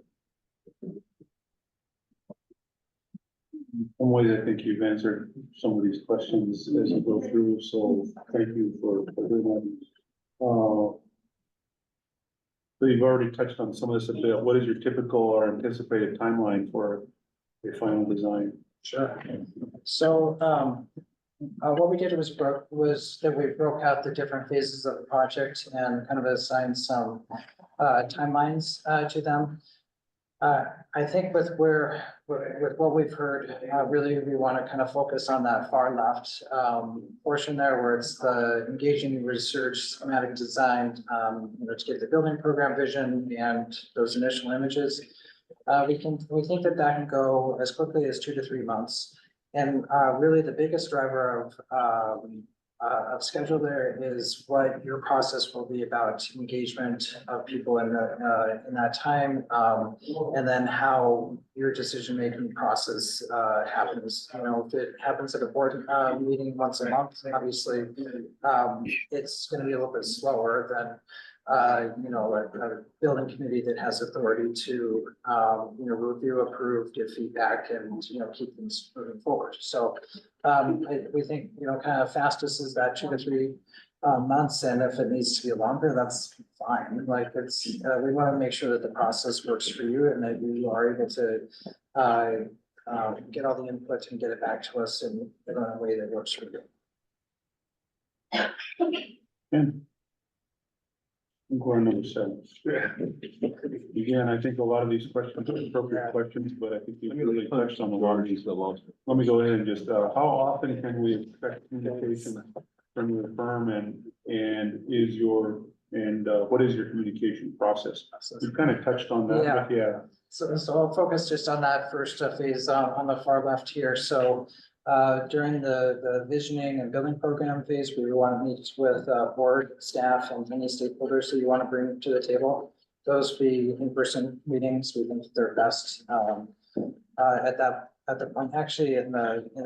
S1: some ways, I think you've answered some of these questions as you go through, so thank you for doing that. So you've already touched on some of this a bit. What is your typical or anticipated timeline for a final design?
S12: Sure. So, what we did was that we broke out the different phases of the project and kind of assigned some timelines to them. I think with what we've heard, really, we want to kind of focus on that far left portion there where it's the engaging research, schematic design, you know, to get the building program vision and those initial images. We think that can go as quickly as 2 to 3 months. And really the biggest driver of schedule there is what your process will be about engagement of people in that time, and then how your decision-making process happens. You know, if it happens at a board meeting once a month, obviously, it's going to be a little bit slower than you know, a building committee that has authority to, you know, review, approve, give feedback, and, you know, keep things moving forward. So, we think, you know, kind of fastest is that 2 to 3 months, and if it needs to be longer, that's fine. Like it's, we want to make sure that the process works for you and that you are able to get all the input and get it back to us in a way that works for you.
S1: And we're on number 7. Again, I think a lot of these questions are appropriate questions, but I think you really touched on the largest. Let me go in and just, how often can we expect communication from your firm and what is your communication process? You kind of touched on that, but yeah.
S12: So I'll focus just on that first phase on the far left here. So during the visioning and building program phase, we want to meet with board, staff, and any stakeholders that you want to bring to the table. Those be in-person meetings. We think they're best at the point. Actually, in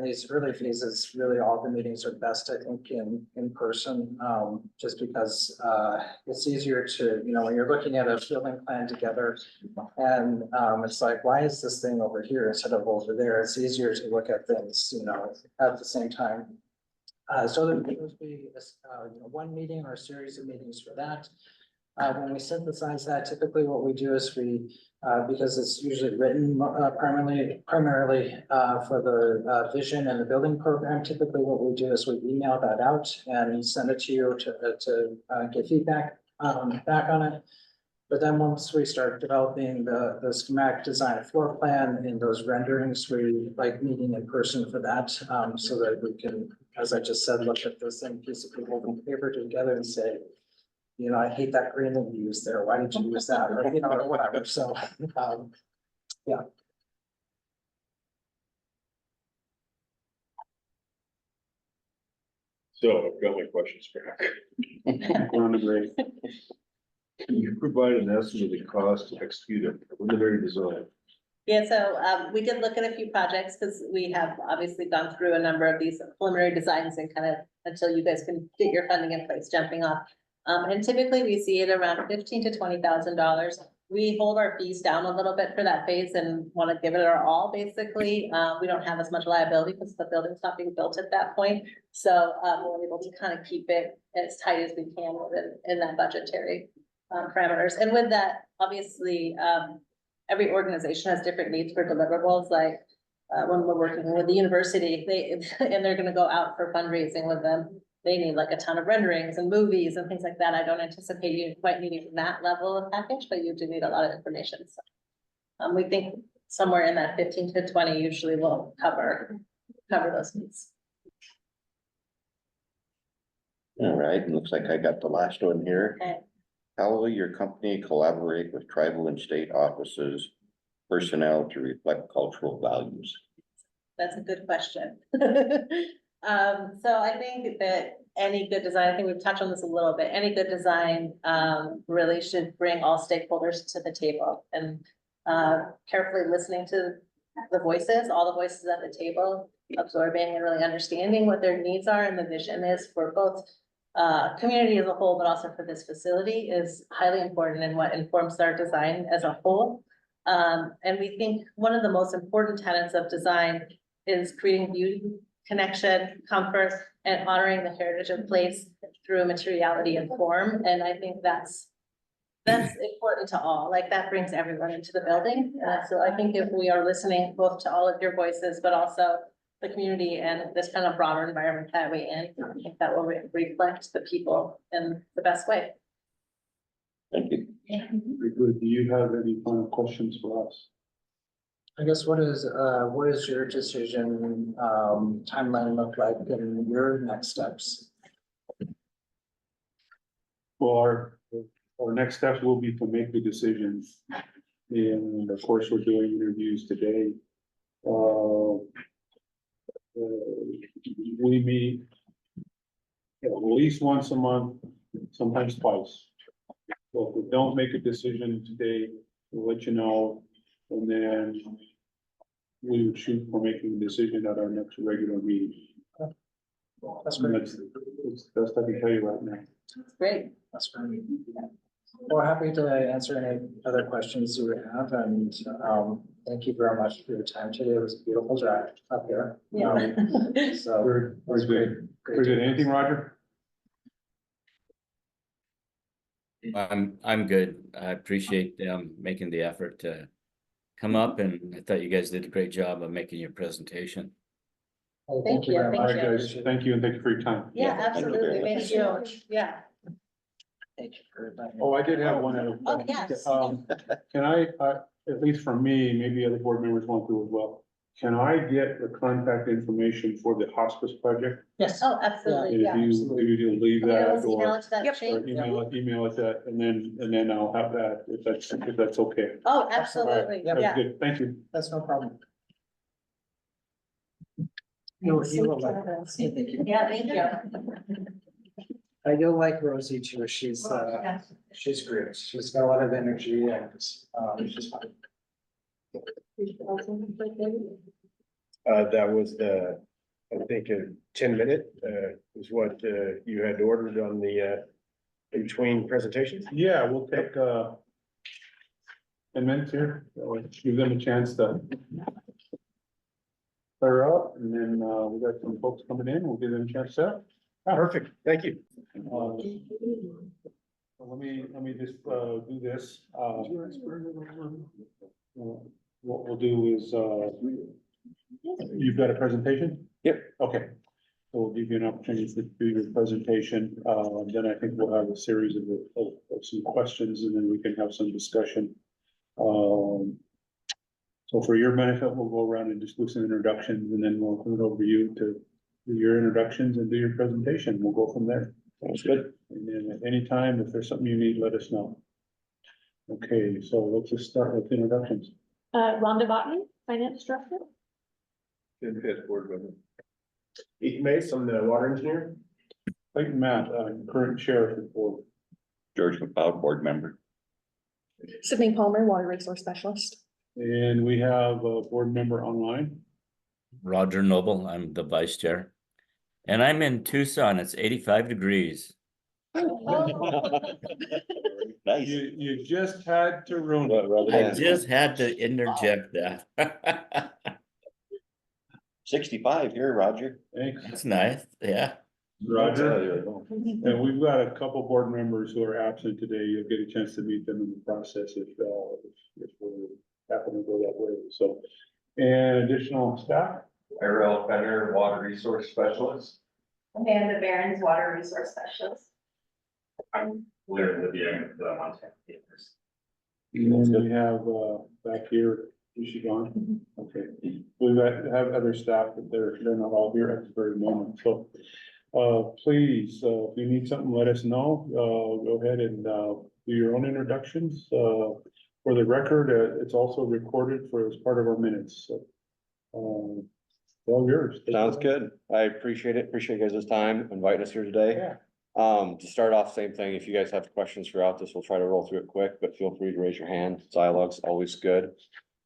S12: these early phases, really all the meetings are best, I think, in person, just because it's easier to, you know, when you're looking at a building plan together and it's like, why is this thing over here instead of over there? It's easier to look at things, you know, at the same time. So there would be you know, one meeting or a series of meetings for that. When we synthesize that, typically what we do is because it's usually written primarily for the vision and the building program, typically what we do is we email that out and send it to you to get feedback back on it. But then once we start developing the schematic design floor plan and those renderings, we like meeting in person for that, so that we can, as I just said, look at the same piece of paper together and say, you know, I hate that green that you used there. Why did you use that? Or, you know, or whatever. So, yeah.
S7: So I've got my questions back.
S1: We're on the break.
S7: Can you provide an estimate of the cost to execute a preliminary design?
S10: Yeah, so we did look at a few projects because we have obviously gone through a number of these preliminary designs and kind of until you guys can get your funding in place, jumping off. And typically we see it around $15,000 to $20,000. We hold our fees down a little bit for that phase and want to give it our all, basically. We don't have as much liability because the building's not being built at that point. So we're able to kind of keep it as tight as we can in that budgetary parameters. And with that, obviously, every organization has different needs for deliverables. Like when we're working with the university, and they're going to go out for fundraising with them. They need like a ton of renderings and movies and things like that. I don't anticipate you quite needing that level of package, but you do need a lot of information. So we think somewhere in that 15 to 20 usually will cover those needs.
S2: All right, looks like I got the last one here.
S10: Okay.
S2: How will your company collaborate with tribal and state offices, personnel to reflect cultural values?
S10: That's a good question. So I think that any good design, I think we've touched on this a little bit, any good design, really should bring all stakeholders to the table and, carefully listening to the voices, all the voices at the table, absorbing and really understanding what their needs are and the vision is for both, community as a whole, but also for this facility is highly important in what informs our design as a whole. And we think one of the most important tenets of design is creating beauty, connection, comfort, and honoring the heritage of place through materiality and form. And I think that's important to all, like that brings everyone into the building. So I think if we are listening both to all of your voices, but also the community and this kind of broader environment that we're in, I think that will reflect the people in the best way.
S2: Thank you.
S1: Very good. Do you have any final questions for us?
S12: I guess what is your decision, timeline look like in your next steps?
S1: Well, our next steps will be to make the decisions. And of course, we're doing interviews today. We meet at least once a month, sometimes twice. So if we don't make a decision today, we'll let you know, and then we would shoot for making a decision at our next regular meeting.
S12: That's great.
S1: That's the best I can tell you right now.
S10: Great.
S12: That's great. We're happy to answer any other questions you would have, and, thank you very much for your time today. It was a beautiful drive up here.
S10: Yeah.
S12: So.
S1: Very good. Very good. Anything, Roger?
S4: I'm good. I appreciate them making the effort to come up, and I thought you guys did a great job of making your presentation.
S12: Well,
S10: Thank you,
S12: very
S1: All
S12: much.
S1: right, guys. Thank you, and thank you for your time.
S10: Yeah,
S2: thank you very
S10: absolutely.
S2: much.
S10: Thank you. Yeah.
S12: Thank you for that.
S1: Oh, I did have one other.
S10: Oh, yes.
S1: Can I, at least for me, maybe other board members want to as well, can I get the contact information for the hospice project?
S12: Yes.
S10: Oh, absolutely, yeah.
S1: If you leave
S10: Can we
S1: that
S10: always email
S1: or
S10: it to that chain?
S1: email it that, and then I'll have that, if that's okay.
S10: Oh, absolutely,
S12: Yep.
S1: That's
S10: yeah.
S1: good. Thank you.
S12: That's no problem. You will like, thank you.
S10: Yeah, thank you.
S12: You'll like Rosie too. She's great. She's got a lot of energy and, she's fun.
S5: That was I think 10-minute, is what, you had ordered on the, in between presentations?
S1: Yeah, we'll take, 10 minutes here, give them a chance to clear up, and then, we got some folks coming in, we'll give them a chance to.
S5: Perfect, thank you.
S1: Let me just, do this, what we'll do is, you've got a presentation?
S2: Yep.
S1: Okay, so we'll give you an opportunity to do your presentation, then I think we'll have a series of some questions, and then we can have some discussion. So for your benefit, we'll go around and just do some introductions, and then we'll turn it over to you to do your introductions and do your presentation. We'll go from there.
S2: Sounds good.
S1: And then at any time, if there's something you need, let us know. Okay, so let's just start with introductions.
S3: Rhonda Botton, Finance Director.
S5: Good fit, board member. Ethan Mace, I'm the water engineer.
S1: Clayton Matt, current sheriff report.
S2: George McLeod, board member.
S13: Sydney Palmer, Water Resource Specialist.
S1: And we have a board member online.
S4: Roger Noble, I'm the vice chair. And I'm in Tucson, it's 85 degrees.
S2: Nice.
S1: You just had to ruin it.
S4: I just had to interject that.
S2: 65 here, Roger.
S1: Thanks,
S4: That's nice, yeah.
S1: Roger. And we've got a couple board members who are absent today. You'll get a chance to meet them in the process if we happen to go that way. So, and additional staff.
S11: Ariel Fender, Water Resource Specialist.
S13: Amanda Barron's, Water Resource Specialist.
S6: I'm literally the Montana papers.
S1: And then we have, back here, is she gone? Okay, we've have other staff, but they're not all here at the very moment, so. Please, if you need something, let us know, go ahead and, do your own introductions. For the record, it's also recorded for as part of our minutes, so. All yours.
S14: Sounds good. I appreciate it. Appreciate you guys' time, inviting us here today.
S1: Yeah.
S14: To start off, same thing. If you guys have questions throughout this, we'll try to roll through it quick, but feel free to raise your hand. Dialogue's always good.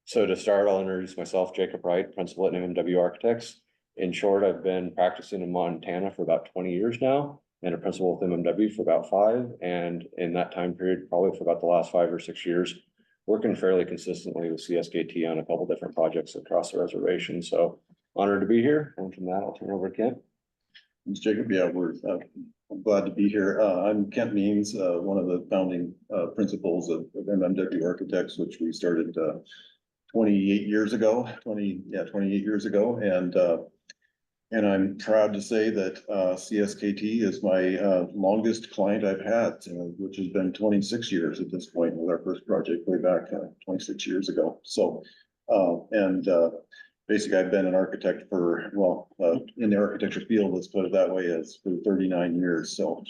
S14: So to start, I'll introduce myself, Jacob Wright, principal at MMW Architects. In short, I've been practicing in Montana for about 20 years now and a principal with MMW for about 5. And in that time period, probably for about the last 5 or 6 years, working fairly consistently with CSKT on a couple different projects across the reservation. So honored to be here. And from that, I'll turn it over to Kent.
S7: Thanks, Jacob. Yeah, I'm glad to be here. I'm Kent Means, one of the founding principals of MMW Architects, which we started 28 years ago, 28 years ago. And I'm proud to say that CSKT is my longest client I've had, which has been 26 years at this point with our first project way back 26 years ago. So, basically, I've been an architect for, in the architecture field, let's put it that way, as for 39 years. So,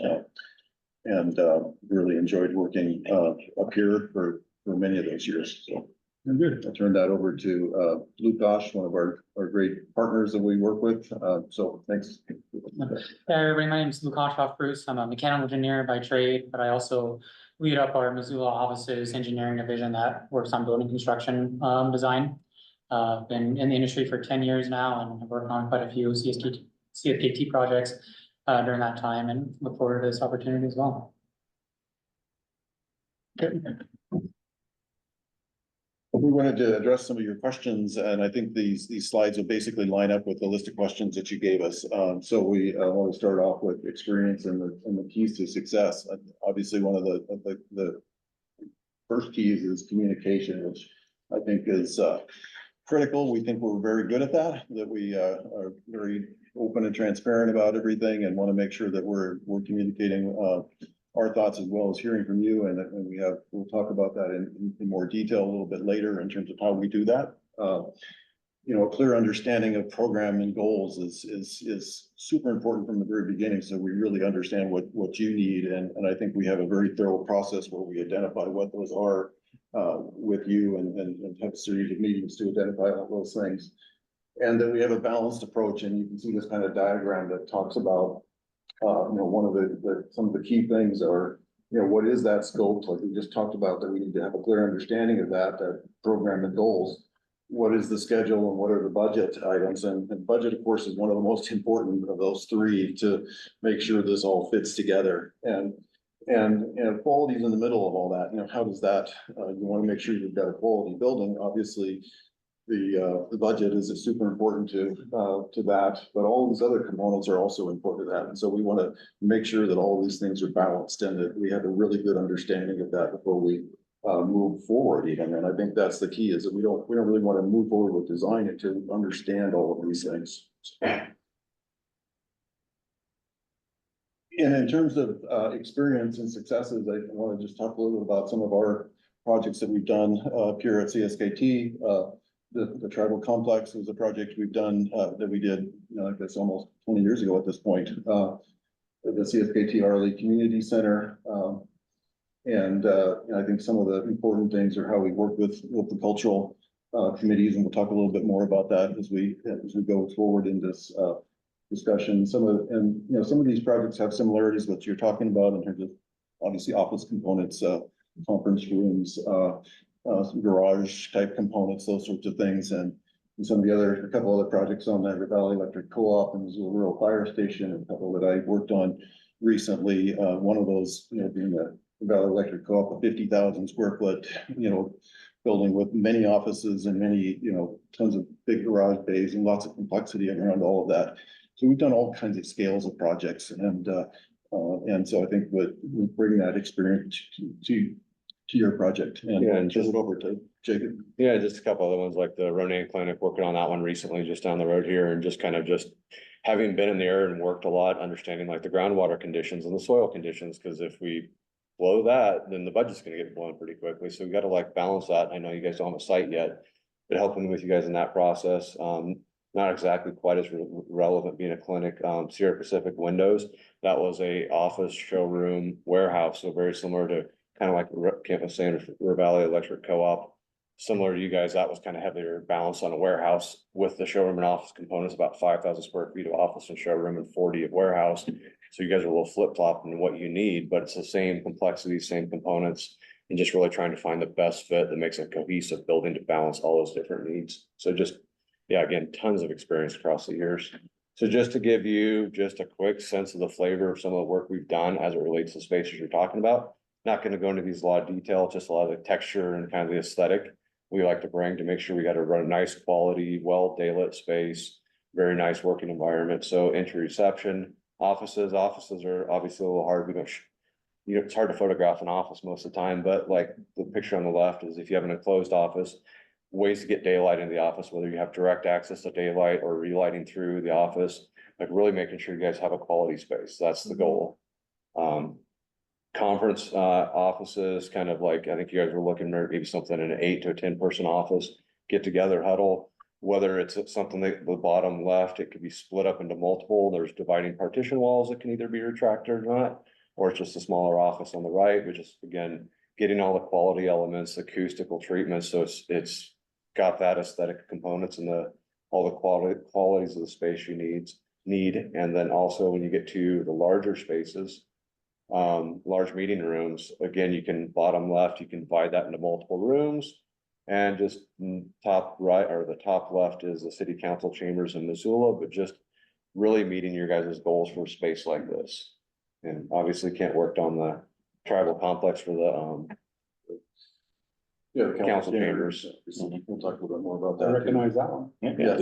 S7: really enjoyed working up here for many of those years. So. Good. I'll turn that over to Luke Gosh, one of our great partners that we work with. So thanks.
S15: Hey everybody, my name is Luke Bruce. I'm a mechanical engineer by trade, but I also lead up our Missoula office's engineering division that works on building construction design. Been in the industry for 10 years now and have worked on quite a few CSKT projects during that time, and look forward to this opportunity as well.
S7: We wanted to address some of your questions, and I think these slides will basically line up with the list of questions that you gave us. So we want to start off with experience and the keys to success. Obviously, one of the first keys is communication, which I think is critical. We think we're very good at that we are very open and transparent about everything and want to make sure that we're communicating our thoughts as well as hearing from you. And we'll talk about that in more detail a little bit later in terms of how we do that. A clear understanding of program and goals is super important from the very beginning. So we really understand what you need. And I think we have a very thorough process where we identify what those are with you and have a series of meetings to identify all those things. And then we have a balanced approach, and you can see this kind of diagram that talks about one of some of the key things are, what is that scope? Like we just talked about, that we need to have a clear understanding of that program and goals. What is the schedule and what are the budget items? And budget, of course, is one of the most important of those three to make sure this all fits together. And quality is in the middle of all that. How does that, you want to make sure you've got a quality building. Obviously, the budget is super important to that, but all these other components are also important to that. And so we want to make sure that all of these things are balanced and that we have a really good understanding of that before we move forward even. And I think that's the key, is that we don't really want to move forward with design until we understand all of these things. And in terms of experience and successes, I want to just talk a little bit about some of our projects that we've done up here at CSKT. The tribal complex was a project we've done that we did, I guess almost 20 years ago at this point. The CSKT Arley Community Center. I think some of the important things are how we work with the cultural committees, and we'll talk a little bit more about that as we go forward in this discussion. Some of these projects have similarities what you're talking about in terms of obviously office components, conference rooms, garage type components, those sorts of things. And some of a couple other projects on that, Valley Electric Co-op and Missoula Rural Fire Station, and a couple that I worked on recently. One of those, being the Valley Electric Co-op, a 50,000 square foot, building with many offices and many, tons of big garage bays and lots of complexity around all of that. So we've done all kinds of scales of projects, and so I think we bring that experience to your project. And turn it over to Jacob.
S14: Yeah, just a couple other ones like the Ronan Clinic, working on that one recently, just down the road here, and just having been in the area and worked a lot, understanding like the groundwater conditions and the soil conditions, because if we blow that, then the budget's gonna get blown pretty quickly. So we got to balance that. I know you guys don't have a site yet, but helping with you guys in that process. Not exactly quite as relevant being a clinic. Sierra Pacific Windows, that was a office, showroom, warehouse, so very similar to kind of like campus saying Valley Electric Co-op. Similar to you guys, that was kind of heavier balance on a warehouse with the showroom and office components, about 5,000 square feet of office and showroom and 40 of warehouse. So you guys are a little flip-flop in what you need, but it's the same complexity, same components, and just really trying to find the best fit that makes a cohesive building to balance all those different needs. So just, yeah, again, tons of experience across the years. So just to give you just a quick sense of the flavor of some of the work we've done as it relates to spaces you're talking about. Not going to go into these a lot of detail, just a lot of the texture and kind of the aesthetic we like to bring to make sure we got a nice quality, well daylit space, very nice working environment. So entry reception, offices are obviously a little hard. We don't, you know, it's hard to photograph an office most of the time, but like the picture on the left is if you have an enclosed office, ways to get daylight into the office, whether you have direct access to daylight or relighting through the office, like really making sure you guys have a quality space. That's the goal. Conference offices, kind of like, I think you guys were looking at maybe something in an 8 to 10 person office, get together, huddle, whether it's something that the bottom left, it could be split up into multiple. There's dividing partition walls that can either be retracted or not, or it's just a smaller office on the right, which is again, getting all the quality elements, acoustical treatments. So it's got that aesthetic components and all the qualities of the space you need. And then also when you get to the larger spaces, large meeting rooms, again, you can bottom left, you can divide that into multiple rooms. And just top right or the top left is the city council chambers in Missoula, but just really meeting your guys' goals for a space like this. And obviously can't work on the tribal complex for the council chambers.
S7: We'll talk a little bit more about
S1: I
S7: that.
S1: recognize that one.
S7: Yes.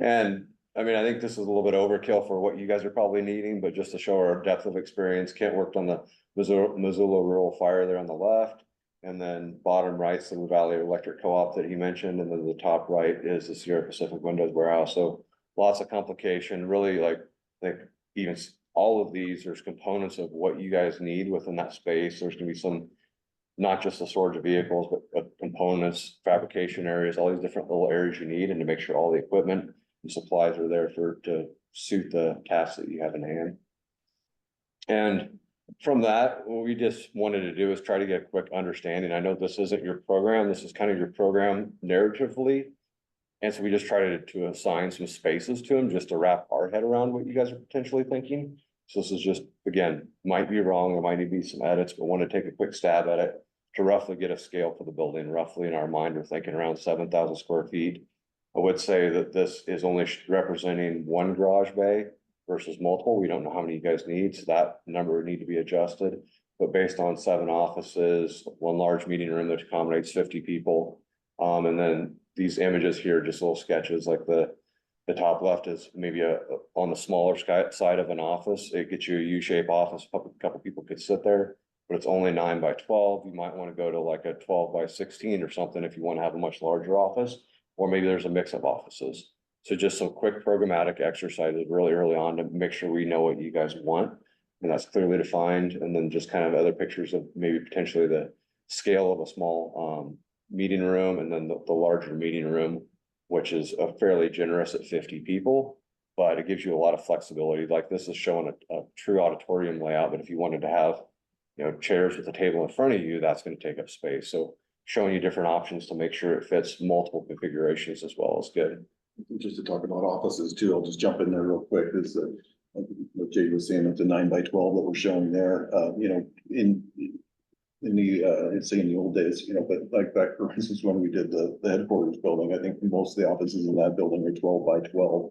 S14: And I mean, I think this is a little bit overkill for what you guys are probably needing, but just to show our depth of experience, Kent worked on the Missoula Rural Fire there on the left. And then bottom right, the Valley Electric Co-op that he mentioned, and then the top right is the Sierra Pacific Windows Warehouse. So lots of complication, really like, I think even all of these, there's components of what you guys need within that space. There's gonna be some, not just the storage of vehicles, but components, fabrication areas, all these different little areas you need, and to make sure all the equipment and supplies are there to suit the tasks that you have in hand. And from that, what we just wanted to do is try to get a quick understanding. I know this isn't your program, this is kind of your program narratively. And so we just tried to assign some spaces to them just to wrap our head around what you guys are potentially thinking. So this is just, again, might be wrong, there might need to be some edits, but want to take a quick stab at it to roughly get a scale for the building. Roughly in our mind, we're thinking around 7,000 square feet. I would say that this is only representing one garage bay versus multiple. We don't know how many you guys need, so that number would need to be adjusted. But based on 7 offices, one large meeting room that accommodates 50 people. And then these images here, just little sketches, like the top left is maybe on the smaller side of an office. It gets you a U-shaped office, a couple people could sit there, but it's only 9 by 12. You might want to go to like a 12 by 16 or something if you want to have a much larger office, or maybe there's a mix of offices. So just some quick programmatic exercises really early on to make sure we know what you guys want. And that's clearly defined. And then just kind of other pictures of maybe potentially the scale of a small meeting room, and then the larger meeting room, which is a fairly generous at 50 people, but it gives you a lot of flexibility. Like this is showing a true auditorium layout, but if you wanted to have, you know, chairs with a table in front of you, that's going to take up space. So showing you different options to make sure it fits multiple configurations as well is good.
S7: Just to talk about offices too, I'll just jump in there real quick, is what Jay was saying, it's a 9 by 12 that we're showing there, you know, in the old days, you know, but like back, for instance, when we did the headquarters building, I think most of the offices in that building are 12 by 12.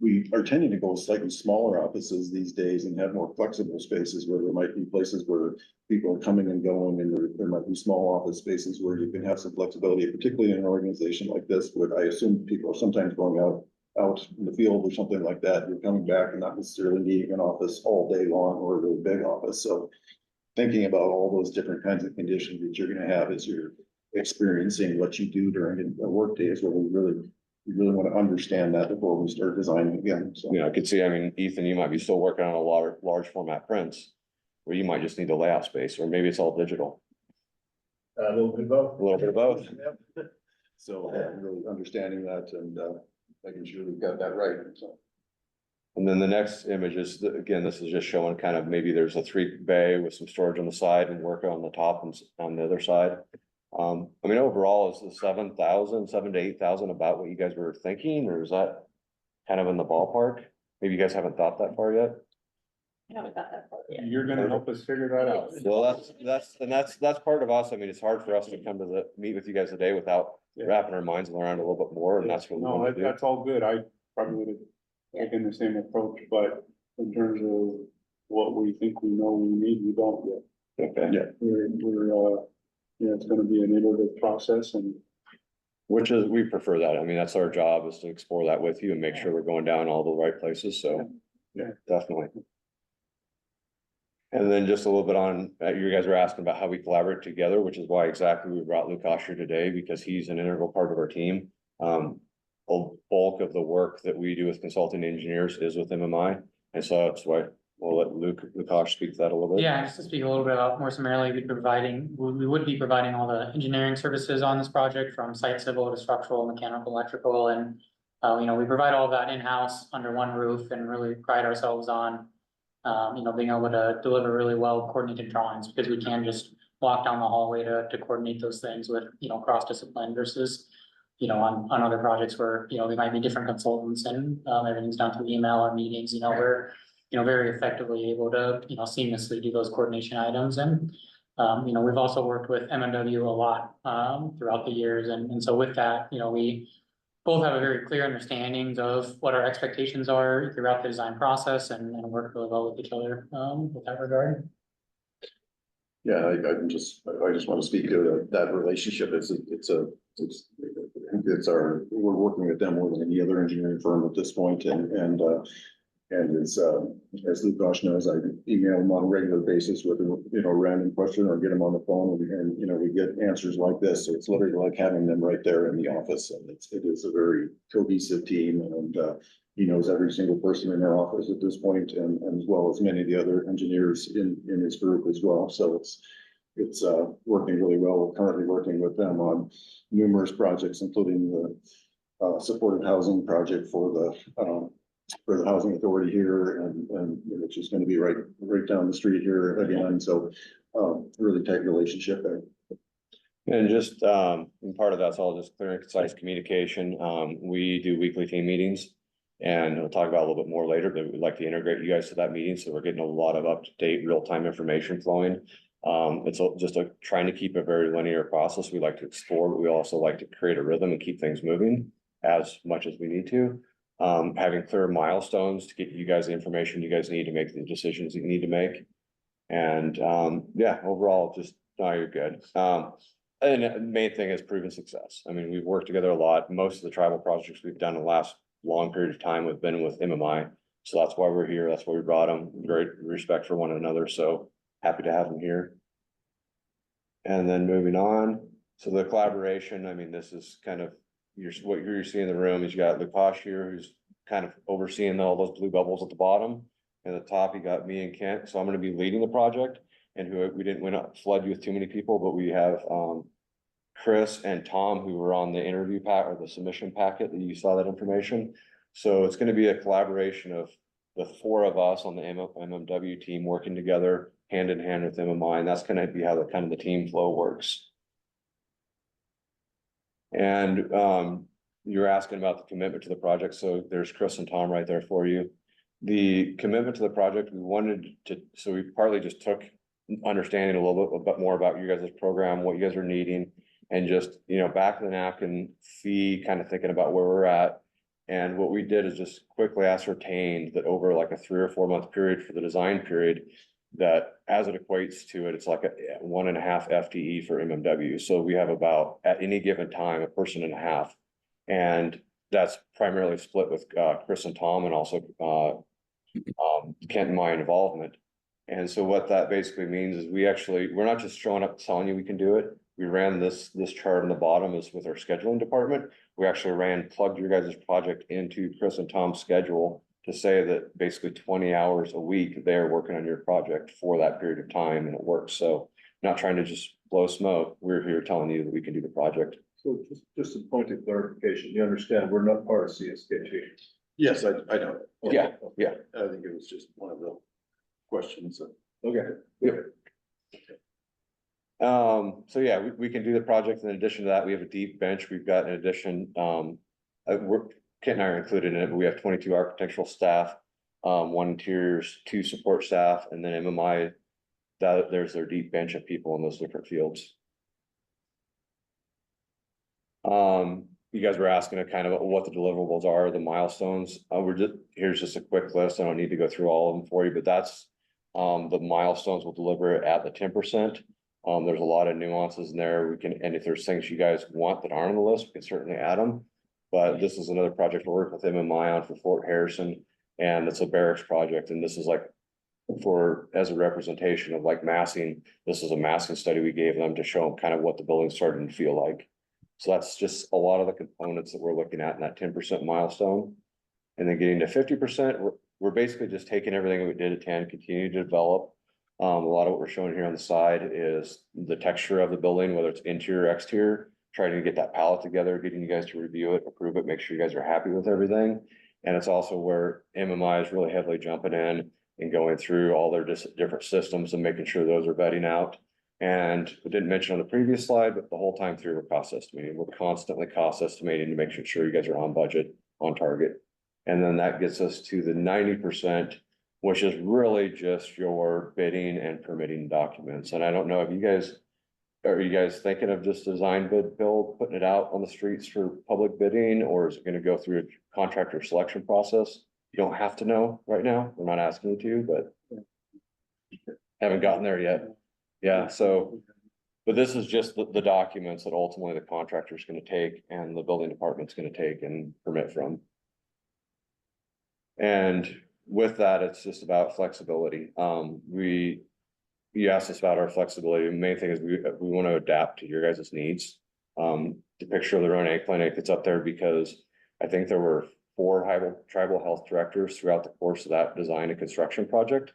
S7: We are tending to go slightly smaller offices these days and have more flexible spaces where there might be places where people are coming and going, and there might be small office spaces where you can have some flexibility, particularly in an organization like this, where I assume people are sometimes going out in the field or something like that. You're coming back and not necessarily needing an office all day long or a really big office. So thinking about all those different kinds of conditions that you're going to have as you're experiencing what you do during a work day is what we really want to understand that before we start designing again. So,
S14: you know, I could see, I mean, Ethan, you might be still working on a large format prints where you might just need the layout space, or maybe it's all digital.
S7: a little bit of both.
S14: A little bit of both.
S7: So really understanding that and making sure we've got that right. So
S14: And then the next image is, again, this is just showing kind of maybe there's a 3 bay with some storage on the side and work on the top and on the other side. I mean, overall, is the 7,000, 7,000 to 8,000 about what you guys were thinking, or is that kind of in the ballpark? Maybe you guys haven't thought that far yet?
S10: I haven't got that far yet.
S1: You're gonna help us figure that out.
S14: Well, that's part of us. I mean, it's hard for us to come to meet with you guys today without
S1: Yeah.
S14: wrapping our minds around a little bit more, and that's what we
S1: No,
S14: want to do.
S1: that's all good. I probably would have taken the same approach, but in terms of what we think we know we need, we don't yet.
S14: Okay.
S7: Yeah.
S1: It's gonna be an iterative process and
S14: Which is, we prefer that. I mean, that's our job, is to explore that with you and make sure we're going down all the right places, so.
S1: Yeah.
S14: Definitely. And then just a little bit on, you guys were asking about how we collaborate together, which is why exactly we brought Lukash here today, because he's an integral part of our team. A bulk of the work that we do with consulting engineers is with MMI, and so that's why we'll let Lukash speak to that a little bit.
S15: Yeah, just to speak a little bit about more summarily, we would be providing all the engineering services on this project, from site civil to structural, mechanical, electrical, and we provide all that in-house under one roof and really pride ourselves on being able to deliver really well coordinated drawings, because we can just walk down the hallway to coordinate those things with, cross-discipline versus, on other projects where, we might be different consultants and everything's done through email or meetings, we're very effectively able to, seamlessly do those coordination items. And, we've also worked with MMW a lot throughout the years. And so with that, we both have a very clear understanding of what our expectations are throughout the design process and work really well with each other with that regard.
S7: Yeah, I just want to speak to that relationship. We're working with them more than any other engineering firm at this point, and as Lukash knows, I email him on a regular basis with a random question or get him on the phone, and we get answers like this. So it's literally like having them right there in the office, and it is a very cohesive team, and he knows every single person in their office at this point, and as well as many of the other engineers in his group as well. So it's working really well. We're currently working with them on numerous projects, including the supported housing project for the housing authority here, and which is going to be right down the street here again. So really tight relationship there.
S14: And just, and part of that's all just clear and concise communication. We do weekly team meetings, and we'll talk about a little bit more later, but we'd like to integrate you guys to that meeting, so we're getting a lot of up-to-date, real-time information flowing. It's just trying to keep a very linear process. We like to explore, but we also like to create a rhythm and keep things moving as much as we need to. Having clear milestones to get you guys the information you guys need to make the decisions that you need to make. And, yeah, overall, just, no, you're good. And the main thing is proven success. I mean, we've worked together a lot. Most of the tribal projects we've done in the last long period of time have been with MMI. So that's why we're here. That's why we brought them. Great respect for one another. So happy to have them here. And then moving on. So the collaboration, I mean, this is kind of what you're seeing in the room is you got Lukash here, who's kind of overseeing all those blue bubbles at the bottom. And at the top, you got me and Kent. So I'm going to be leading the project, and we didn't want to flood you with too many people, but we have Chris and Tom, who were on the interview pack or the submission packet that you saw that information. So it's going to be a collaboration of the 4 of us on the MMW team working together hand in hand with MMI, and that's going to be how the team flow works. And you're asking about the commitment to the project. So there's Chris and Tom right there for you. The commitment to the project, so we partly just took understanding a little bit more about you guys' program, what you guys are needing, and just, back of the napkin fee, kind of thinking about where we're at. And what we did is just quickly ascertained that over like a 3 or 4 month period for the design period, that as it equates to it, it's like a 1.5 FTE for MMW. So we have about, at any given time, 1.5 persons. And that's primarily split with Chris and Tom, and also Kent and my involvement. And so what that basically means is we're not just showing up telling you we can do it. We ran this chart on the bottom is with our scheduling department. We actually plugged your guys' project into Chris and Tom's schedule to say that basically 20 hours a week they're working on your project for that period of time, and it works. So not trying to just blow smoke. We're here telling you that we can do the project.
S7: So just a point of clarification, you understand, we're not part of CSKT. Yes, I know.
S14: Yeah, yeah.
S7: I think it was just one of the questions.
S14: Okay. Yep. So yeah, we can do the project. In addition to that, we have a deep bench. We've got in addition, Kent and I are included in it, but we have 22 architectural staff, 1 interiors, 2 support staff, and then MMI. That there's their deep bench of people in those different fields. You guys were asking kind of what the deliverables are, the milestones. Here's just a quick list. I don't need to go through all of them for you, but that's the milestones we'll deliver at the 10%. There's a lot of nuances in there. And if there's things you guys want that aren't on the list, we can certainly add them. But this is another project we're working with MMI on for Fort Harrison, and it's a barracks project. And this is like as a representation of like massing. This is a massing study we gave them to show them kind of what the building's starting to feel like. So that's just a lot of the components that we're looking at in that 10% milestone. And then getting to 50%, we're basically just taking everything that we did at 10, continue to develop. A lot of what we're showing here on the side is the texture of the building, whether it's interior or exterior, trying to get that palette together, getting you guys to review it, approve it, make sure you guys are happy with everything. And it's also where MMI is really heavily jumping in and going through all their different systems and making sure those are vetting out. And we didn't mention on the previous slide, but the whole time through, we're cost estimating. We're constantly cost estimating to make sure you guys are on budget, on target. And then that gets us to the 90%, which is really just your bidding and permitting documents. And I don't know if are you guys thinking of just design bid build, putting it out on the streets for public bidding, or is it going to go through a contractor selection process? You don't have to know right now. We're not asking you to, but haven't gotten there yet. Yeah, so, but this is just the documents that ultimately the contractor is going to take and the building department's going to take and permit from. And with that, it's just about flexibility. You asked us about our flexibility. The main thing is we want to adapt to your guys' needs. The picture of the Ronan Clinic, it's up there because I think there were 4 tribal health directors throughout the course of that design and construction project.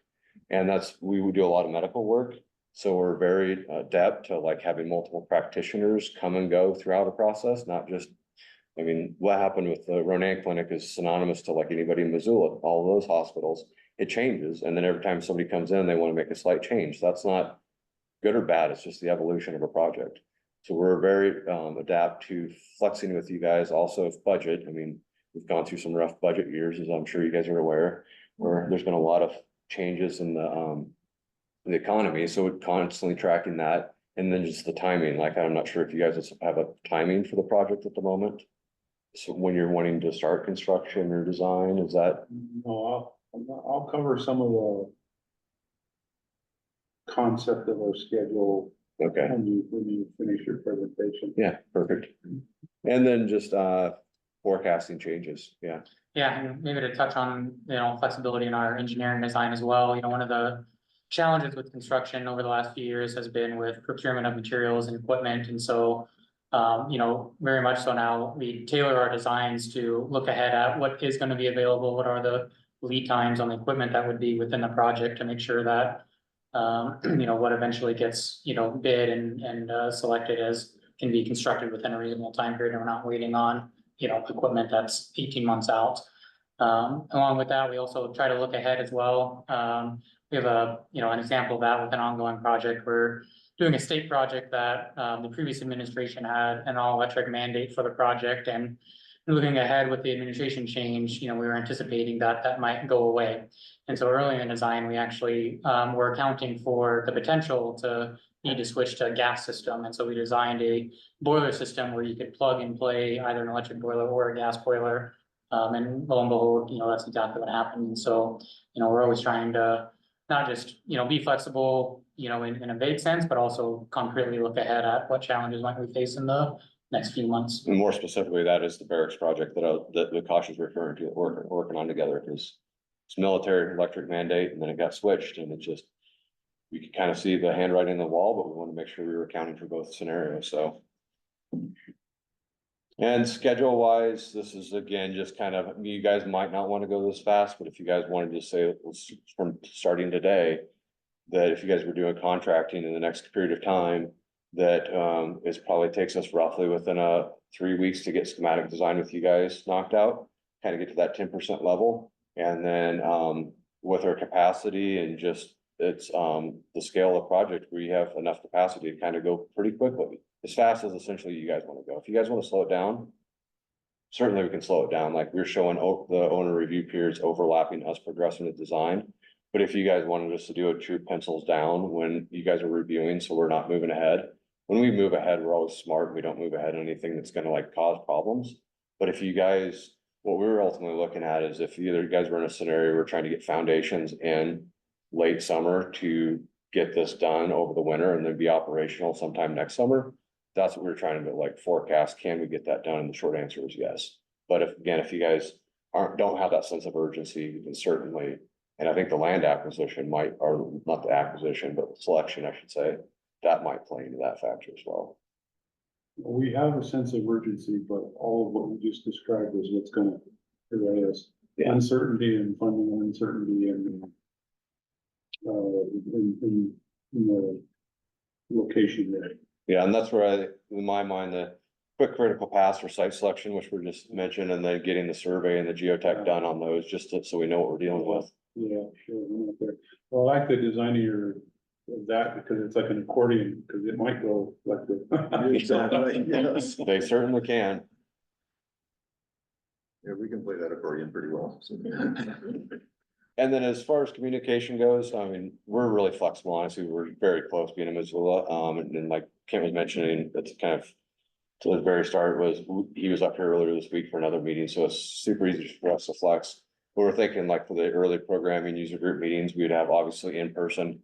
S14: And we would do a lot of medical work. So we're very adept to like having multiple practitioners come and go throughout a process, not just, I mean, what happened with the Ronan Clinic is synonymous to like anybody in Missoula, all those hospitals. It changes. And then every time somebody comes in, they want to make a slight change. That's not good or bad. It's just the evolution of a project. So we're very adapt to flexing with you guys. Also, if budget, I mean, we've gone through some rough budget years, as I'm sure you guys are aware, where there's been a lot of changes in the economy. So we're constantly tracking that. And then just the timing, like, I'm not sure if you guys have a timing for the project at the moment. So when you're wanting to start construction or design, is that?
S1: No, I'll cover some of the concept of our schedule.
S14: Okay.
S1: When you finish your presentation.
S14: Yeah, perfect. And then just forecasting changes. Yeah.
S15: Yeah, and maybe to touch on, flexibility in our engineering design as well. One of the challenges with construction over the last few years has been with procurement of materials and equipment. And so, very much so now we tailor our designs to look ahead at what is going to be available, what are the lead times on the equipment that would be within the project to make sure that, what eventually gets, bid and selected as can be constructed within a reasonable time period. And we're not waiting on, equipment that's 18 months out. Along with that, we also try to look ahead as well. We have an example of that with an ongoing project. We're doing a state project that the previous administration had an all-electric mandate for the project, and looking ahead with the administration change, we were anticipating that might go away. And so early in the design, we actually were accounting for the potential to need to switch to a gas system. And so we designed a boiler system where you could plug and play either an electric boiler or a gas boiler. And lo and behold, that's exactly what happened. And so, we're always trying to not just, be flexible, in a vague sense, but also concretely look ahead at what challenges might we face in the next few months.
S14: And more specifically, that is the barracks project that Lukash is referring to, that we're working on together, because it's military electric mandate, and then it got switched, and it just, we could kind of see the handwriting on the wall, but we want to make sure we were accounting for both scenarios, so. And schedule wise, this is again, just kind of, you guys might not want to go this fast, but if you guys wanted to say from starting today, that if you guys were doing contracting in the next period of time, that it probably takes us roughly within 3 weeks to get schematic design with you guys knocked out. kind of get to that 10% level. And then, with our capacity and just, it's, the scale of project, we have enough capacity to kind of go pretty quickly. As fast as essentially you guys want to go. If you guys want to slow it down, certainly we can slow it down. Like we're showing the owner review periods overlapping us progressing the design. But if you guys wanted us to do a true pencils down when you guys are reviewing, so we're not moving ahead. When we move ahead, we're always smart. We don't move ahead on anything that's gonna like cause problems. But if you guys, what we're ultimately looking at is if either you guys were in a scenario, we're trying to get foundations in late summer to get this done over the winter and then be operational sometime next summer. That's what we're trying to like forecast. Can we get that done? And the short answer is yes. But if you guys don't have that sense of urgency, you can certainly, and I think the land acquisition might, or not the acquisition, but the selection, I should say, that might play into that factor as well.
S1: We have a sense of urgency, but all of what we just described is what's gonna derail us.
S14: Yeah.
S1: Uncertainty and funding, uncertainty and in the location there.
S14: Yeah, and that's where in my mind, the quick critical paths for site selection, which we just mentioned, and then getting the survey and the geotech done on those, just so we know what we're dealing with.
S1: Yeah, sure. I'm not there. Well, I like the design of that because it's like an accordion, because it might go like this.
S7: Exactly, yes.
S14: They certainly can.
S7: Yeah, we can play that accordion pretty well.
S14: And then as far as communication goes, I mean, we're really flexible, honestly, we're very close being in Missoula, and then like Kim was mentioning, it's kind of. To the very start was, he was up here earlier this week for another meeting, so it's super easy for us to flex. But we're thinking like for the early programming user group meetings, we would have obviously in person.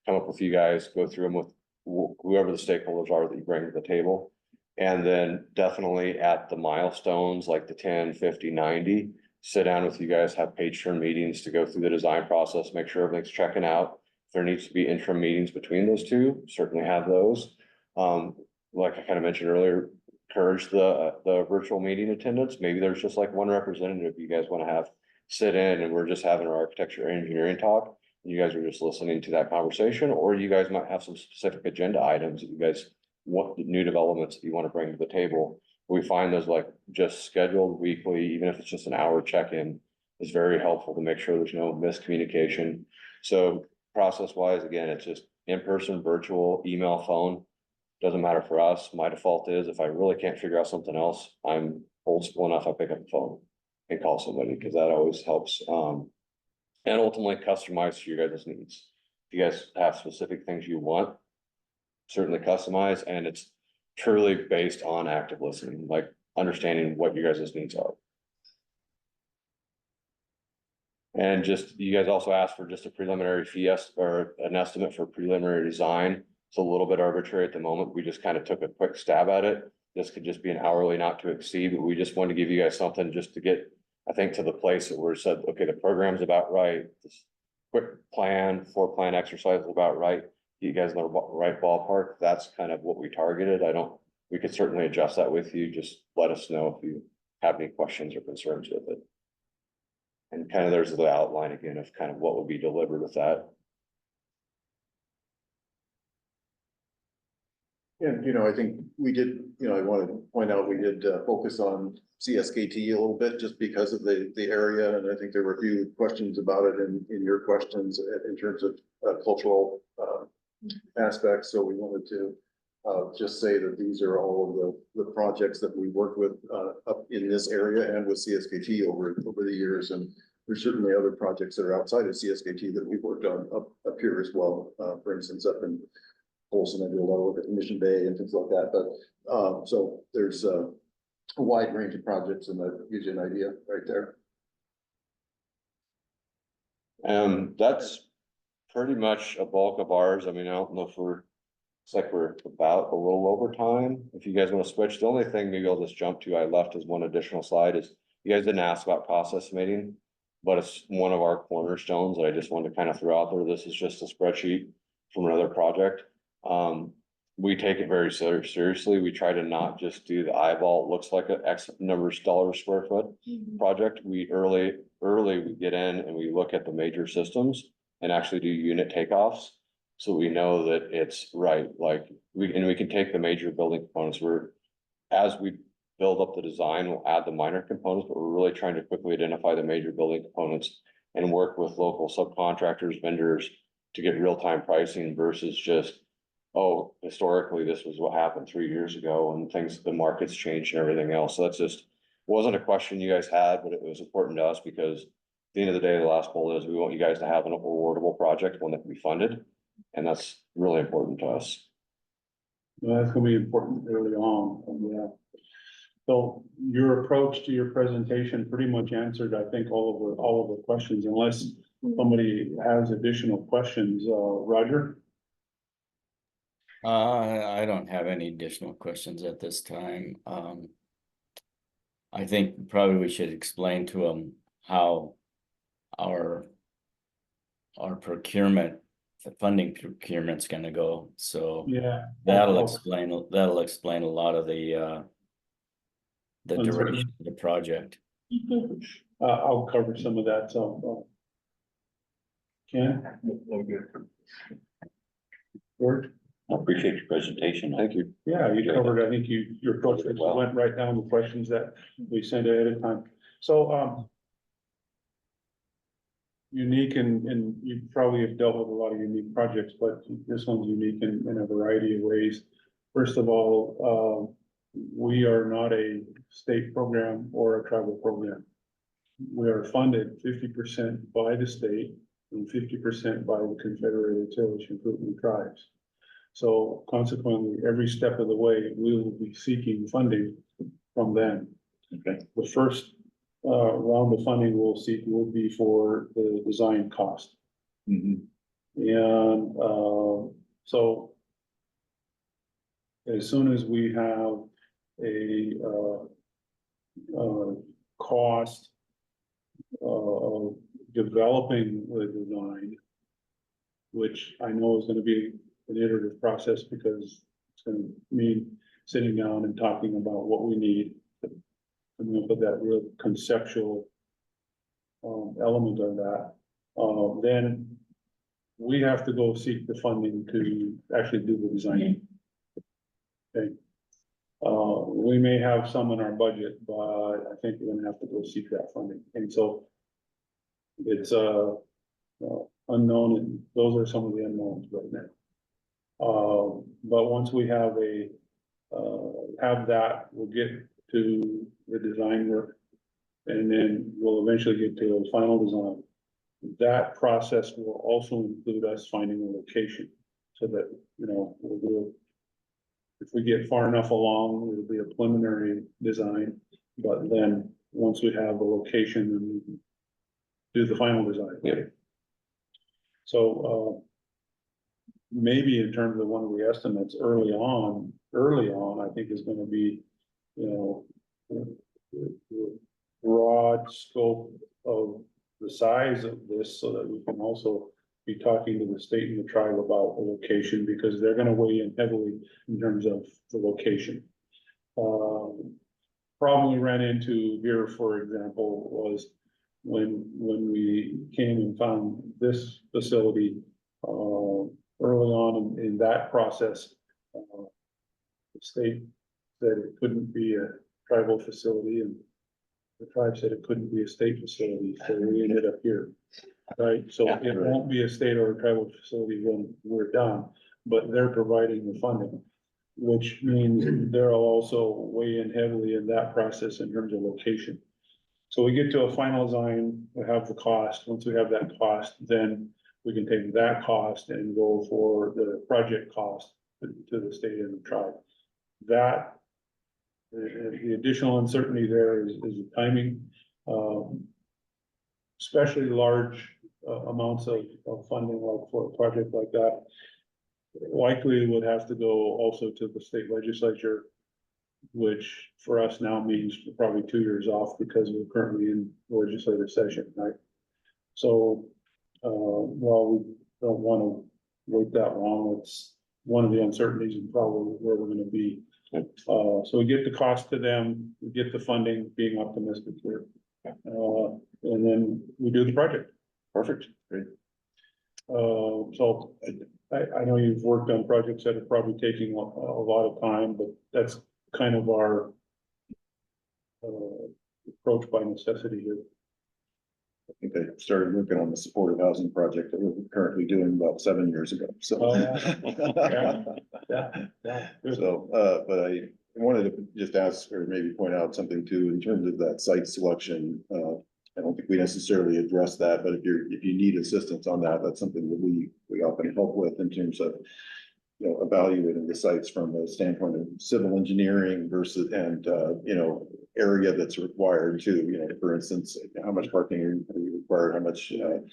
S14: Come up with you guys, go through them with whoever the stakeholders are that you bring to the table. And then definitely at the milestones, like the 10, 50, 90, sit down with you guys, have page turn meetings to go through the design process, make sure everything's checking out. If there needs to be interim meetings between those two, certainly have those. Like I kind of mentioned earlier, encourage the virtual meeting attendance. Maybe there's just like one representative you guys want to have sit in and we're just having our architecture and engineering talk. You guys are just listening to that conversation, or you guys might have some specific agenda items that you guys want, new developments that you want to bring to the table. We find those like just scheduled weekly, even if it's just an hour check-in, is very helpful to make sure there's no miscommunication. So process wise, again, it's just in-person, virtual, email, phone. Doesn't matter for us. My default is if I really can't figure out something else, I'm old school enough, I pick up the phone and call somebody because that always helps. And ultimately customize to your guys' needs. If you guys have specific things you want, certainly customize, and it's truly based on active listening, like understanding what your guys' needs are. And just, you guys also asked for just a preliminary fee or an estimate for preliminary design. It's a little bit arbitrary at the moment. We just kind of took a quick stab at it. This could just be an hourly not to exceed, but we just wanted to give you guys something just to get, I think, to the place that we're said, okay, the program's about right. This quick floor plan exercise is about right. You guys know the right ballpark. That's kind of what we targeted. We could certainly adjust that with you. Just let us know if you have any questions or concerns with it. And kind of there's the outline again of kind of what would be delivered with that.
S7: And, I think we did, I wanted to point out, we did focus on CSKT a little bit just because of the area. And I think there were a few questions about it in your questions in terms of cultural aspects. So we wanted to just say that these are all of the projects that we worked with up in this area and with CSKT over the years. And there's certainly other projects that are outside of CSKT that we've worked on up here as well. For instance, up in Olson, I do a lot of work at Mission Bay and things like that, but so there's a wide range of projects, and that gives you an idea right there.
S14: That's pretty much a bulk of ours. I mean, I don't know if it's like we're about a little over time. If you guys want to switch, the only thing maybe I'll just jump to, I left as one additional slide, is you guys didn't ask about process estimating, but it's one of our cornerstones that I just wanted to kind of throw out there. This is just a spreadsheet from another project. We take it very seriously. We try to not just do the eyeball, looks like an X number of dollars square foot project. We early we get in and we look at the major systems and actually do unit takeoffs. So we know that it's right. Like we can take the major building components as we build up the design, we'll add the minor components, but we're really trying to quickly identify the major building components and work with local subcontractors, vendors to get real-time pricing versus just, oh, historically, this was what happened 3 years ago and things, the market's changed and everything else. So that's just, wasn't a question you guys had, but it was important to us because at the end of the day, the last goal is we want you guys to have an awardable project, one that can be funded. And that's really important to us.
S1: Well, that's gonna be important early on, and, yeah. So your approach to your presentation pretty much answered, I think, all of the questions, unless somebody has additional questions, Roger?
S4: I don't have any additional questions at this time. I think probably we should explain to them how our procurement, the funding procurement's gonna go, so
S1: Yeah.
S4: that'll explain a lot of the duration of the project.
S1: I'll cover some of that, so. Ken? George?
S2: I appreciate your presentation.
S14: Thank you.
S1: Yeah, you covered, I think your approach
S2: Well.
S1: went right down the questions that we sent ahead of time. So, unique and you probably have dealt with a lot of unique projects, but this one's unique in a variety of ways. First of all, we are not a state program or a tribal program. We are funded 50% by the state and 50% by the Confederated Salish and Kootenai tribes. So consequently, every step of the way, we will be seeking funding from them.
S2: Okay.
S1: The first round of funding we'll seek will be for the design cost.
S2: Mhm.
S1: And so as soon as we have a cost of developing the design, which I know is gonna be an iterative process because it's gonna mean sitting down and talking about what we need. And we'll put that real conceptual element of that. Then we have to go seek the funding to actually do the design. Okay. We may have some in our budget, but I think we're gonna have to go seek that funding. And so it's unknown, and those are some of the unknowns right now. But once we have that, we'll get to the design work. And then we'll eventually get to a final design. That process will also include us finding a location so that, we'll do. If we get far enough along, it'll be a preliminary design, but then once we have a location, then we can do the final design.
S14: Yep.
S1: So, maybe in terms of one of the estimates early on, I think is gonna be, broad scope of the size of this so that we can also be talking to the state and the tribe about the location, because they're gonna weigh in heavily in terms of the location. Problem we ran into here, for example, was when we came and found this facility, early on in that process, the state said it couldn't be a tribal facility, and the tribe said it couldn't be a state facility, so we ended up here. Right, so it won't be a state or a tribal facility when we're done, but they're providing the funding. Which means they'll also weigh in heavily in that process in terms of location. So we get to a final design, we have the cost, once we have that cost, then we can take that cost and go for the project cost to the state and the tribe. That, the additional uncertainty there is the timing. Especially large amounts of funding, like for a project like that, likely would have to go also to the state legislature, which for us now means probably 2 years off because we're currently in legislative session, right? So, while we don't want to wait that long, it's one of the uncertainties and probably where we're gonna be. So we get the cost to them, we get the funding, being optimistic here. And then we do the project.
S14: Perfect.
S1: Great. So I know you've worked on projects that are probably taking a lot of time, but that's kind of our approach by necessity here.
S7: I think I started working on the supportive housing project that we're currently doing about 7 years ago, so.
S1: Oh, yeah. Good.
S7: So, but I wanted to just ask, or maybe point out something too, in terms of that site selection. I don't think we necessarily address that, but if you need assistance on that, that's something that we often help with in terms of, you know, evaluating the sites from the standpoint of civil engineering versus, and, you know, area that's required too, you know, for instance, how much parking are you required, how much, you know,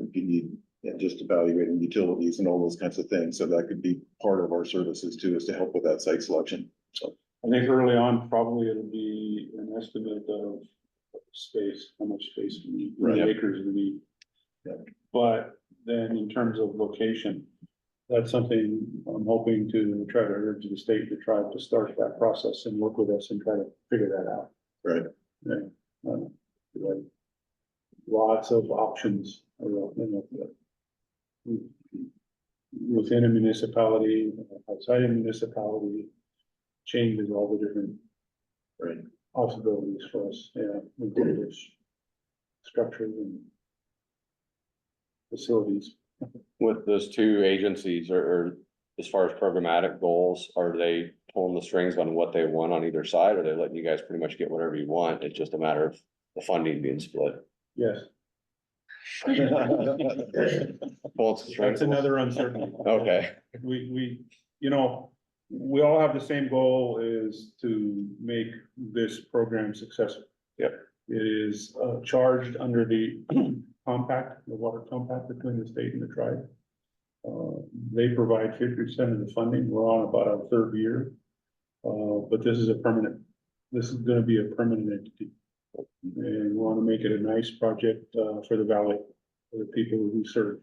S7: if you need, just evaluating utilities and all those kinds of things. So that could be part of our services too, is to help with that site selection. So
S1: I think early on, probably it'll be an estimate of space, how much space we need,
S7: Right.
S1: acres we need.
S7: Yeah.
S1: But then in terms of location, that's something I'm hoping to try to urge the state to try to start that process and work with us and try to figure that out.
S7: Right.
S1: Yeah. Right. Lots of options, you know, within a municipality, outside a municipality, changes all the different
S7: Right.
S1: possibilities for us, yeah, with structures and facilities.
S14: With those two agencies or as far as programmatic goals, are they pulling the strings on what they want on either side? Or are they letting you guys pretty much get whatever you want? It's just a matter of the funding being split.
S1: Yes.
S14: Pulling some strings.
S1: That's another uncertainty.
S14: Okay,
S1: We, you know, we all have the same goal, is to make this program successful.
S14: Yep.
S1: It is charged under the compact, the water compact between the state and the tribe. They provide 50% of the funding. We're on about our third year. But this is gonna be a permanent entity. And we wanna make it a nice project for the valley, for the people who we serve.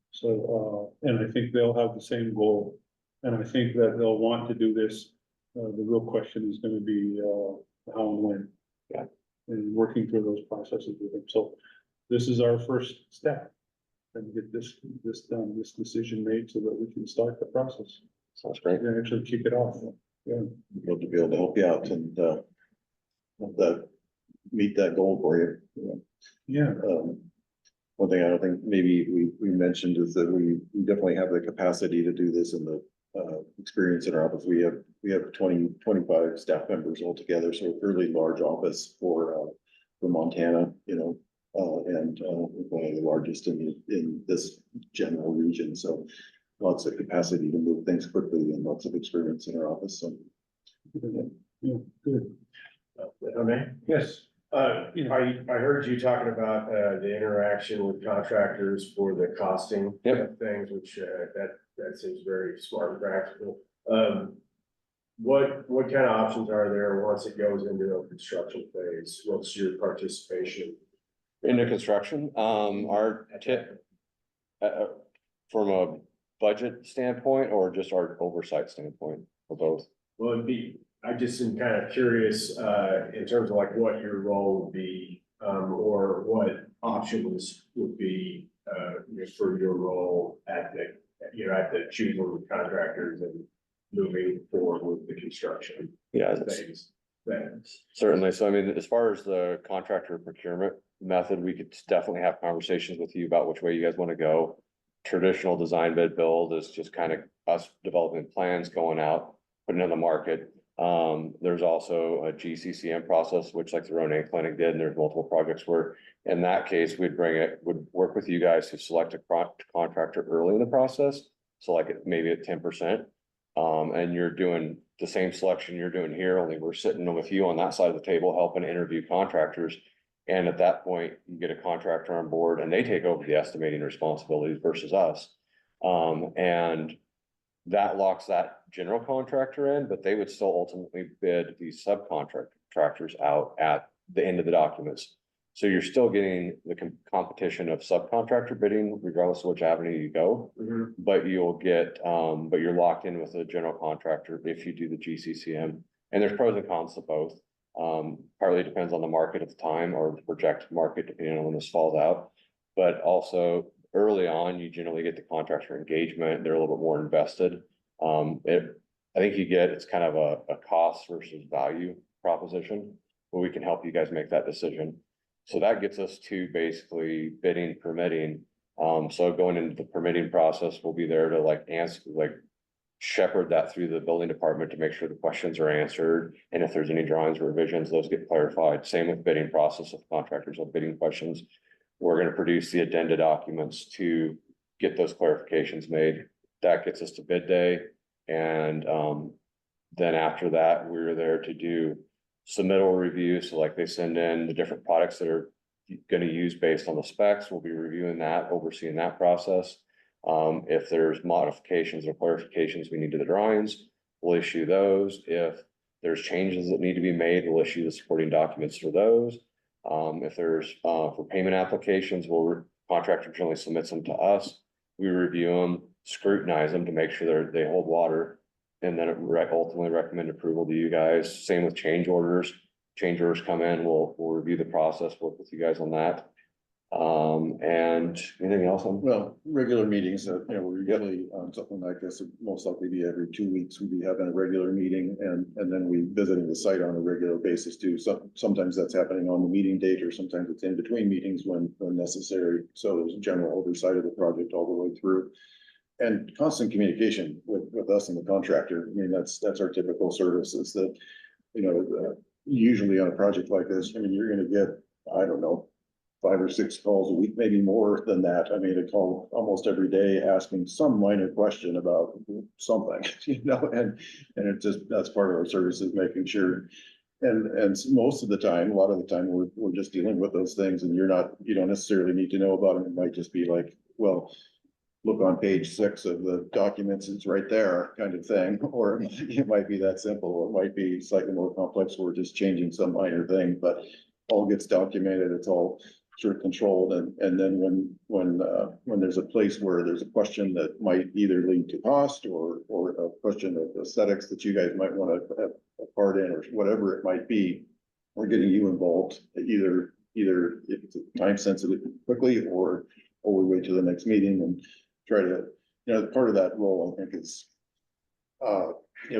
S1: So, and I think they'll have the same goal, and I think that they'll want to do this. The real question is gonna be how and when.
S14: Yeah.
S1: And working through those processes with them. So this is our first step. And get this done, this decision made so that we can start the process.
S14: sounds great.
S1: And actually kick it off. Yeah.
S7: Love to be able to help you out and, meet that goal for you.
S1: Yeah.
S7: One thing I don't think maybe we mentioned is that we definitely have the capacity to do this in the experience in our office. We have 25 staff members altogether, so a fairly large office for Montana, you know, and one of the largest in this general region. So lots of capacity to move things quickly and lots of experience in our office. So
S1: Yeah, good.
S5: Okay.
S1: Yes.
S5: I heard you talking about, the interaction with contractors for the costing of things, which, that seems very smart and practical. What kind of options are there once it goes into a construction phase? What's your participation?
S14: Into construction, our tip, from a budget standpoint or just our oversight standpoint, or both?
S5: Well, I just am kind of curious, in terms of like what your role would be, or what options would be, for your role at the choosing contractors and moving forward with the construction.
S14: Yeah,
S5: phase.
S14: certainly. So I mean, as far as the contractor procurement method, we could definitely have conversations with you about which way you guys want to go. Traditional design bid build is just kind of us developing plans, going out, putting it in the market. There's also a GCCM process, which like the Ronan Clinic did, and there's multiple projects where in that case, would work with you guys to select a contractor early in the process. So like maybe at 10%. And you're doing the same selection you're doing here, only we're sitting with you on that side of the table, helping interview contractors. And at that point, you get a contractor on board and they take over the estimating responsibilities versus us. And that locks that general contractor in, but they would still ultimately bid these subcontractors out at the end of the documents. So you're still getting the competition of subcontractor bidding regardless of which avenue you go.
S5: Mm-hmm.
S14: But you'll get, but you're locked in with a general contractor if you do the GCCM. And there's pros and cons to both. Partly depends on the market at the time or the projected market, depending on when this falls out. But also early on, you generally get the contractor engagement. They're a little bit more invested. I think it's kind of a cost versus value proposition, but we can help you guys make that decision. So that gets us to basically bidding, permitting. So going into the permitting process, we'll be there to like answer, like shepherd that through the building department to make sure the questions are answered. And if there's any drawings or revisions, those get clarified. Same with bidding process. If contractors have bidding questions, we're gonna produce the addenda documents to get those clarifications made. That gets us to bid day. And then after that, we're there to do submittal review. So like they send in the different products that are gonna use based on the specs. We'll be reviewing that, overseeing that process. If there's modifications or clarifications we need to the drawings, we'll issue those. If there's changes that need to be made, we'll issue the supporting documents for those. If there's for payment applications, contractor generally submits them to us. We review them, scrutinize them to make sure they hold water. And then ultimately recommend approval to you guys. Same with change orders. Change orders come in, we'll review the process, work with you guys on that. And anything else on?
S7: Well, regular meetings, we're usually on something like this, it'd most likely be every 2 weeks, we'd be having a regular meeting and then we visiting the site on a regular basis too. So sometimes that's happening on the meeting date or sometimes it's in between meetings when necessary. So there's a general oversight of the project all the way through. And constant communication with us and the contractor. I mean, that's our typical services that, usually on a project like this, I mean, you're gonna get, I don't know, 5 or 6 calls a week, maybe more than that. I mean, a call almost every day asking some minor question about something, and it just, that's part of our services, making sure. And most of the time, a lot of the time, we're just dealing with those things and you don't necessarily need to know about them. It might just be like, well, look on page 6 of the documents, it's right there kind of thing. Or it might be that simple, or it might be slightly more complex. We're just changing some minor thing, but all gets documented. It's all sort of controlled. And then when there's a place where there's a question that might either lead to cost or a question of aesthetics that you guys might want to have a part in or whatever it might be, we're getting you involved either if it's time sensitive quickly or we wait till the next meeting and try to, part of that role, I think, is,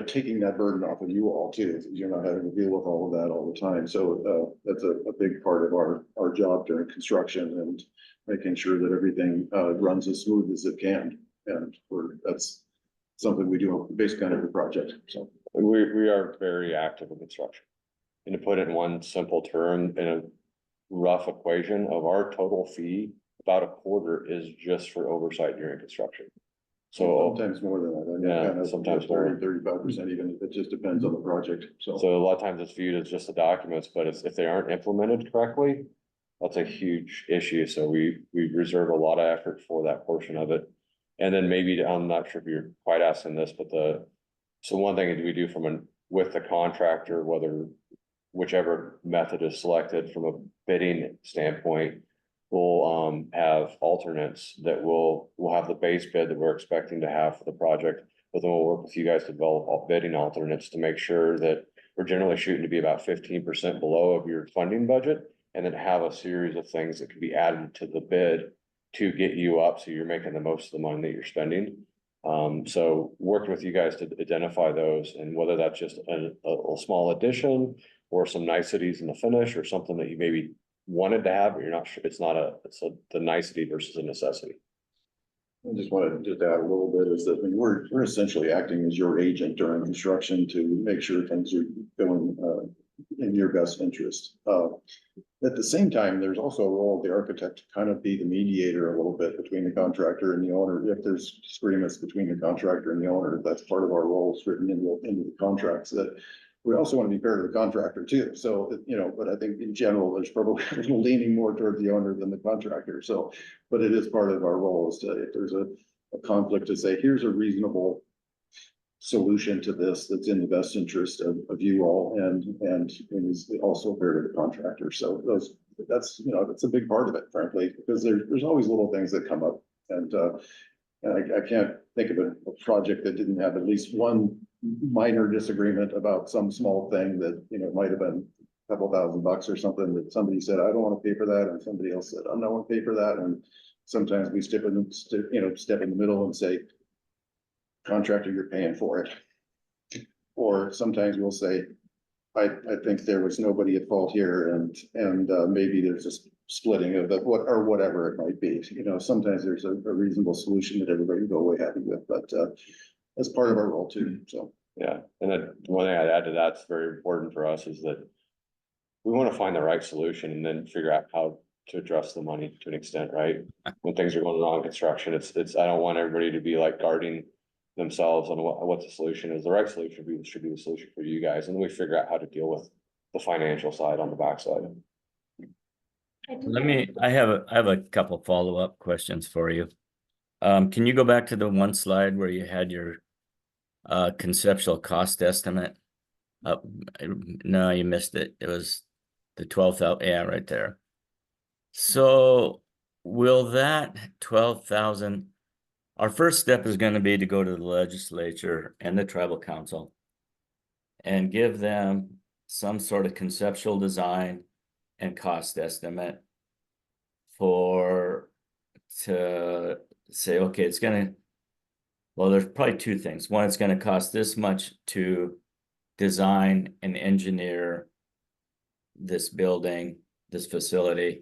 S7: taking that burden off of you all too. You're not having to deal with all of that all the time. So that's a big part of our job during construction and making sure that everything runs as smooth as it can. And that's something we do basically on every project. So
S14: we are very active in construction. And to put it in one simple term, in a rough equation of our total fee, about a quarter is just for oversight during construction. So
S7: sometimes more than that.
S14: Yeah,
S7: kind of
S14: sometimes more.
S7: 35% even. It just depends on the project. So
S14: a lot of times it's viewed as just the documents, but if they aren't implemented correctly, that's a huge issue. So we reserve a lot of effort for that portion of it. And then maybe, I'm not sure if you're quite asking this, but so one thing that we do with the contractor, whichever method is selected from a bidding standpoint, we'll have alternates that we'll have the base bid that we're expecting to have for the project, but then we'll work with you guys to develop all bidding alternates to make sure that we're generally shooting to be about 15% below of your funding budget, and then have a series of things that can be added to the bid to get you up so you're making the most of the money that you're spending. So working with you guys to identify those, and whether that's just a small addition or some niceties in the finish or something that you maybe wanted to have, but you're not sure, it's the nicety versus a necessity.
S7: I just wanted to add a little bit is that we're essentially acting as your agent during construction to make sure things are going in your best interest. At the same time, there's also a role of the architect to kind of be the mediator a little bit between the contractor and the owner. If there's disagreements between the contractor and the owner, that's part of our role. It's written into the contracts that we also want to be fair to the contractor too. So, but I think in general, there's probably leaning more toward the owner than the contractor. So, but it is part of our role is to, if there's a conflict, to say, here's a reasonable solution to this that's in the best interest of you all and is also fair to the contractor. So that's a big part of it, frankly, because there's always little things that come up. And I can't think of a project that didn't have at least one minor disagreement about some small thing that, might have been a couple $1,000 or something that somebody said, I don't want to pay for that. And somebody else said, I don't want to pay for that. And sometimes we step in the middle and say, contractor, you're paying for it. Or sometimes we'll say,
S16: I think there was nobody at fault here and maybe there's a splitting of the, what, or whatever it might be. You know, sometimes there's a reasonable solution that everybody will go away happy with, but, that's part of our role too, so.
S14: Yeah, and then one thing I'd add to that's very important for us is that we want to find the right solution and then figure out how to address the money to an extent, right? When things are going wrong in construction, it's, I don't want everybody to be like guarding themselves on what the solution is. The right solution should be the solution for you guys, and then we figure out how to deal with the financial side on the backside.
S4: I have a couple follow-up questions for you. Can you go back to the one slide where you had your conceptual cost estimate? No, you missed it. It was the 12,000, yeah, right there. So will that 12,000, our first step is going to be to go to the legislature and the tribal council and give them some sort of conceptual design and cost estimate to say, okay, it's gonna, well, there's probably two things. One, it's gonna cost this much to design and engineer this building, this facility.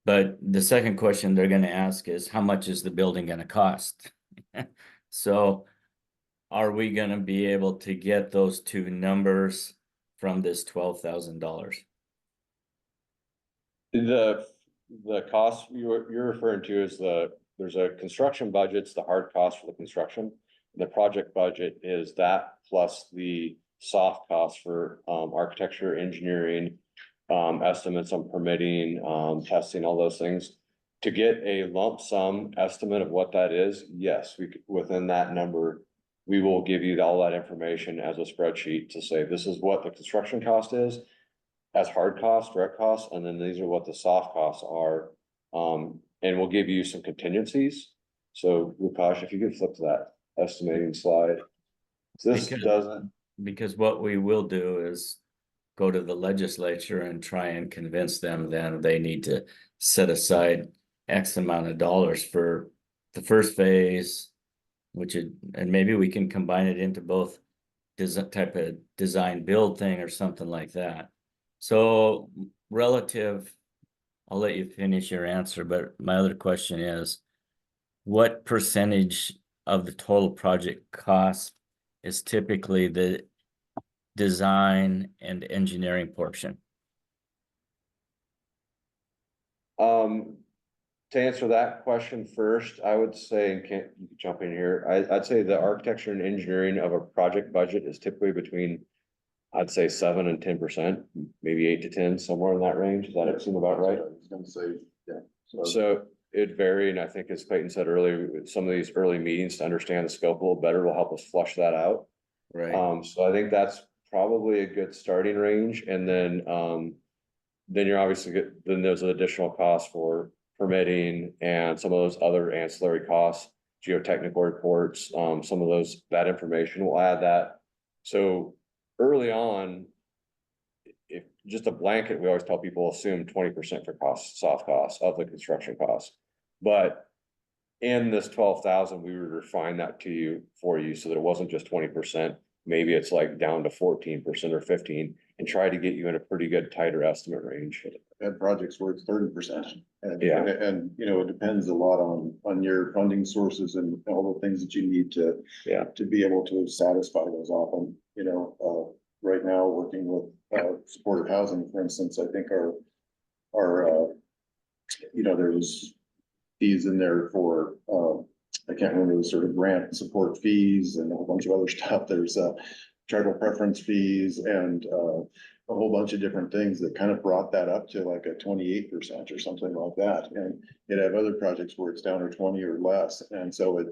S4: But the second question they're gonna ask is, how much is the building gonna cost? So are we gonna be able to get those two numbers from this $12,000?
S14: The cost you're referring to is there's a construction budget, it's the hard cost for the construction. The project budget is that plus the soft cost for architecture, engineering, estimates on permitting, testing, all those things. To get a lump sum estimate of what that is, yes, we could, within that number, we will give you all that information as a spreadsheet to say this is what the construction cost is as hard costs, direct costs, and then these are what the soft costs are. And we'll give you some contingencies. So Lukash, if you could flip to that estimating slide.
S4: Because what we will do is go to the legislature and try and convince them that they need to set aside X amount of dollars for the first phase, and maybe we can combine it into both type of design build thing or something like that. So relative, I'll let you finish your answer, but my other question is, what percentage of the total project cost is typically the design and engineering portion?
S14: To answer that question first, I would say, you can jump in here, I'd say the architecture and engineering of a project budget is typically between, I'd say 7 and 10%, maybe 8 to 10, somewhere in that range. Does that seem about right?
S16: I was gonna say, yeah.
S14: So it varied, and I think as Clayton said earlier, some of these early meetings to understand the scope a little better will help us flush that out.
S4: Right.
S14: So I think that's probably a good starting range, and then you're obviously then there's an additional cost for permitting and some of those other ancillary costs, geotechnical reports, some of those, that information, we'll add that. So early on, if just a blanket, we always tell people assume 20% for costs, soft costs of the construction costs. But in this 12,000, we would refine that to you for you so that it wasn't just 20%. Maybe it's like down to 14% or 15%, and try to get you in a pretty good tighter estimate range.
S16: Had projects where it's 30%.
S14: Yeah.
S16: And you know, it depends a lot on your funding sources and all the things that you need to be able to satisfy those often. You know, right now working with supportive housing, for instance, I think our you know, there's fees in there for I can't remember the sort of grant support fees and a whole bunch of other stuff. There's tribal preference fees and a whole bunch of different things that kind of brought that up to like a 28% or something like that. And you'd have other projects where it's down to 20 or less. And so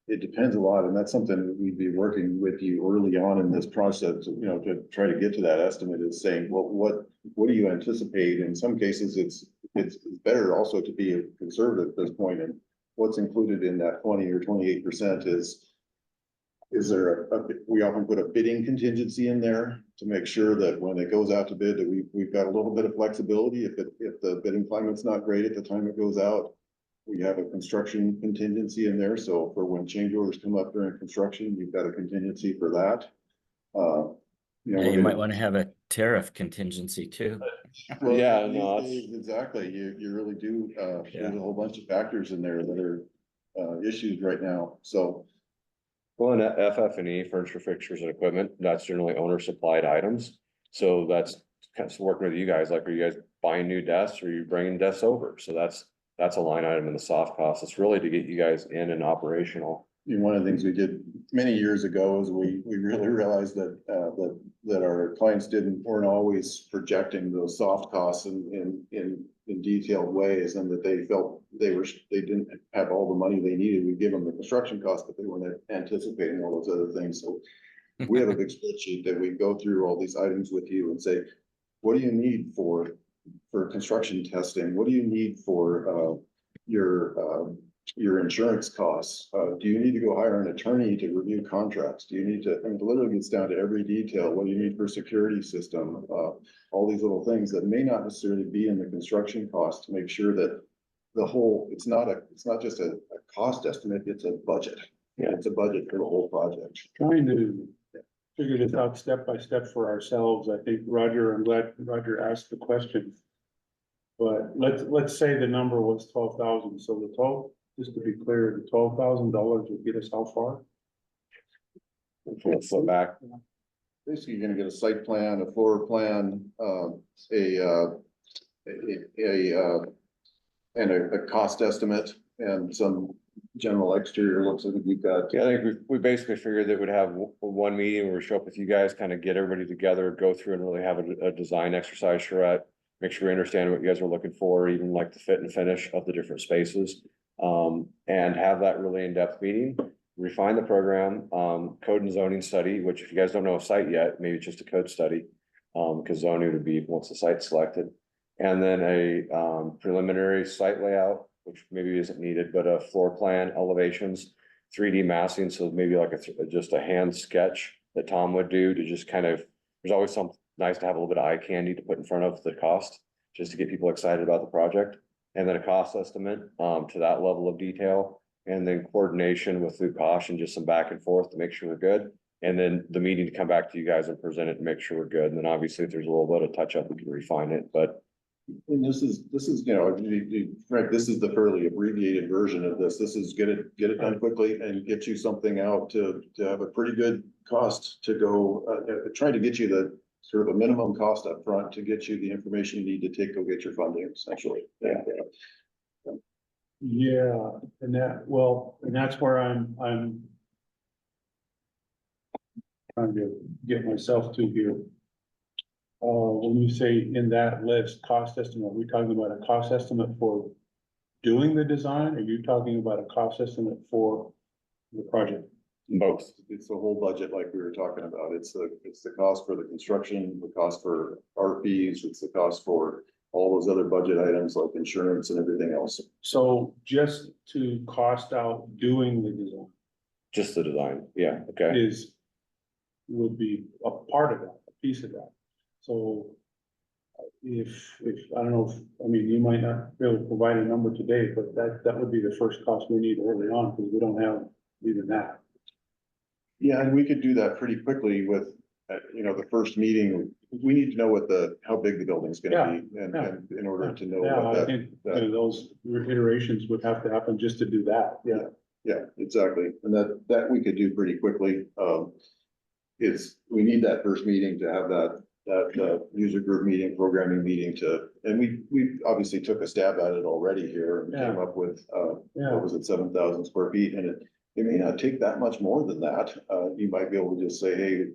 S16: it depends a lot. And that's something that we'd be working with you early on in this process, you know, to try to get to that estimate, is saying, well, what do you anticipate? In some cases, it's better also to be conservative at this point. And what's included in that 20 or 28% is there we often put a bidding contingency in there to make sure that when it goes out to bid, that we've got a little bit of flexibility. If the bidding climate's not great at the time it goes out, we have a construction contingency in there. So for when change orders come up during construction, you've got a contingency for that. You know,
S4: Yeah, you
S16: we're
S4: might
S16: gonna-
S4: want to have a tariff contingency too.
S16: Well,
S14: Yeah,
S16: these
S14: no,
S16: days, exactly, you really do, there's
S4: Yeah.
S16: a whole bunch of factors in there that are, issues right now, so.
S14: Well, and FF&E, furniture, fixtures and equipment, that's generally owner supplied items. So that's kind of working with you guys, like, are you guys buying new desks or are you bringing desks over? So that's a line item in the soft cost. It's really to get you guys in and operational.
S16: You know, one of the things we did many years ago is we really realized that, that our clients weren't always projecting those soft costs in detailed ways, and that they felt they didn't have all the money they needed. We give them the construction costs, but they weren't anticipating all those other things. So we have a big spreadsheet that we go through all these items with you and say, what do you need for construction testing? What do you need for, your insurance costs? Do you need to go hire an attorney to review contracts? Do you need to, I mean, it literally gets down to every detail. What do you need for security system? All these little things that may not necessarily be in the construction cost to make sure that the whole, it's not just a cost estimate, it's a budget.
S14: Yeah.
S16: It's a budget for the whole project.
S1: Trying to figure this out step by step for ourselves. I think Roger, I'm glad Roger asked the question. But let's say the number was 12,000, so the 12, just to be clear, the $12,000 would get us how far?
S14: Flip back.
S16: Basically, you're gonna get a site plan, a floor plan, and a cost estimate and some general exterior looks. I think you've got.
S14: Yeah, I think we basically figured that we'd have one meeting where we show up with you guys, kind of get everybody together, go through and really have a design exercise charrette. Make sure we understand what you guys are looking for, even like the fit and finish of the different spaces. And have that really in-depth meeting, refine the program, code and zoning study, which if you guys don't know a site yet, maybe it's just a code study. Because zoning would be once the site's selected. And then a preliminary site layout, which maybe isn't needed, but a floor plan, elevations, 3D massing, so maybe like just a hand sketch that Tom would do to just kind of, there's always something nice to have a little bit of eye candy to put in front of the cost, just to get people excited about the project. And then a cost estimate to that level of detail, and then coordination with Luke Kosh and just some back and forth to make sure we're good. And then the meeting to come back to you guys and present it and make sure we're good. And then obviously if there's a little bit of touch up, we can refine it, but.
S16: And this is, you know, Frank, this is the fairly abbreviated version of this. This is get it done quickly and get you something out to have a pretty good cost to go, trying to get you the sort of a minimum cost up front to get you the information you need to go get your funding essentially.
S1: Yeah, and that's where I'm trying to get myself to here. When you say in that list, cost estimate, are we talking about a cost estimate for doing the design? Or are you talking about a cost estimate for the project?
S14: Both.
S16: It's the whole budget like we were talking about. It's the cost for the construction, the cost for art fees, it's the cost for all those other budget items like insurance and everything else.
S1: So just to cost out doing the design
S14: Just the design, yeah, okay.
S1: would be a part of that, a piece of that. So if, I don't know, I mean, you might not be able to provide a number today, but that would be the first cost we need early on, because we don't have even that.
S16: Yeah, and we could do that pretty quickly with, you know, the first meeting. We need to know how big the building's gonna be, and in order to know
S1: Yeah,
S16: what
S1: I think those iterations would have to happen just to do that, yeah.
S16: Yeah, exactly. And that we could do pretty quickly. We need that first meeting to have that user group meeting, programming meeting and we obviously took a stab at it already here and came up with, what was it, 7,000 square feet, and it may not take that much more than that. You might be able to just say, hey,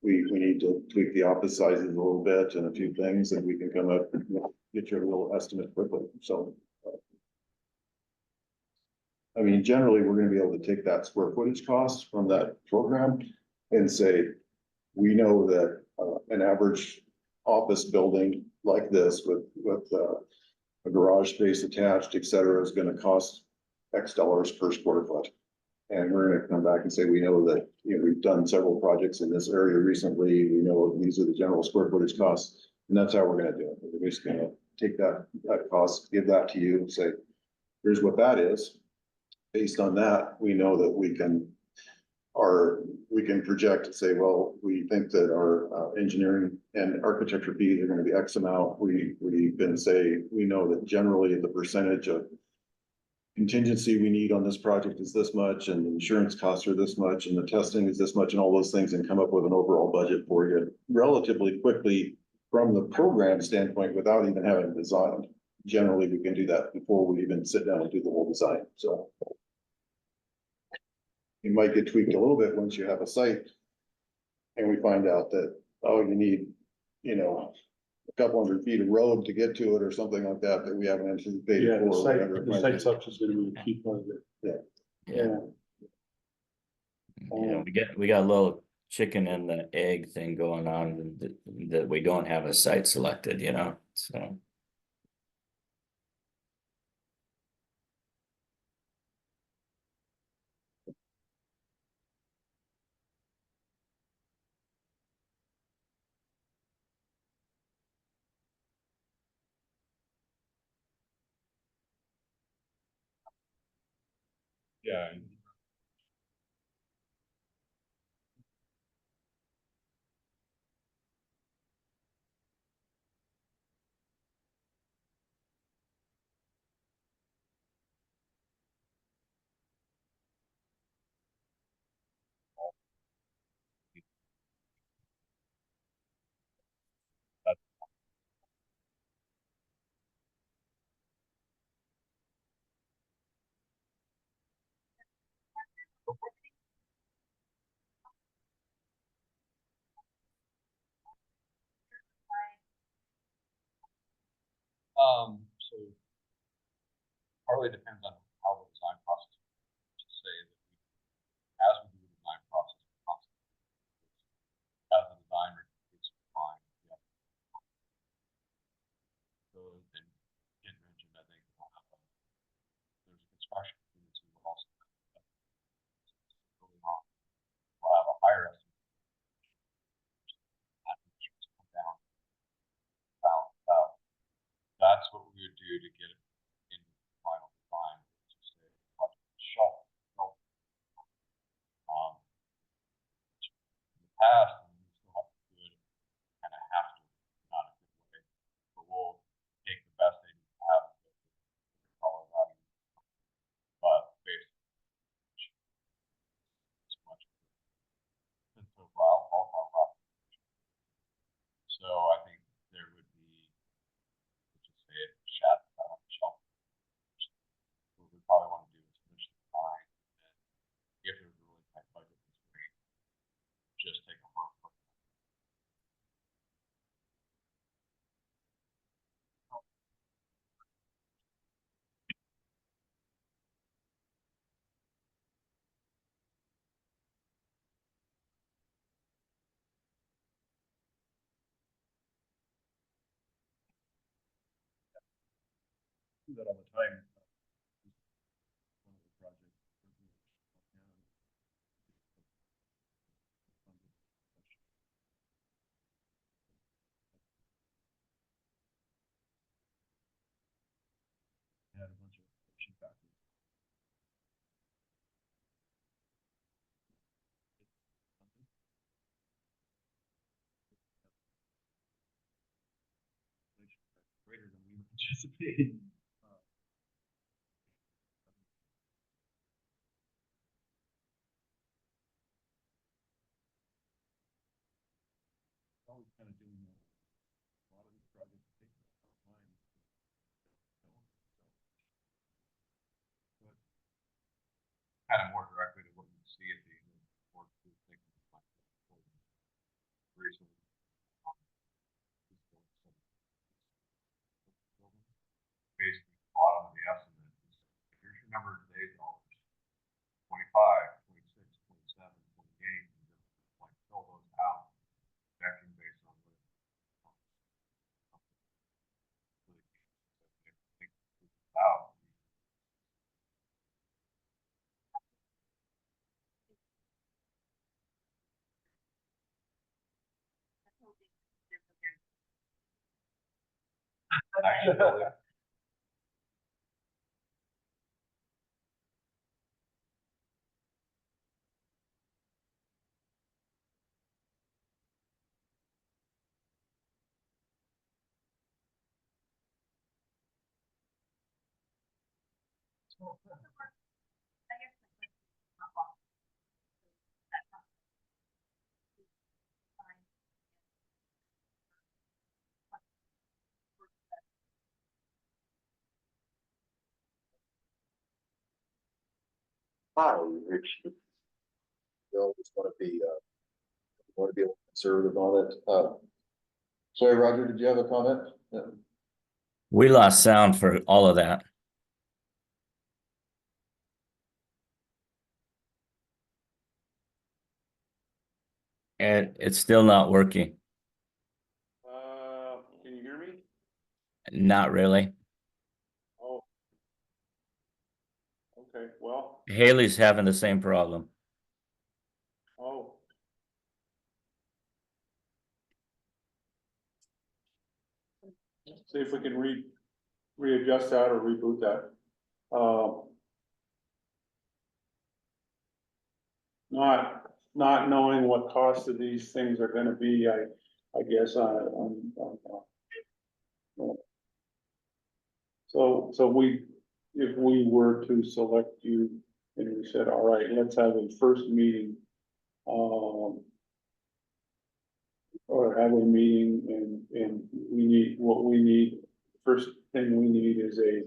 S16: we need to tweak the office sizes a little bit and a few things, and we can come up and get you a little estimate quickly. So, I mean, generally, we're gonna be able to take that square footage cost from that program and say, we know that an average office building like this with a garage space attached, et cetera, is gonna cost X dollars per square foot. And we're gonna come back and say, we know that, you know, we've done several projects in this area recently. We know these are the general square footage costs, and that's how we're gonna do it. We're just gonna take that cost, give that to you and say, here's what that is. Based on that, we know that we can we can project and say, well, we think that our engineering and architecture fees are gonna be X amount. We can say, we know that generally the percentage of contingency we need on this project is this much, and the insurance costs are this much, and the testing is this much, and all those things, and come up with an overall budget for you relatively quickly from the program standpoint without even having designed. Generally, we can do that before we even sit down and do the whole design, so. You might get tweaked a little bit once you have a site. And we find out that, oh, you need, a couple hundred feet of road to get to it or something like that, that we haven't anticipated.
S1: Yeah,
S16: for, or whatever it
S1: the
S16: might
S1: site
S16: be.
S1: such is gonna be a key part of it.
S4: Yeah. Yeah, we got a little chicken and the egg thing going on that we don't have a site selected, so.
S6: Yeah. So partly depends on how the design process, to say that as we do the design process, as the designer is defined, yeah. So then, Ken mentioned, I think, there's a construction community will also will have a higher estimate. Come down, balance out. That's what we would do to get it in the final design, to say shelf. In the past, we still have to do it, kind of have to, not a good way, but we'll take the best they have, dollar value, but basically, it's much. And so, so I think there would be, let's just say it, shadow on the shelf. What we probably want to do is finish the design, and if there's a really tight budget constraint, just take a hard look.
S16: Do that all the time. Had a bunch of efficient factors. Greater than we anticipated. Always kind of doing that. A lot of these projects take a lot of time.
S6: Kind of more directly to what you see at the end of the work. Recently. Basically, the bottom of the estimate is, here's your number of today's dollars, 25, 26, 27, 28, and just like fill those out, projecting based on what. Out. Actually,
S16: Hi, Rich. Bill, just want to be a little conservative on it. Sorry, Roger, did you have a comment?
S4: We lost sound for all of that. And it's still not working.
S1: Can you hear me?
S4: Not really.
S1: Oh. Okay, well,
S4: Haley's having the same problem.
S1: oh. See if we can readjust that or reboot that. Not knowing what cost of these things are gonna be, I guess, if we were to select you and we said, all right, let's have a first meeting, or have a meeting and what we need, first thing we need is a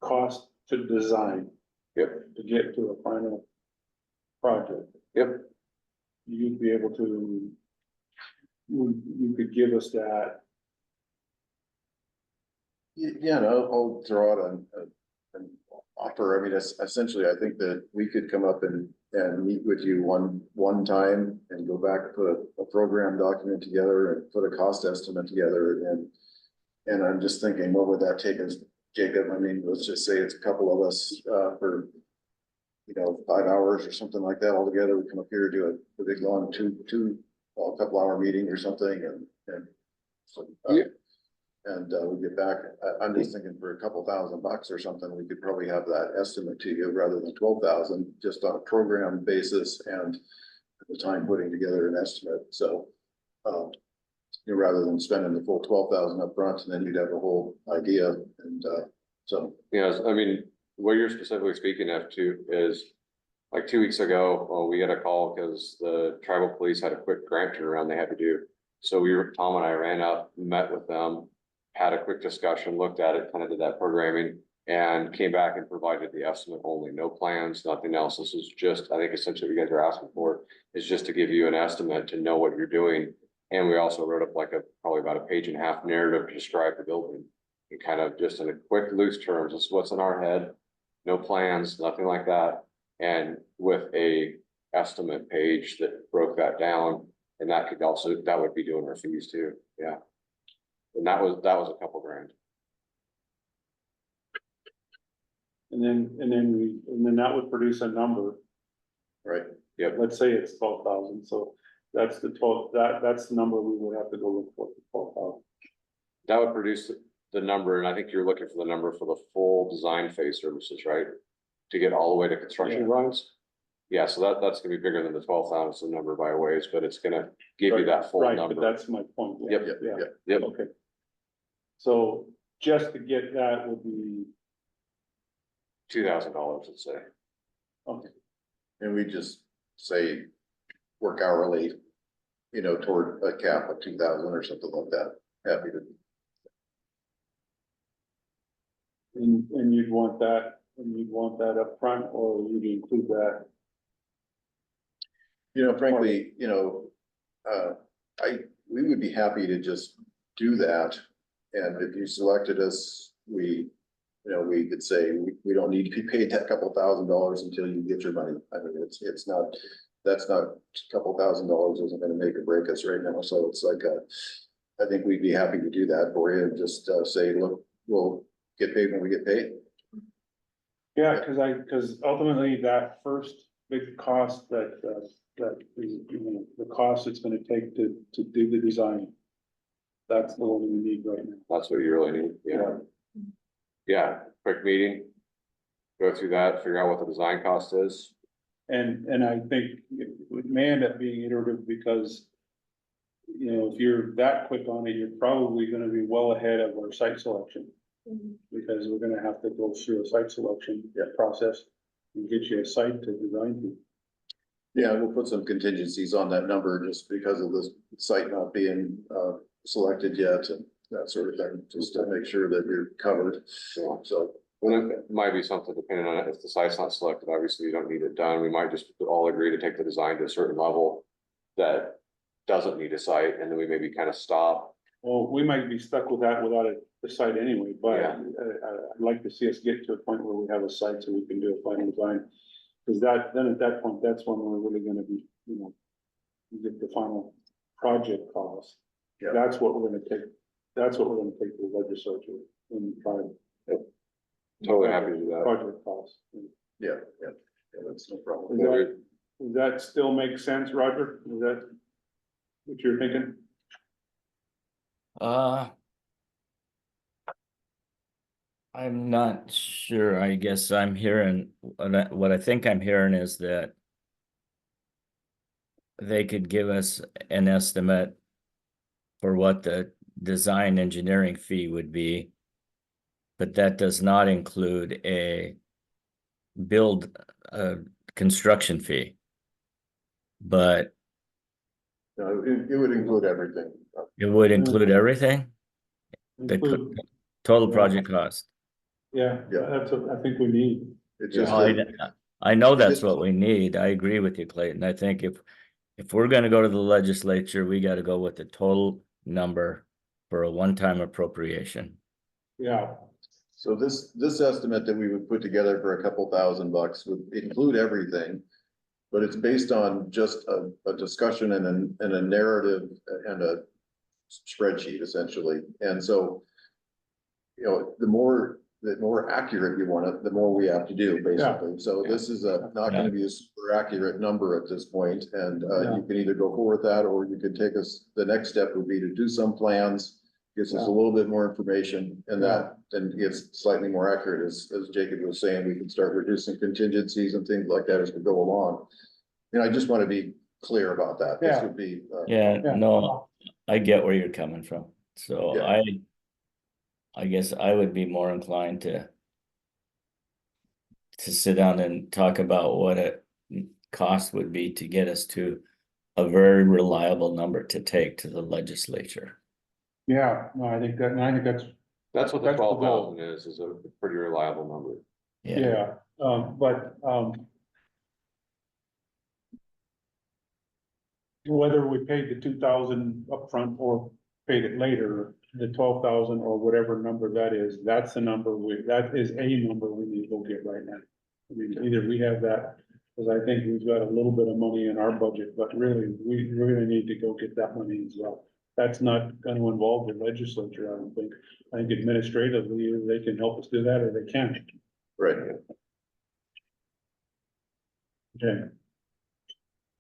S1: cost to design.
S14: Yep.
S1: To get to a final project.
S14: Yep.
S1: You'd be able to, you could give us that.
S16: Yeah, no, I'll throw out an offer. I mean, essentially, I think that we could come up and meet with you one time and go back, put a program document together and put a cost estimate together. And I'm just thinking, what would that take us, Jacob? I mean, let's just say it's a couple of us, for, 5 hours or something like that altogether. We come up here, do a big long a couple hour meeting or something and so, we get back. I'm just thinking for a couple $1,000 or something, we could probably have that estimate to you rather than 12,000, just on a program basis and at the time putting together an estimate. So, rather than spending the full 12,000 up front, and then you'd have a whole idea. And, so.
S14: Yes, I mean, what you're specifically speaking of too is like 2 weeks ago, we got a call because the tribal police had a quick grant turnaround they had to do. So Tom and I ran up, met with them, had a quick discussion, looked at it, kind of did that programming and came back and provided the estimate only, no plans, nothing else. This is just, I think essentially what you guys are asking for is just to give you an estimate to know what you're doing. And we also wrote up like probably about a 1.5 page narrative to describe the building. And kind of just in a quick loose terms, this is what's in our head, no plans, nothing like that. And with a estimate page that broke that down, and that would be doing our fees too, yeah. And that was a couple grand.
S1: And then that would produce a number.
S16: Right.
S14: Yep.
S1: Let's say it's 12,000, so that's the that's the number we would have to go look for, 12,000.
S14: That would produce the number, and I think you're looking for the number for the full design phase services, right? To get all the way to construction drawings? Yeah, so that's gonna be bigger than the 12,000 number by a ways, but it's gonna give you that full
S1: Right,
S14: number.
S1: but that's my point. Yeah,
S14: Yep.
S1: yeah, okay. So just to get that would be,
S14: $2,000, let's say.
S1: okay,
S16: And we just say work hourly, toward a cap of 2,000 or something like that. Happy to.
S1: and you'd want that up front, or would you include that?
S16: Frankly, we would be happy to just do that. And if you selected us, we could say, we don't need to be paid that couple $1,000 until you get your money. I mean, that's not a couple $1,000 isn't gonna make or break us right now. So it's like, I think we'd be happy to do that for you and just, say, look, we'll get paid when we get paid.
S1: Yeah, because ultimately that first big cost that the cost it's gonna take to do the design. That's the one we need right now.
S14: That's what you really need, yeah. Yeah, quick meeting. Go through that, figure out what the design cost is.
S1: And I think it may end up being iterative because, if you're that quick on it, you're probably gonna be well ahead of our site selection. Because we're gonna have to go through a site selection process and get you a site to design to.
S16: Yeah, we'll put some contingencies on that number just because of the site not being selected yet and that sort of thing, just to make sure that you're covered. So,
S14: Well, it might be something depending on it. If the site's not selected, obviously you don't need it done. We might just all agree to take the design to a certain level that doesn't need a site, and then we maybe kind of stop.
S1: Well, we might be stuck with that without a site anyway, but
S14: Yeah.
S1: I'd like to see us get to a point where we have a site so we can do a final design. Cause then at that point, that's when we're really gonna be, get the final project cost.
S16: Yeah.
S1: That's what we're gonna take to the legislature and try.
S14: Totally happy to do that.
S1: Project cost.
S16: yeah, that's no problem.
S1: Does that still make sense, Roger? Is that what you're thinking?
S4: I'm not sure. I guess I'm hearing, what I think I'm hearing is that they could give us an estimate for what the design engineering fee would be, but that does not include a construction fee. But
S16: No, it would include everything.
S4: it would include everything? The
S1: Include,
S4: total
S1: Yeah.
S4: project cost?
S1: yeah, that's what I think we need.
S16: It just,
S4: I know that's what we need. I agree with you, Clayton. I think if we're gonna go to the legislature, we gotta go with the total number for a one-time appropriation.
S1: Yeah,
S16: so this estimate that we would put together for a couple $1,000 would include everything. But it's based on just a discussion and a narrative and a spreadsheet essentially. And so, the more accurate you want it, the more we have to do basically. So this is not gonna be a super accurate number at this point. And you can either go forward with that, or you could take us, the next step would be to do some plans, gives us a little bit more information, and that then gets slightly more accurate. As Jacob was saying, we can start reducing contingencies and things like that as we go along. And I just want to be clear about that. This would be.
S4: No, I get where you're coming from. So
S16: Yeah.
S4: I guess I would be more inclined to sit down and talk about what a cost would be to get us to a very reliable number to take to the legislature.
S1: yeah, no, I think that's.
S14: That's what the
S1: That's the
S14: 12,000 is a pretty reliable number.
S1: Yeah, but, whether we paid the 2,000 upfront or paid it later, the 12,000 or whatever number that is, that's the number that is a number we need to go get right now. I mean, either we have that, because I think we've got a little bit of money in our budget, but really, we really need to go get that money as well. That's not gonna involve the legislature, I don't think. I think administratively, either they can help us do that or they can't.
S16: Right.
S1: Okay.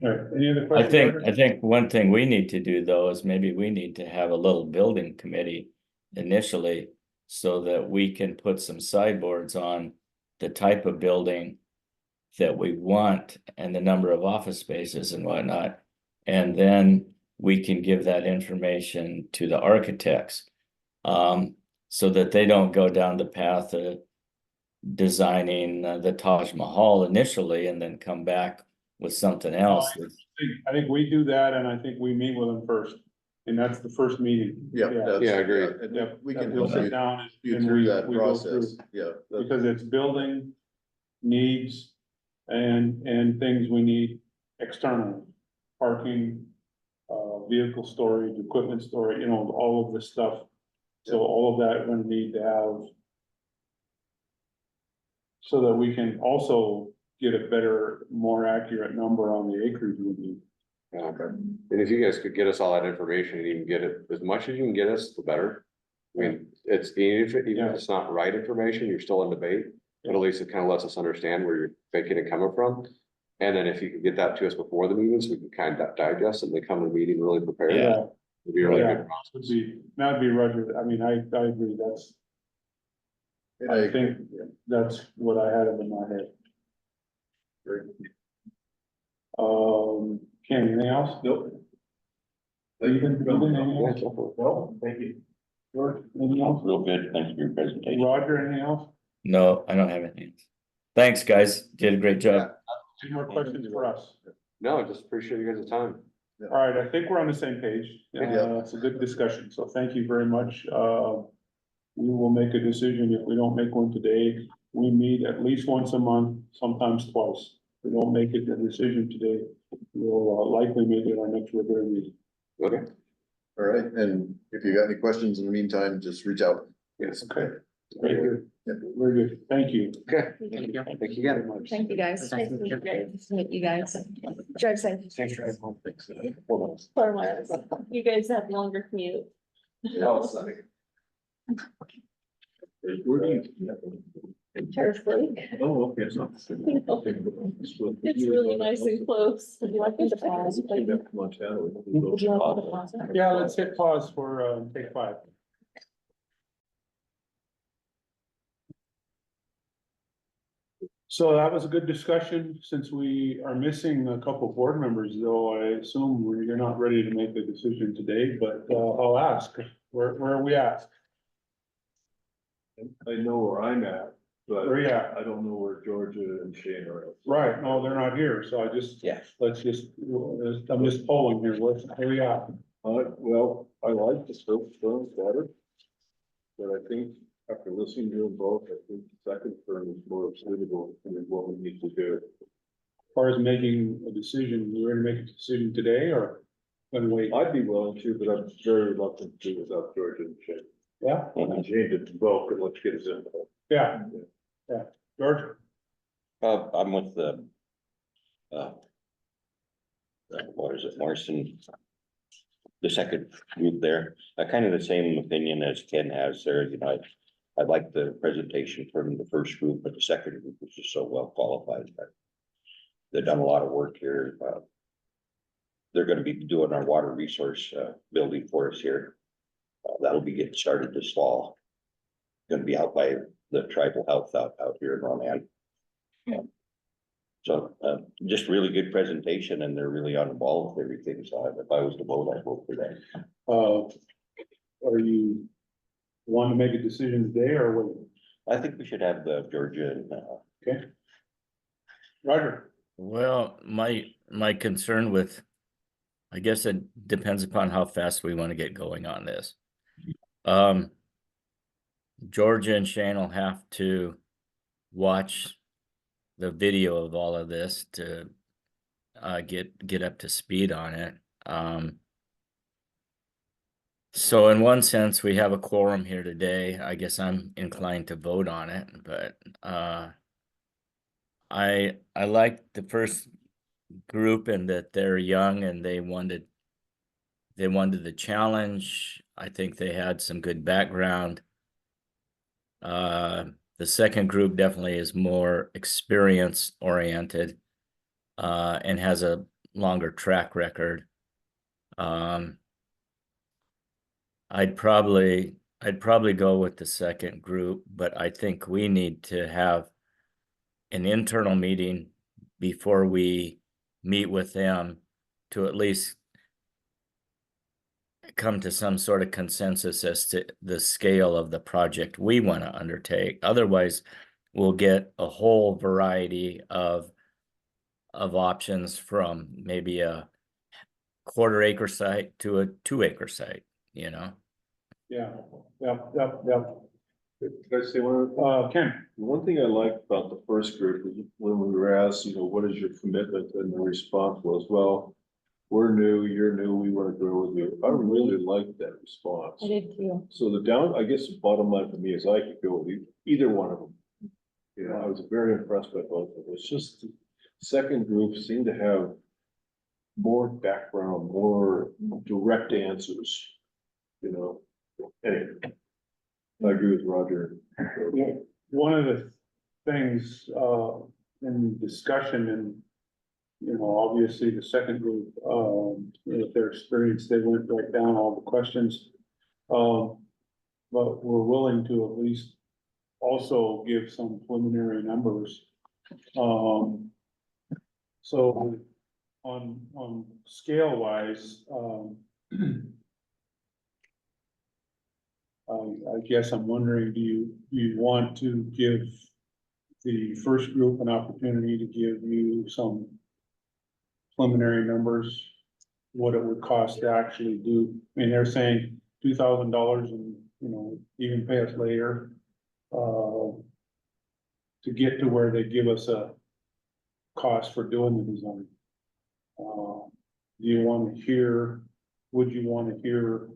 S1: All right, any other questions?
S4: I think one thing we need to do though is maybe we need to have a little building committee initially, so that we can put some sideboards on the type of building that we want and the number of office spaces and whatnot. And then we can give that information to the architects, so that they don't go down the path of designing the Taj Mahal initially and then come back with something else.
S1: I think we do that, and I think we meet with them first, and that's the first meeting.
S16: Yeah,
S14: Yeah, I agree.
S16: And
S1: Yeah,
S16: we can
S1: we'll
S16: help
S1: sit down
S16: you
S1: and
S16: through
S1: we
S16: that
S1: go
S16: process.
S1: through,
S16: Yeah.
S1: because it's building needs and things we need external, parking, vehicle storage, equipment storage, all of this stuff. So all of that we're gonna need to have, so that we can also get a better, more accurate number on the acreage we need.
S14: And if you guys could get us all that information and even get it, as much as you can get us, the better. I mean, even if it's not right information, you're still in debate, but at least it kind of lets us understand where you're thinking and coming from. And then if you can get that to us before the meetings, we can kind of digest and they come to the meeting really prepared.
S1: Yeah.
S14: It'd be a really
S1: Yeah.
S14: good process.
S1: That'd be Roger, I mean, I agree, I think that's what I had in my head. Ken, anything else? Nope. Anything else?
S7: No, thank you.
S1: George, anything else?
S2: Real good, thanks for your presentation.
S1: Roger, anything else?
S4: No, I don't have anything. Thanks, guys. Did a great job.
S1: Any more questions for us?
S14: No, just appreciate you guys' time.
S1: All right, I think we're on the same page. It's a good discussion, so thank you very much. We will make a decision. If we don't make one today, we meet at least once a month, sometimes twice. If we don't make it a decision today, we'll likely make it our next regular meeting.
S14: Okay.
S16: All right, and if you got any questions in the meantime, just reach out.
S14: Yes.
S1: Okay. Very good. Very good. Thank you.
S14: Okay.
S15: Thank you.
S14: Thank you again.
S13: Thank you, guys. Nice to meet you guys. Drive safe.
S14: Thanks for having me.
S3: For a while. You guys have longer commute.
S7: Where do you?
S3: Turf Lake.
S7: Oh, okay, it's not.
S3: It's really nice and close. Would you like me to pause?
S7: Montana.
S3: Would you like me to pause?
S1: Yeah, let's hit pause for take 5. So that was a good discussion. Since we are missing a couple board members, though, I assume you're not ready to make the decision today, but I'll ask, where are we at?
S7: I know where I'm at, but
S1: Where you at?
S7: I don't know where Georgia and Shane are at.
S1: Right, no, they're not here, so I just, let's just, I'm just polling here, where you at?
S7: Well, I like the first term better. But I think after listening to them both, I think the second term is more suitable for what we need to do.
S1: As far as making a decision, you ready to make a decision today or gonna wait?
S7: I'd be willing to, but I'm very reluctant to do without Georgia and Shane.
S1: Yeah,
S7: And Shane did both, and let's get his input.
S1: yeah, George?
S2: I'm with what is it, Morrison? The second group there, kind of the same opinion as Ken has there, you know, I like the presentation from the first group, but the second group was just so well qualified. They've done a lot of work here. They're gonna be doing our water resource, building for us here. That'll be getting started this fall. Gonna be out by the tribal health out here in Ronan. So, just really good presentation and they're really on the ball with everything. So if I was to vote, I'd vote for that.
S1: Are you want to make a decision today or wait?
S2: I think we should have the Georgia and,
S1: Okay. Roger?
S4: Well, my concern with, I guess it depends upon how fast we want to get going on this. Georgia and Shane will have to watch the video of all of this to get up to speed on it. So in one sense, we have a quorum here today. I guess I'm inclined to vote on it, but I like the first group and that they're young and they wanted the challenge. I think they had some good background. The second group definitely is more experience oriented and has a longer track record. I'd probably go with the second group, but I think we need to have an internal meeting before we meet with them to at least come to some sort of consensus as to the scale of the project we want to undertake. Otherwise, we'll get a whole variety of options from maybe a 1/4 acre site to a 2-acre site, you know?
S1: Yeah. Yep.
S7: Can I say one?
S1: Ken?
S7: One thing I liked about the first group is when we were asked, you know, what is your commitment? And the response was, well, we're new, you're new, we want to grow with you. I really liked that response.
S3: I did too.
S7: So I guess the bottom line for me is I could go with either one of them. You know, I was very impressed by both of them. It's just the second group seemed to have more background, more direct answers, you know. Anyway, I agree with Roger.
S1: One of the things in discussion and, you know, obviously the second group, with their experience, they went right down all the questions. But we're willing to at least also give some preliminary numbers. So on scale wise, I guess I'm wondering, do you want to give the first group an opportunity to give you some preliminary numbers, what it would cost to actually do? I mean, they're saying $2,000 and, even pay us later, to get to where they give us a cost for doing the design. Do you want to hear, would you want to hear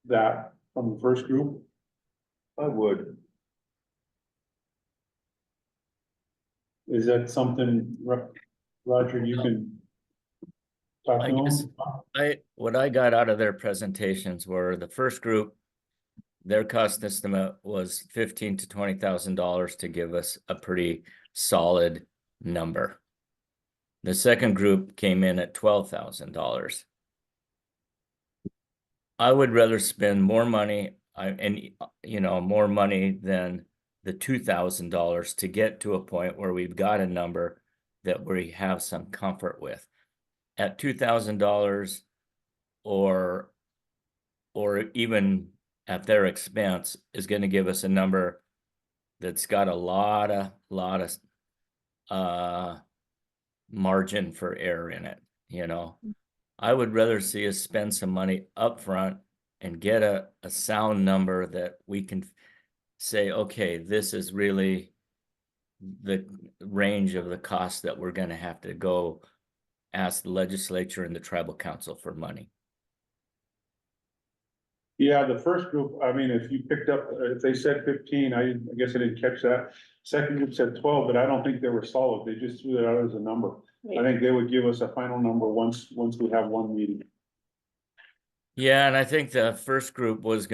S1: that from the first group?
S7: I would.
S1: Is that something, Roger, you can talk
S4: I
S1: to
S4: guess
S1: them?
S4: what I got out of their presentations were the first group, their cost estimate was $15,000 to $20,000 to give us a pretty solid number. The second group came in at $12,000. I would rather spend more money, more money than the $2,000 to get to a point where we've got a number that we have some comfort with. At $2,000 or even at their expense is going to give us a number that's got a lot of margin for error in it. I would rather see us spend some money up front and get a sound number that we can say, okay, this is really the range of the cost that we're going to have to go ask the legislature and the tribal council for money.
S1: Yeah, the first group, I mean, if you picked up, if they said 15, I guess I didn't catch that. Second group said 12, but I don't think they were solid. They just threw that out as a number. I think they would give us a final number once we have one meeting.
S4: Yeah, and I think the first group was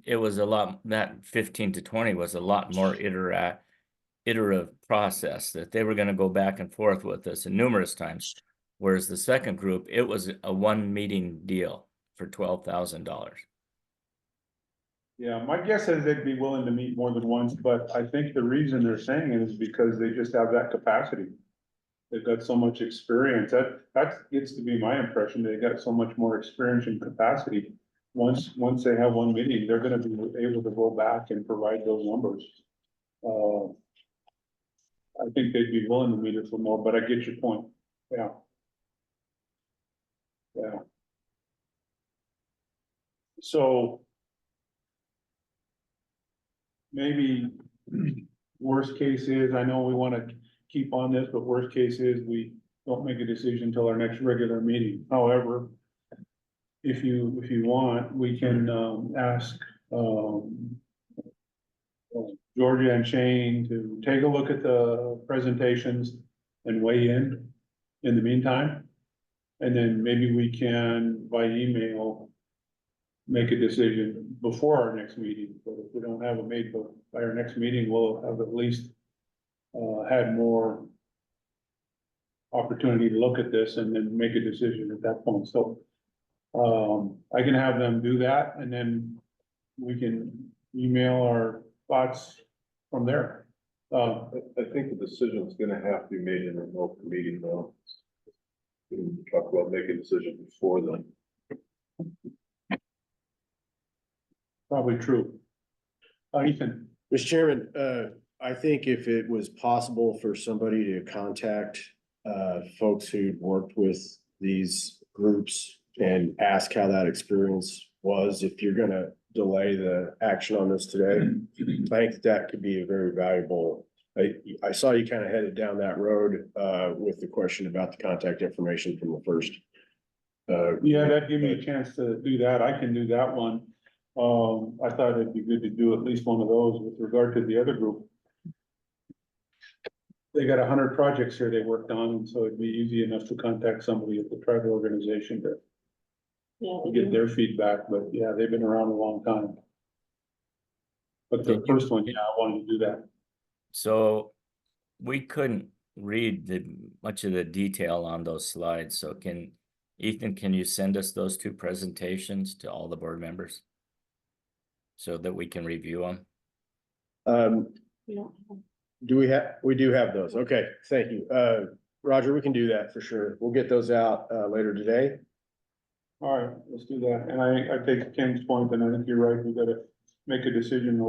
S4: it was a lot, that 15 to 20 was a lot more iterative process that they were gonna go back and forth with us numerous times. Whereas the second group, it was a one meeting deal for $12,000.
S1: Yeah, my guess is they'd be willing to meet more than once, but I think the reason they're saying it is because they just have that capacity. They've got so much experience. That gets to be my impression. They got so much more experience and capacity. Once they have one meeting, they're gonna be able to go back and provide those numbers. I think they'd be willing to meet it for more, but I get your point. Yeah. Yeah. So maybe worst case is, I know we want to keep on this, but worst case is we don't make a decision until our next regular meeting. However, if you want, we can ask Georgia and Shane to take a look at the presentations and weigh in the meantime. And then maybe we can, by email, make a decision before our next meeting. But if we don't have it made by our next meeting, we'll have at least had more opportunity to look at this and then make a decision at that point. So I can have them do that, and then we can email our thoughts from there.
S7: I think the decision is gonna have to be made in an open meeting though. We can talk about making a decision before then.
S1: Probably true. Ethan.
S5: Mr. Chairman, I think if it was possible for somebody to contact folks who'd worked with these groups and ask how that experience was, if you're gonna delay the action on this today, I think that could be a very valuable. I saw you kind of headed down that road with the question about the contact information from the first.
S1: Yeah, that'd give me a chance to do that. I can do that one. I thought it'd be good to do at least one of those with regard to the other group. They got 100 projects here they worked on, and so it'd be easy enough to contact somebody at the tribal organization to get their feedback, but yeah, they've been around a long time. But the first one, yeah, I wanted to do that.
S4: So we couldn't read much of the detail on those slides. So Ethan, can you send us those two presentations to all the board members so that we can review them?
S5: We do have those. Okay, thank you. Roger, we can do that for sure. We'll get those out later today.
S1: All right, let's do that. And I take Ken's point, and I think you're right. We gotta make a decision, in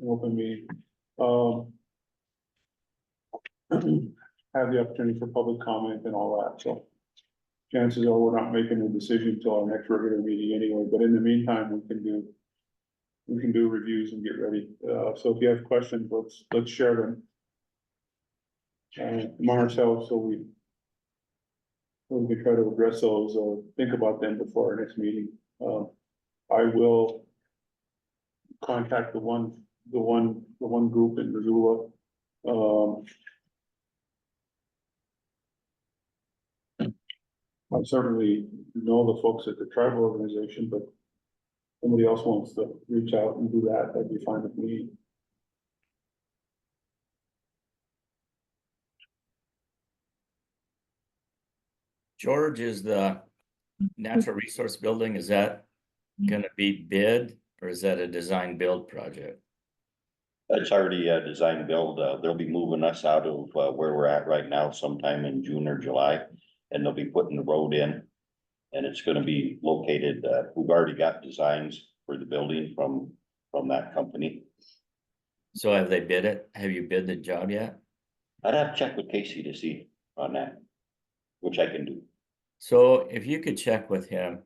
S1: open meeting. Have the opportunity for public comment and all that, so. Chances are we're not making a decision till our next regular meeting anyway, but in the meantime, we can do reviews and get ready. So if you have questions, let's share them. Among ourselves, so we can try to address those, or think about them before our next meeting. I will contact the one group in Missoula. I certainly know the folks at the tribal organization, but somebody else wants to reach out and do that, that'd be fine with me.
S4: George, is the natural resource building, is that gonna be bid or is that a design build project?
S2: It's already a design build. They'll be moving us out of where we're at right now sometime in June or July. And they'll be putting the road in. And it's gonna be located, we've already got designs for the building from that company.
S4: So have they bid it? Have you bid the job yet?
S2: I'd have to check with Casey to see on that, which I can do.
S4: So if you could check with him,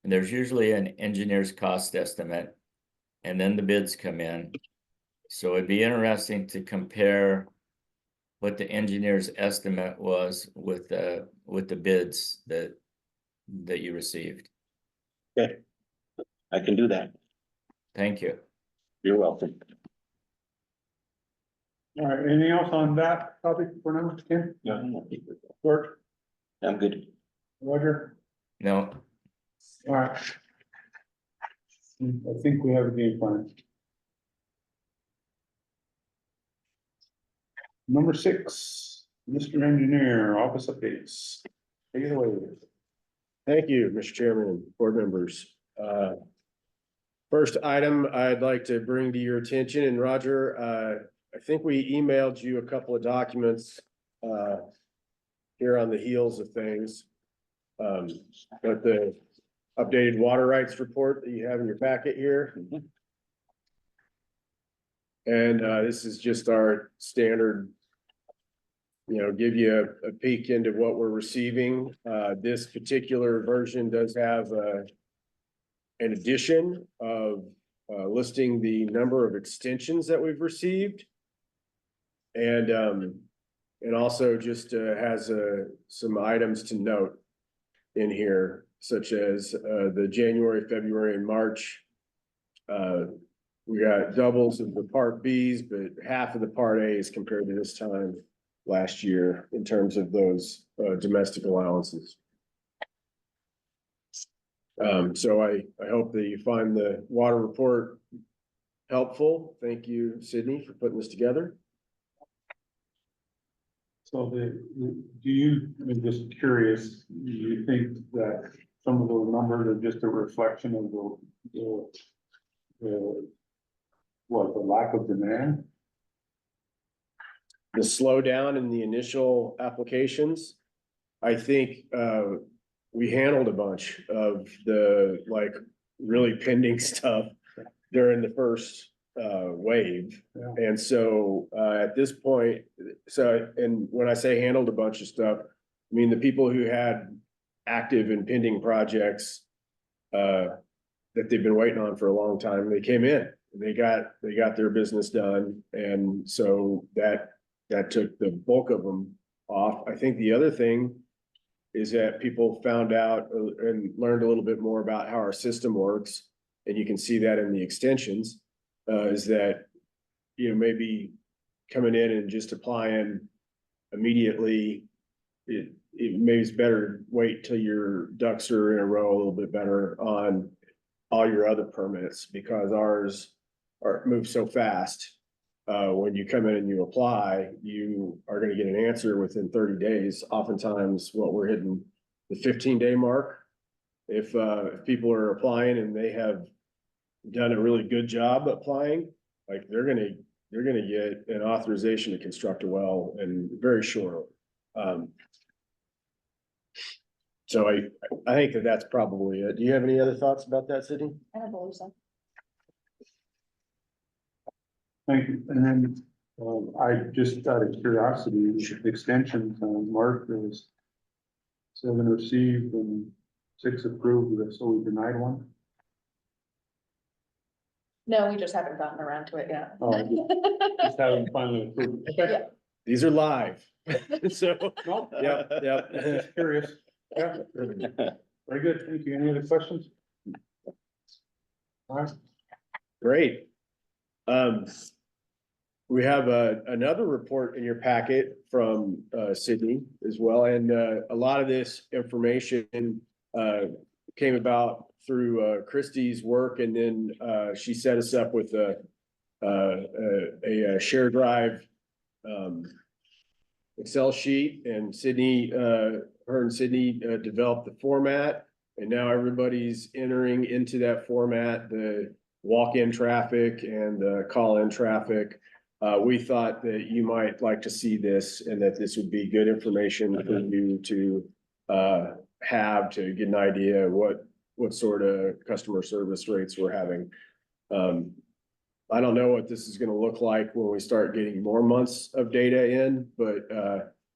S4: and there's usually an engineer's cost estimate, and then the bids come in. So it'd be interesting to compare what the engineer's estimate was with the bids that you received.
S2: Okay, I can do that.
S4: Thank you.
S2: You're welcome.
S1: All right, anything else on that topic for now, Ken?
S2: No,
S1: George,
S2: I'm good.
S1: Roger?
S4: No,
S1: All right. I think we have a game plan. Number 6, Mr. Engineer, office updates. Take it away.
S5: Thank you, Mr. Chairman and board members. First item I'd like to bring to your attention, and Roger, I think we emailed you a couple of documents here on the heels of things. But the updated water rights report that you have in your packet here. And this is just our standard, give you a peek into what we're receiving. This particular version does have an addition of listing the number of extensions that we've received. And also just has some items to note in here, such as the January, February, and March. We got doubles of the Part Bs, but half of the Part As compared to this time last year in terms of those domestic allowances. So I hope that you find the water report helpful. Thank you, Sydney, for putting this together.
S1: So I'm just curious, do you think that some of those numbers are just a reflection of the lack of demand?
S5: The slowdown in the initial applications, I think, we handled a bunch of the really pending stuff during the first wave.
S1: Yeah.
S5: And so at this point, and when I say handled a bunch of stuff, I mean the people who had active and pending projects that they've been waiting on for a long time, they came in and they got their business done. And so that took the bulk of them off. I think the other thing is that people found out and learned a little bit more about how our system works. And you can see that in the extensions, is that, maybe coming in and just applying immediately, it maybe it's better to wait till your ducks are in a row a little bit better on all your other permits, because ours move so fast. When you come in and you apply, you are going to get an answer within 30 days. Oftentimes what we're hitting the 15-day mark. If people are applying and they have done a really good job applying, they're gonna get an authorization to construct a well in very short. So I think that's probably it. Do you have any other thoughts about that, Sydney?
S13: I don't believe so.
S1: Thank you. And then, I just out of curiosity, extensions on Mark, there was 7 received and 6 approved, so we denied one.
S13: No, we just haven't gotten around to it yet.
S1: Oh, just haven't finally approved. Okay.
S5: These are live. So,
S1: No,
S5: yep, yep.
S1: just curious. Yeah, very good. Thank you. Any other questions? All right.
S5: Great. We have another report in your packet from Sydney as well, and a lot of this information came about through Christie's work, and then she set us up with a share drive Excel sheet, and Sydney, her and Sydney developed the format, and now everybody's entering into that format, the walk-in traffic and the call-in traffic. We thought that you might like to see this and that this would be good information for you to have to get an idea of what sort of customer service rates we're having. I don't know what this is gonna look like when we start getting more months of data in, but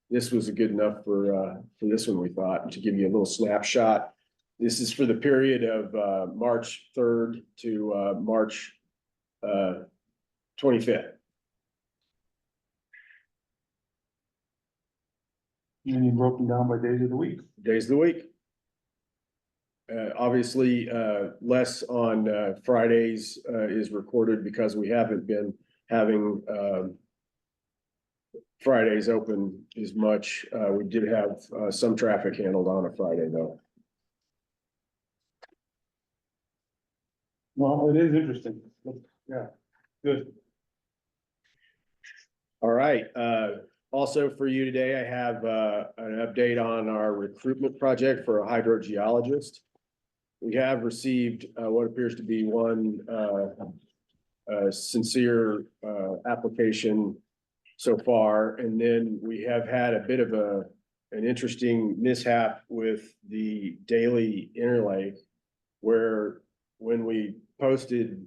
S5: this was good enough for this one, we thought, to give you a little snapshot. This is for the period of March 3rd to March 25th.
S1: And you broken down by days of the week.
S5: Days of the week. Obviously, less on Fridays is recorded because we haven't been having Fridays open as much. We did have some traffic handled on a Friday though.
S1: Well, it is interesting. Yeah, good.
S5: All right, also for you today, I have an update on our recruitment project for a hydrogeologist. We have received what appears to be one sincere application so far, and then we have had a bit of an interesting mishap with the Daily Interlake, where when we posted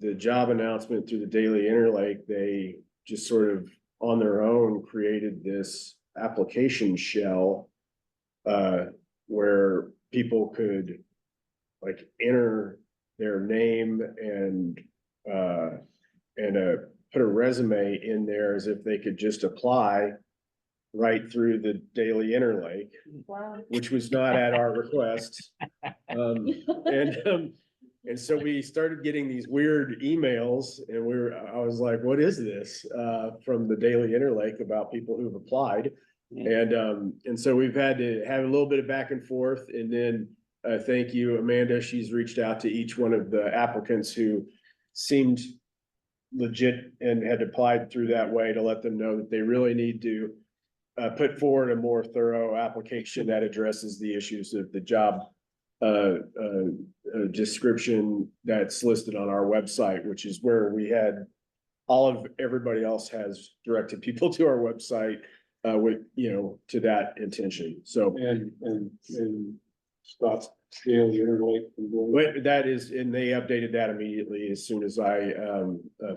S5: the job announcement through the Daily Interlake, they just sort of on their own created this application shell where people could like enter their name and put a resume in there as if they could just apply right through the Daily Interlake.
S13: Wow.
S5: Which was not at our request. And so we started getting these weird emails, and I was like, what is this? From the Daily Interlake about people who've applied. And so we've had to have a little bit of back and forth, and then thank you, Amanda. She's reached out to each one of the applicants who seemed legit and had applied through that way to let them know that they really need to put forward a more thorough application that addresses the issues of the job description that's listed on our website, which is where we had everybody else has directed people to our website with, to that intention. So
S1: And Scott's Daily Interlake.
S5: but that is, and they updated that immediately as soon as I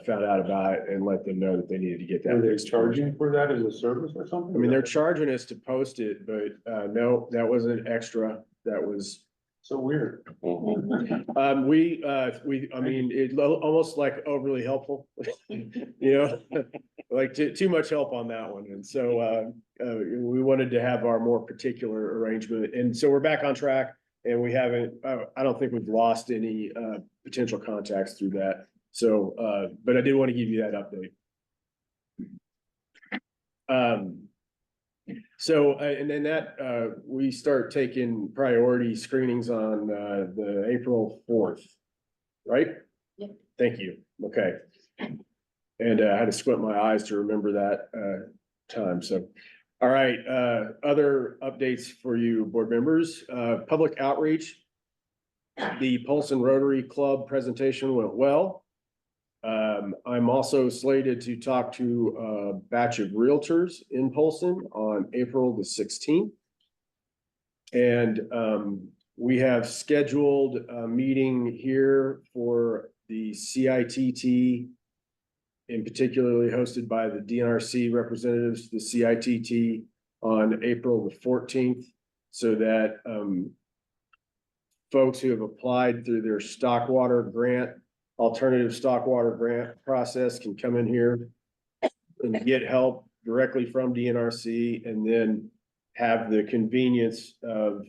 S5: found out about it and let them know that they needed to get that.
S1: Are they charging for that as a service or something?
S5: I mean, they're charging us to post it, but no, that wasn't extra. That was
S1: so weird.
S5: I mean, it almost like overly helpful, like too much help on that one. And so we wanted to have our more particular arrangement. And so we're back on track, and we haven't, I don't think we've lost any potential contacts through that. So, but I did want to give you that update. So, and then that, we start taking priority screenings on, the April 4th, right?
S13: Yeah.
S5: Thank you. Okay. And I had to squint my eyes to remember that, time. So, all right, other updates for you, board members, public outreach. The Polson Rotary Club presentation went well. I'm also slated to talk to a batch of realtors in Polson on April the 16th. And we have scheduled a meeting here for the CITT in particularly hosted by the DNRC representatives, the CITT on April the 14th, so that folks who have applied through their stockwater grant, alternative stockwater grant process can come in here and get help directly from DNRC and then have the convenience of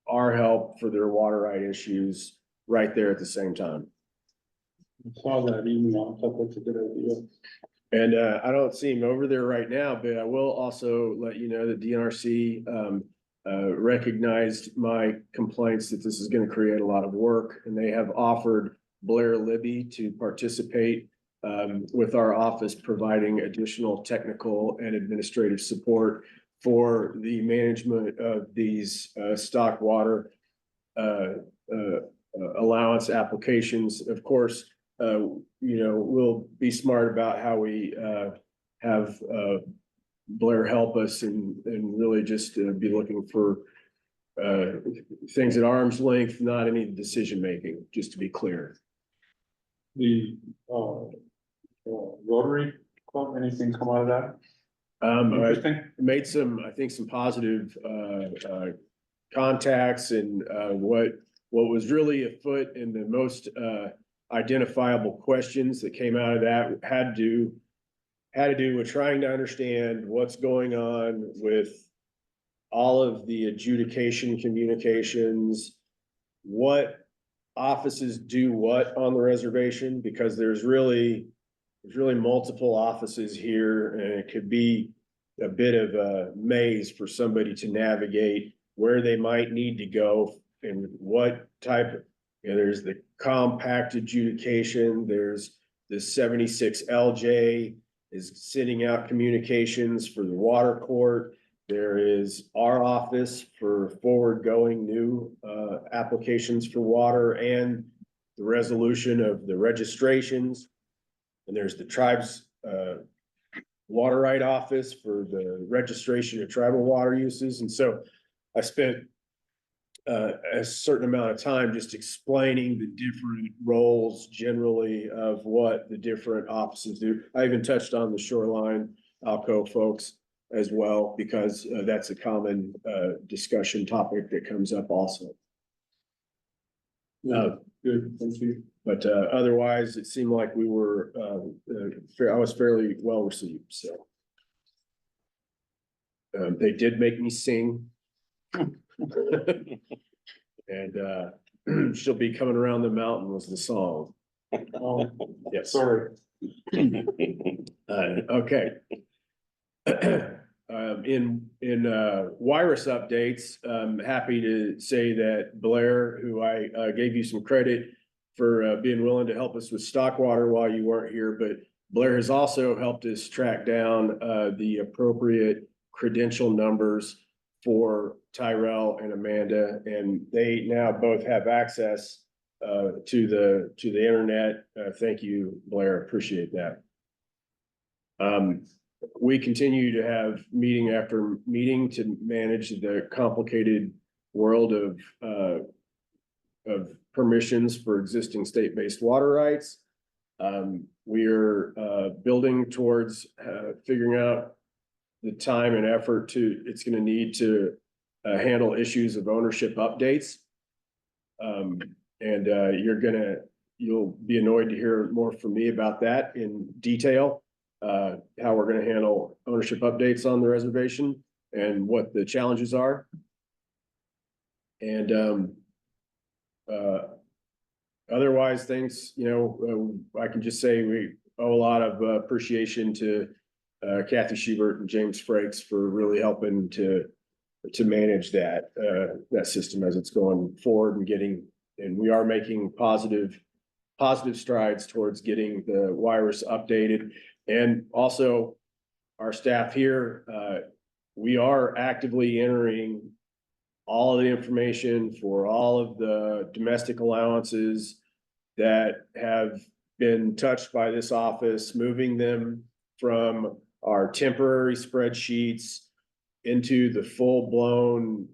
S5: our help for their water right issues right there at the same time.
S1: I saw that email, I thought that's a good idea.
S5: And I don't see him over there right now, but I will also let you know that DNRC recognized my complaints that this is going to create a lot of work, and they have offered Blair Libby to participate with our office, providing additional technical and administrative support for the management of these stock water allowance applications. Of course, we'll be smart about how we have Blair help us and really just be looking for things at arm's length, not any decision making, just to be clear.
S1: The Rotary Club, anything come out of that?
S5: I made some positive contacts, and what was really afoot and the most identifiable questions that came out of that had to do with trying to understand what's going on with all of the adjudication communications, what offices do what on the reservation, because there's really multiple offices here, and it could be a bit of a maze for somebody to navigate where they might need to go and what type of, there's the compact adjudication, there's the 76 LJ is sending out communications for the water court. There is our office for forward-going new applications for water and the resolution of the registrations. And there's the tribes water right office for the registration of tribal water uses. And so I spent a certain amount of time just explaining the different roles generally of what the different offices do. I even touched on the shoreline Alco folks as well, because that's a common discussion topic that comes up also.
S1: Good, thank you.
S5: But otherwise, it seemed like we were, I was fairly well received, so. They did make me sing. And she'll be coming around the mountain was the song.
S1: Oh,
S5: Yes.
S1: sorry.
S5: Okay. In virus updates, I'm happy to say that Blair, who I gave you some credit for being willing to help us with Stockwater while you weren't here, but Blair has also helped us track down the appropriate credential numbers for Tyrell and Amanda, and they now both have access to the internet. Thank you, Blair. Appreciate that. We continue to have meeting after meeting to manage the complicated world of permissions for existing state-based water rights. We are building towards figuring out the time and effort it's going to need to handle issues of ownership updates. You'll be annoyed to hear more from me about that in detail, how we're going to handle ownership updates on the reservation and what the challenges are. And otherwise, things, I can just say we owe a lot of appreciation to Kathy Schubert and James Frakes for really helping to manage that system as it's going forward and we are making positive strides towards getting the virus updated. And also our staff here, we are actively entering all of the information for all of the domestic allowances that have been touched by this office, moving them from our temporary spreadsheets into the full-blown,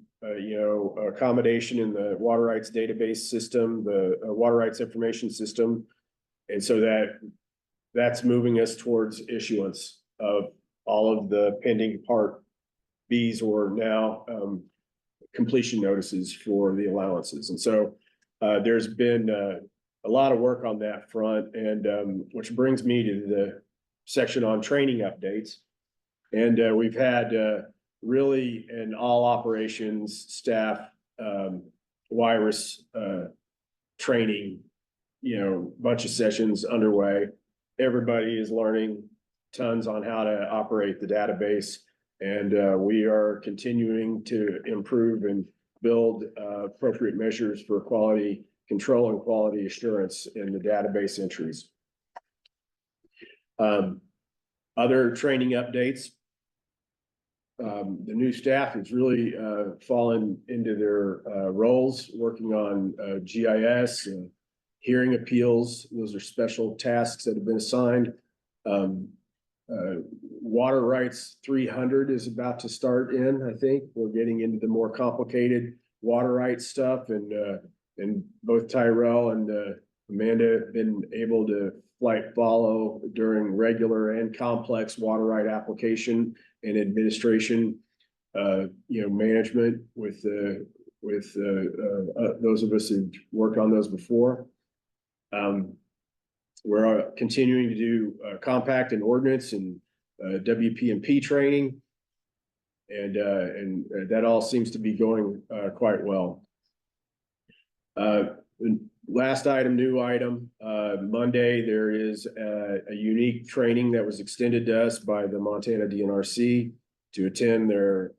S5: accommodation in the water rights database system, the water rights information system. And so that that's moving us towards issuance of all of the pending Part Bs or now completion notices for the allowances. And so there's been a lot of work on that front, and which brings me to the section on training updates. And we've had really an all operations staff virus training, bunch of sessions underway. Everybody is learning tons on how to operate the database. And we are continuing to improve and build appropriate measures for quality control and quality assurance in the database entries. Other training updates. The new staff has really fallen into their roles, working on GIS and hearing appeals. Those are special tasks that have been assigned. Water rights 300 is about to start in, I think. We're getting into the more complicated water rights stuff, and both Tyrell and Amanda have been able to follow during regular and complex water right application and administration, management with those of us who've worked on those before. We're continuing to do compact and ordinance and WP&P training. And that all seems to be going quite well. Last item, new item, Monday, there is a unique training that was extended to us by the Montana DNRC to attend their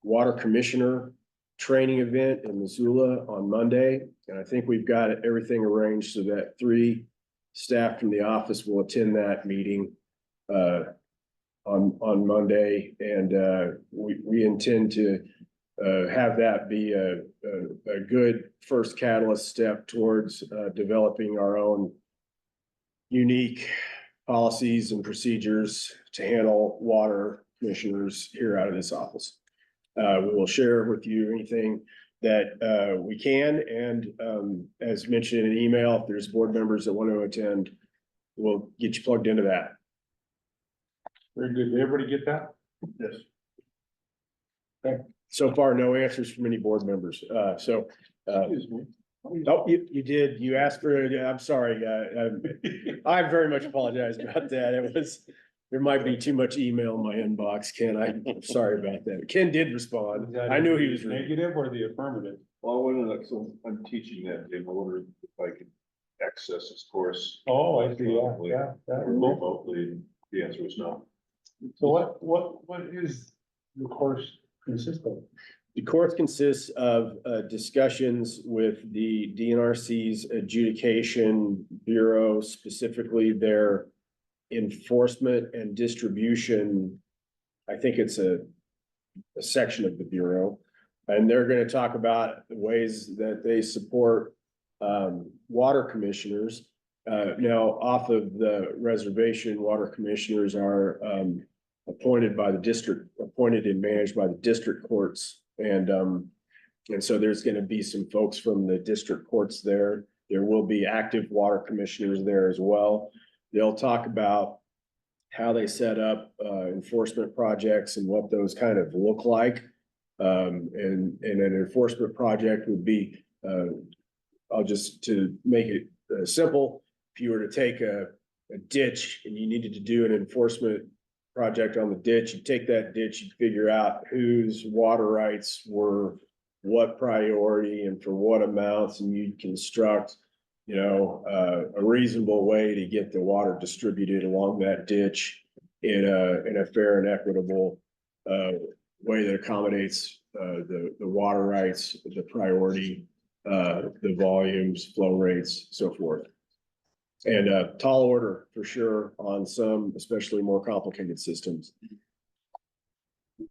S5: water commissioner training event in Missoula on Monday. And I think we've got everything arranged so that 3 staff from the office will attend that meeting on Monday. And we intend to have that be a good first catalyst step towards developing our own unique policies and procedures to handle water commissioners here out of this office. We will share with you anything that we can, and as mentioned in an email, if there's board members that want to attend, we'll get you plugged into that.
S1: Very good. Did everybody get that?
S5: Yes. Okay. So far, no answers from any board members.
S1: Excuse me.
S5: Oh, you did. You asked for it. I'm sorry. I very much apologize about that. There might be too much email in my inbox, Ken. I'm sorry about that. Ken did respond. I knew he was
S1: negative or the affirmative.
S7: Well, so I'm teaching that in order if I can access this course.
S1: Oh, I see. Yeah.
S7: Remotely, the answer is no.
S1: So what is the course consist of?
S5: The course consists of discussions with the DNRC's adjudication bureau, specifically their enforcement and distribution. I think it's a section of the bureau, and they're going to talk about the ways that they support water commissioners. Now, off of the reservation, water commissioners are appointed and managed by the district courts. And so there's going to be some folks from the district courts there. There will be active water commissioners there as well. They'll talk about how they set up enforcement projects and what those kind of look like. And an enforcement project would be, to make it simple, if you were to take a ditch and you needed to do an enforcement project on the ditch, you take that ditch, you figure out whose water rights were what priority and for what amounts, and you construct, a reasonable way to get the water distributed along that ditch in a fair and equitable way that accommodates the water rights, the priority, the volumes, flow rates, so forth. And tall order for sure on some, especially more complicated systems.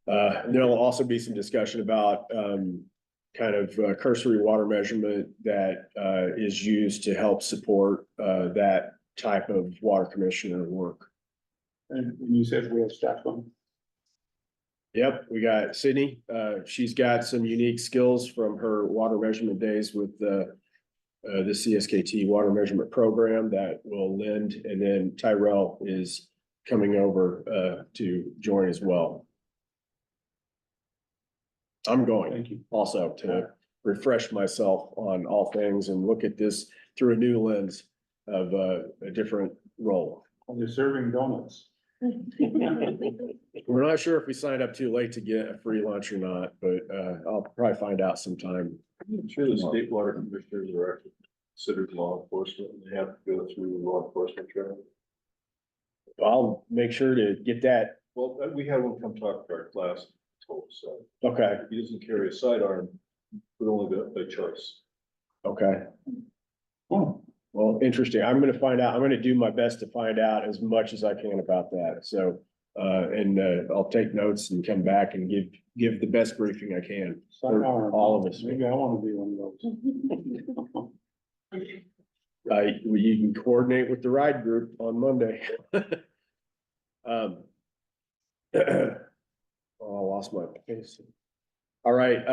S5: There'll also be some discussion about kind of cursory water measurement that is used to help support that type of water commissioner work.
S1: And you said we have staff on.
S5: Yep, we got Sydney. She's got some unique skills from her water measurement days with the CSKT water measurement program that will lend, and then Tyrell is coming over, to join as well. I'm going.
S1: Thank you.
S5: Also to refresh myself on all things and look at this through a new lens of a different role.
S1: They're serving donuts.
S5: We're not sure if we signed up too late to get a free lunch or not, but I'll probably find out sometime.
S7: I'm sure the state water commissioners are actually considered law enforcement, and they have to go through law enforcement training.
S5: I'll make sure to get that.
S7: Well, we had one come talk to our class, told us,
S5: Okay,
S7: he doesn't carry a sidearm, but only by choice.
S5: okay. Well, interesting. I'm gonna find out. I'm gonna do my best to find out as much as I can about that. So, I'll take notes and come back and give the best briefing I can. for
S1: Sidearm.
S5: all of us.
S1: Maybe I want to be one of those.
S5: You can coordinate with the ride group on Monday. Oh, I lost my place. All right,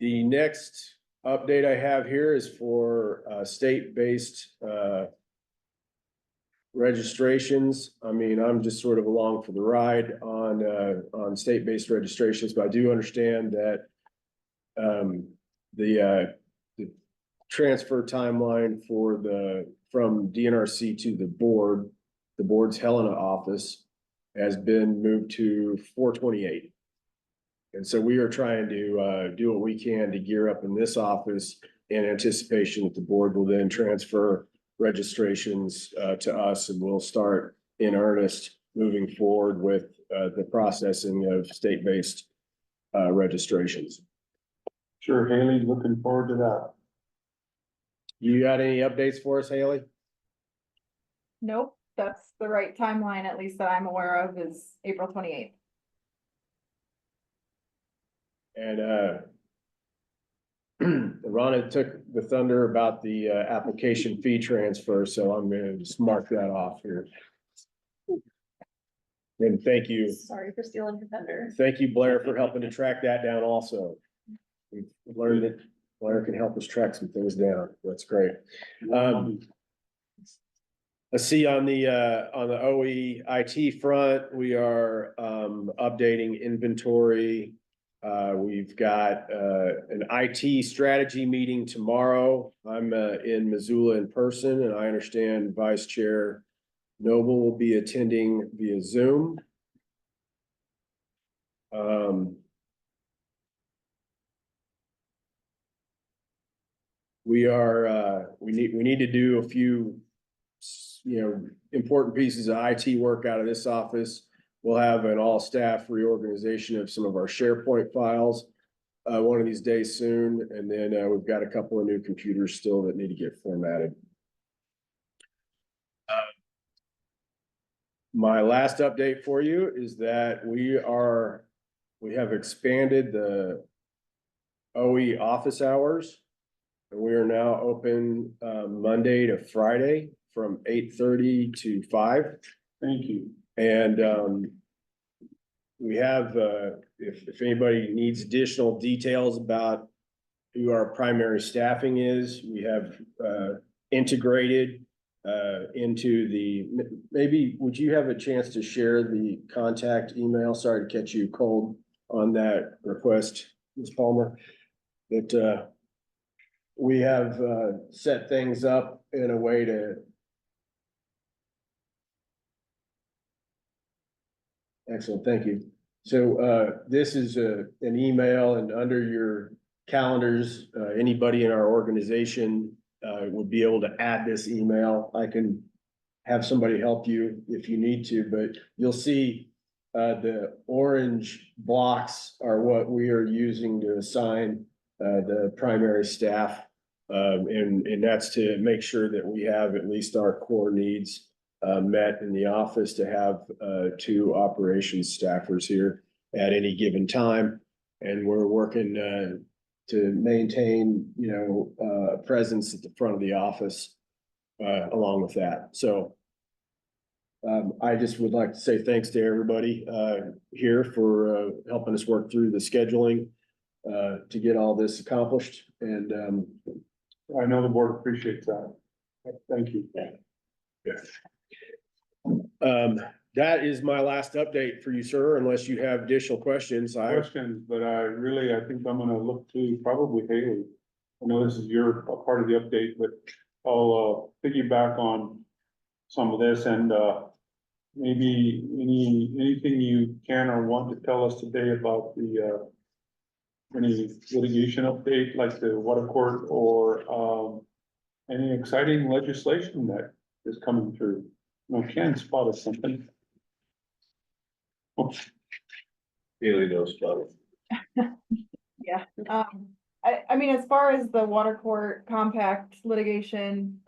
S5: the next update I have here is for state-based registrations. I mean, I'm just sort of along for the ride on state-based registrations, but I do understand that the transfer timeline from DNRC to the board's Helena office has been moved to 4/28. And so we are trying to do what we can to gear up in this office in anticipation that the board will then transfer registrations to us, and we'll start in earnest moving forward with the processing of state-based registrations.
S1: Sure, Haley, looking forward to that.
S5: You got any updates for us, Haley?
S8: Nope, that's the right timeline, at least that I'm aware of, is April 28th.
S5: And Ronna took the thunder about the application fee transfer, so I'm gonna just mark that off here. And thank you.
S3: Sorry for stealing your thunder.
S5: Thank you, Blair, for helping to track that down also. We've learned that Blair can help us track some things down. That's great. Let's see, on the OE IT front, we are updating inventory. We've got an IT strategy meeting tomorrow. I'm in Missoula in person, and I understand Vice Chair Noble will be attending via Zoom. We need to do a few, important pieces of IT work out of this office. We'll have an all-staff reorganization of some of our SharePoint files one of these days soon, and then we've got a couple of new computers still that need to get formatted. My last update for you is that we have expanded the OE office hours, and we are now open Monday to Friday from 8:30 to 5.
S1: Thank you.
S5: And we have, if anybody needs additional details about who our primary staffing is, we have integrated into maybe would you have a chance to share the contact email? Sorry to catch you cold on that request, Ms. Palmer. That we have set things up in a way to excellent, thank you. So this is an email, and under your calendars, anybody in our organization would be able to add this email. I can have somebody help you if you need to, but you'll see the orange blocks are what we are using to assign the primary staff. And that's to make sure that we have at least our core needs met in the office to have 2 operations staffers here at any given time. And we're working to maintain, a presence at the front of the office along with that. So I just would like to say thanks to everybody here for helping us work through the scheduling to get all this accomplished and,
S1: I know the board appreciates that. Thank you.
S5: that is my last update for you, sir, unless you have additional questions.
S1: Questions, but I think I'm gonna look to probably Haley. I know this is your part of the update, but I'll piggyback on some of this and maybe anything you can or want to tell us today about the any litigation update like the water court or any exciting legislation that is coming through. No, Ken spotted something. Oh,
S7: Haley knows about it.
S8: Yeah, I mean, as far as the water court compact litigation,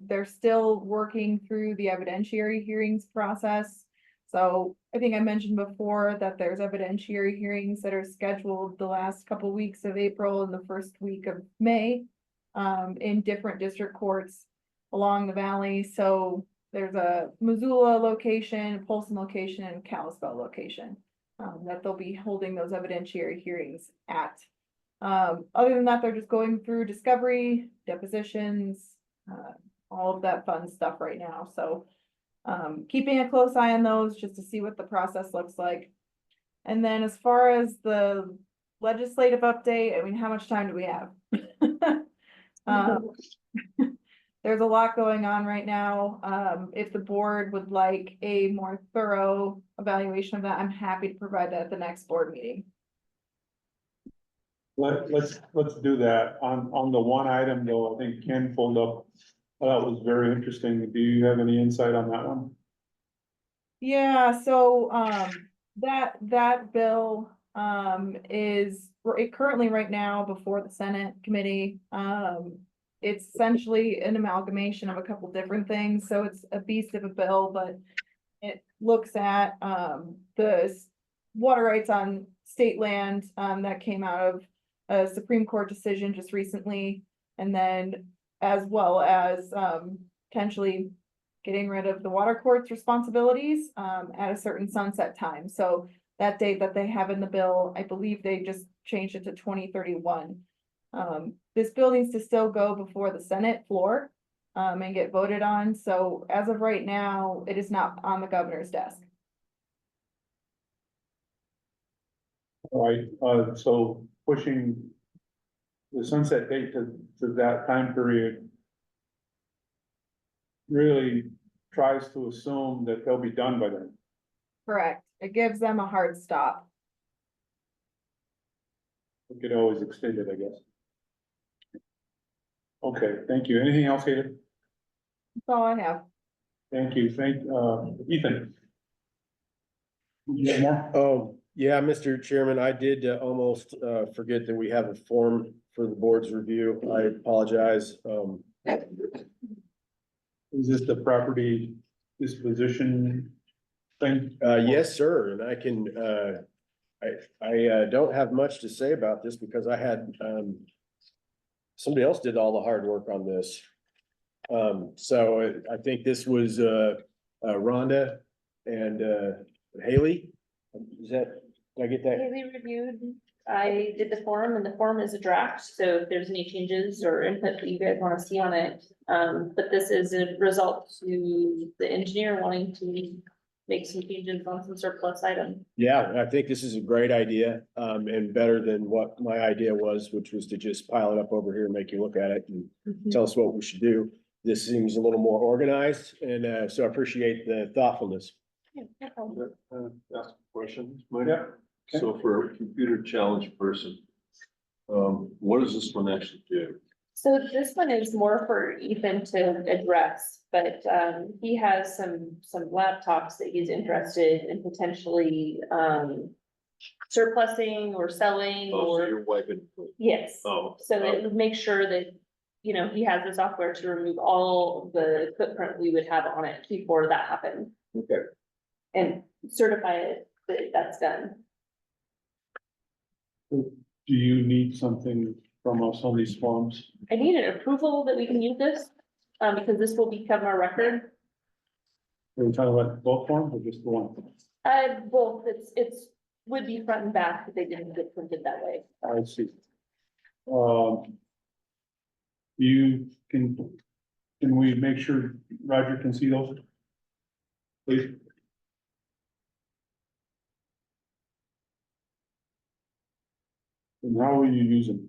S8: they're still working through the evidentiary hearings process. So I think I mentioned before that there's evidentiary hearings that are scheduled the last couple weeks of April and the first week of May, in different district courts along the valley. So there's a Missoula location, Polson location, and Kalispell location, that they'll be holding those evidentiary hearings at. Other than that, they're just going through discovery, depositions, all of that fun stuff right now. So keeping a close eye on those just to see what the process looks like. And then as far as the legislative update, I mean, how much time do we have? There's a lot going on right now. If the board would like a more thorough evaluation of that, I'm happy to provide that at the next board meeting.
S1: let's do that. On the one item though, I think Ken pulled up, that was very interesting. Do you have any insight on that one?
S8: Yeah, so, that bill, is currently right now before the Senate committee. It's essentially an amalgamation of a couple different things, so it's a beast of a bill, but it looks at, the water rights on state land, that came out of a Supreme Court decision just recently, and then as well as, potentially getting rid of the water court's responsibilities, at a certain sunset time. So that date that they have in the bill, I believe they just changed it to 2031. This bill needs to still go before the Senate floor, and get voted on. So as of right now, it is not on the governor's desk.
S1: All right, so pushing the sunset date to that time period really tries to assume that they'll be done by then.
S8: Correct. It gives them a hard stop.
S1: We could always extend it, I guess. Okay, thank you. Anything else, Hayden?
S8: That's all I have.
S1: Thank you. Ethan. You have more?
S5: Oh, yeah, Mr. Chairman, I did almost forget that we have a form for the board's review. I apologize.
S1: Is this the property disposition thing?
S5: Yes, sir, and I can, I don't have much to say about this because I had, somebody else did all the hard work on this. So I think this was, Rhonda and, Haley. Is that, did I get that?
S3: Haley reviewed, I did the form and the form is a draft, so if there's any changes or input that you guys wanna see on it. But this is a result to the engineer wanting to make some changes on some surplus item.
S5: Yeah, I think this is a great idea, and better than what my idea was, which was to just pile it up over here and make you look at it and tell us what we should do. This seems a little more organized, and so I appreciate the thoughtfulness.
S3: Yeah, no problem.
S7: Ask questions, Mike?
S1: Yeah.
S7: So for a computer challenged person, what does this one actually do?
S3: So this one is more for Ethan to address, but he has some laptops that he's interested in potentially surplusing or selling
S7: Oh, so
S3: or,
S7: you're wiping.
S3: yes.
S7: Oh.
S3: So it would make sure that, you know, he has the software to remove all the footprint we would have on it before that happened.
S7: Okay.
S3: And certify it that that's done.
S1: Do you need something from us on these forms?
S3: I need an approval that we can use this, because this will become our record.
S1: Are we talking about both forms or just the one?
S3: Both, it's would be front and back, but they didn't get printed that way.
S1: I see. You can we make sure Roger can see those? Please. And how will you use them?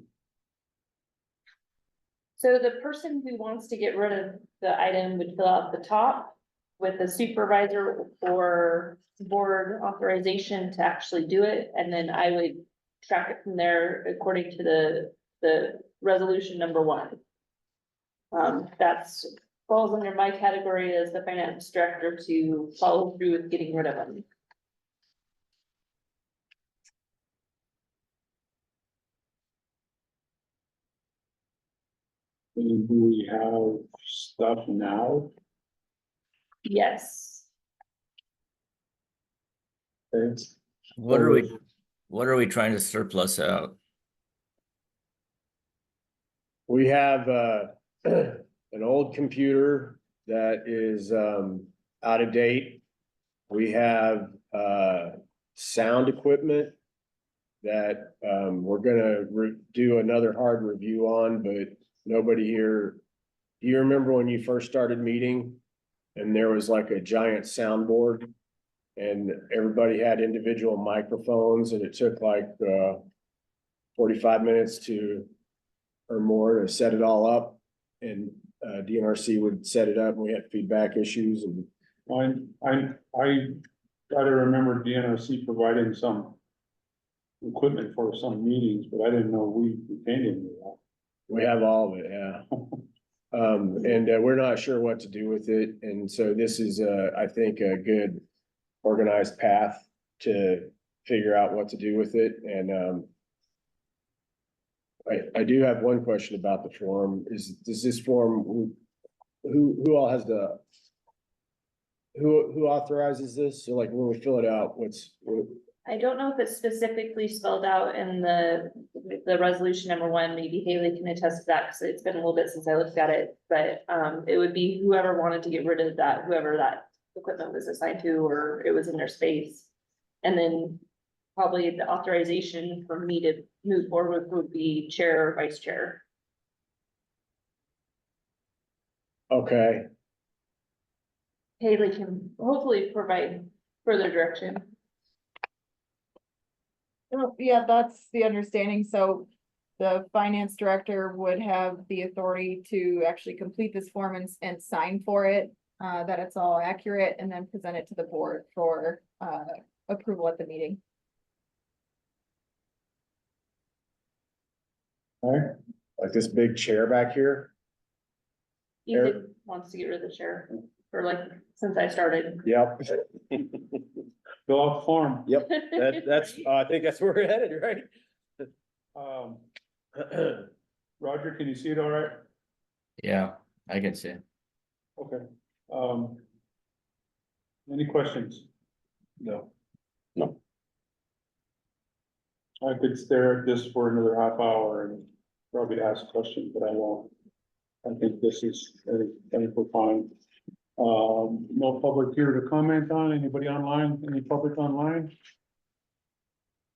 S3: So the person who wants to get rid of the item would fill out the top with the supervisor or board authorization to actually do it, and then I would track it from there according to the resolution number 1. That's falls under my category as the finance director to follow through with getting rid of them.
S1: Do we have stuff now?
S3: Yes.
S1: Thanks.
S4: What are we trying to surplus out?
S5: We have an old computer that is out of date. We have sound equipment that we're gonna do another hard review on, but nobody here. Do you remember when you first started meeting and there was like a giant soundboard? And everybody had individual microphones and it took like 45 minutes or more to set it all up. And DNRC would set it up and we had feedback issues and.
S1: I gotta remember DNRC providing some equipment for some meetings, but I didn't know we retained any of that.
S5: We have all of it, yeah. And we're not sure what to do with it. And so this is, I think, a good organized path to figure out what to do with it. And I do have one question about the form. Does this form, who all has who authorizes this? So like when we fill it out,
S3: I don't know if it's specifically spelled out in the resolution number 1, maybe Haley can attest to that, because it's been a little bit since I looked at it, but it would be whoever wanted to get rid of that, whoever that equipment was assigned to, or it was in their space. And then probably the authorization for me to move forward would be chair or vice chair.
S5: Okay.
S3: Haley can hopefully provide further direction.
S8: Yeah, that's the understanding. So the finance director would have the authority to actually complete this form and sign for it, that it's all accurate, and then present it to the board for approval at the meeting.
S5: All right, like this big chair back here.
S3: Ethan wants to get rid of the chair for like, since I started.
S5: Yep.
S1: Fill out the form.
S5: Yep, that's, I think that's where we're headed, right?
S1: Roger, can you see it all right?
S4: Yeah, I can see it.
S1: Okay. Any questions? No.
S5: No.
S1: I could stare at this for another half hour and probably ask questions, but I won't. I think this is, I think we're fine. No public here to comment on. Anybody online? Any public online?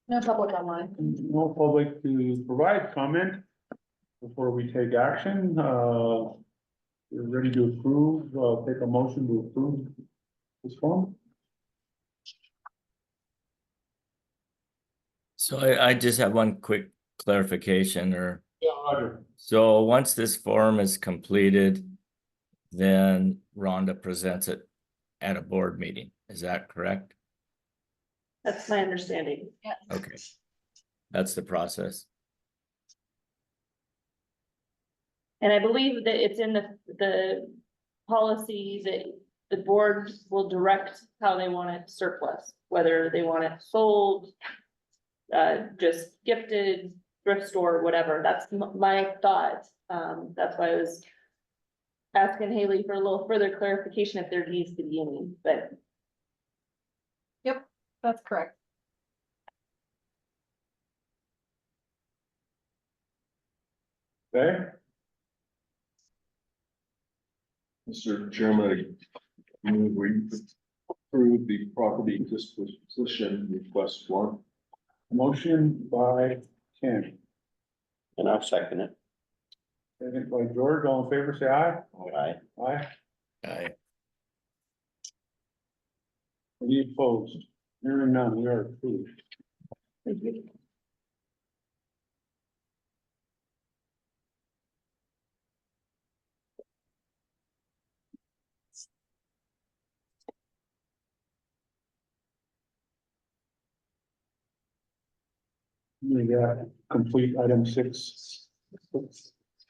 S13: No public online.
S1: No public to provide comment before we take action. We're ready to approve, take a motion to approve this form.
S4: So I just have one quick clarification
S1: Yeah, Roger.
S4: so once this form is completed, then Rhonda presents it at a board meeting. Is that correct?
S3: That's my understanding. Yeah.
S4: Okay. That's the process.
S3: And I believe that it's in the policy that the board will direct how they want it surplus, whether they want it sold, just gifted, thrift store, whatever. That's my thought. That's why I was asking Haley for a little further clarification if there needs to be any, but.
S8: Yep, that's correct.
S1: Okay.
S7: Mr. Chairman, I move we approve the property disposition request form.
S1: Motion by Ken,
S2: And I'll second it.
S1: second by George, all in favor, say aye.
S2: Aye.
S1: Aye.
S4: Aye.
S1: Any opposed? Hearing none, we are approved. We got complete item 6.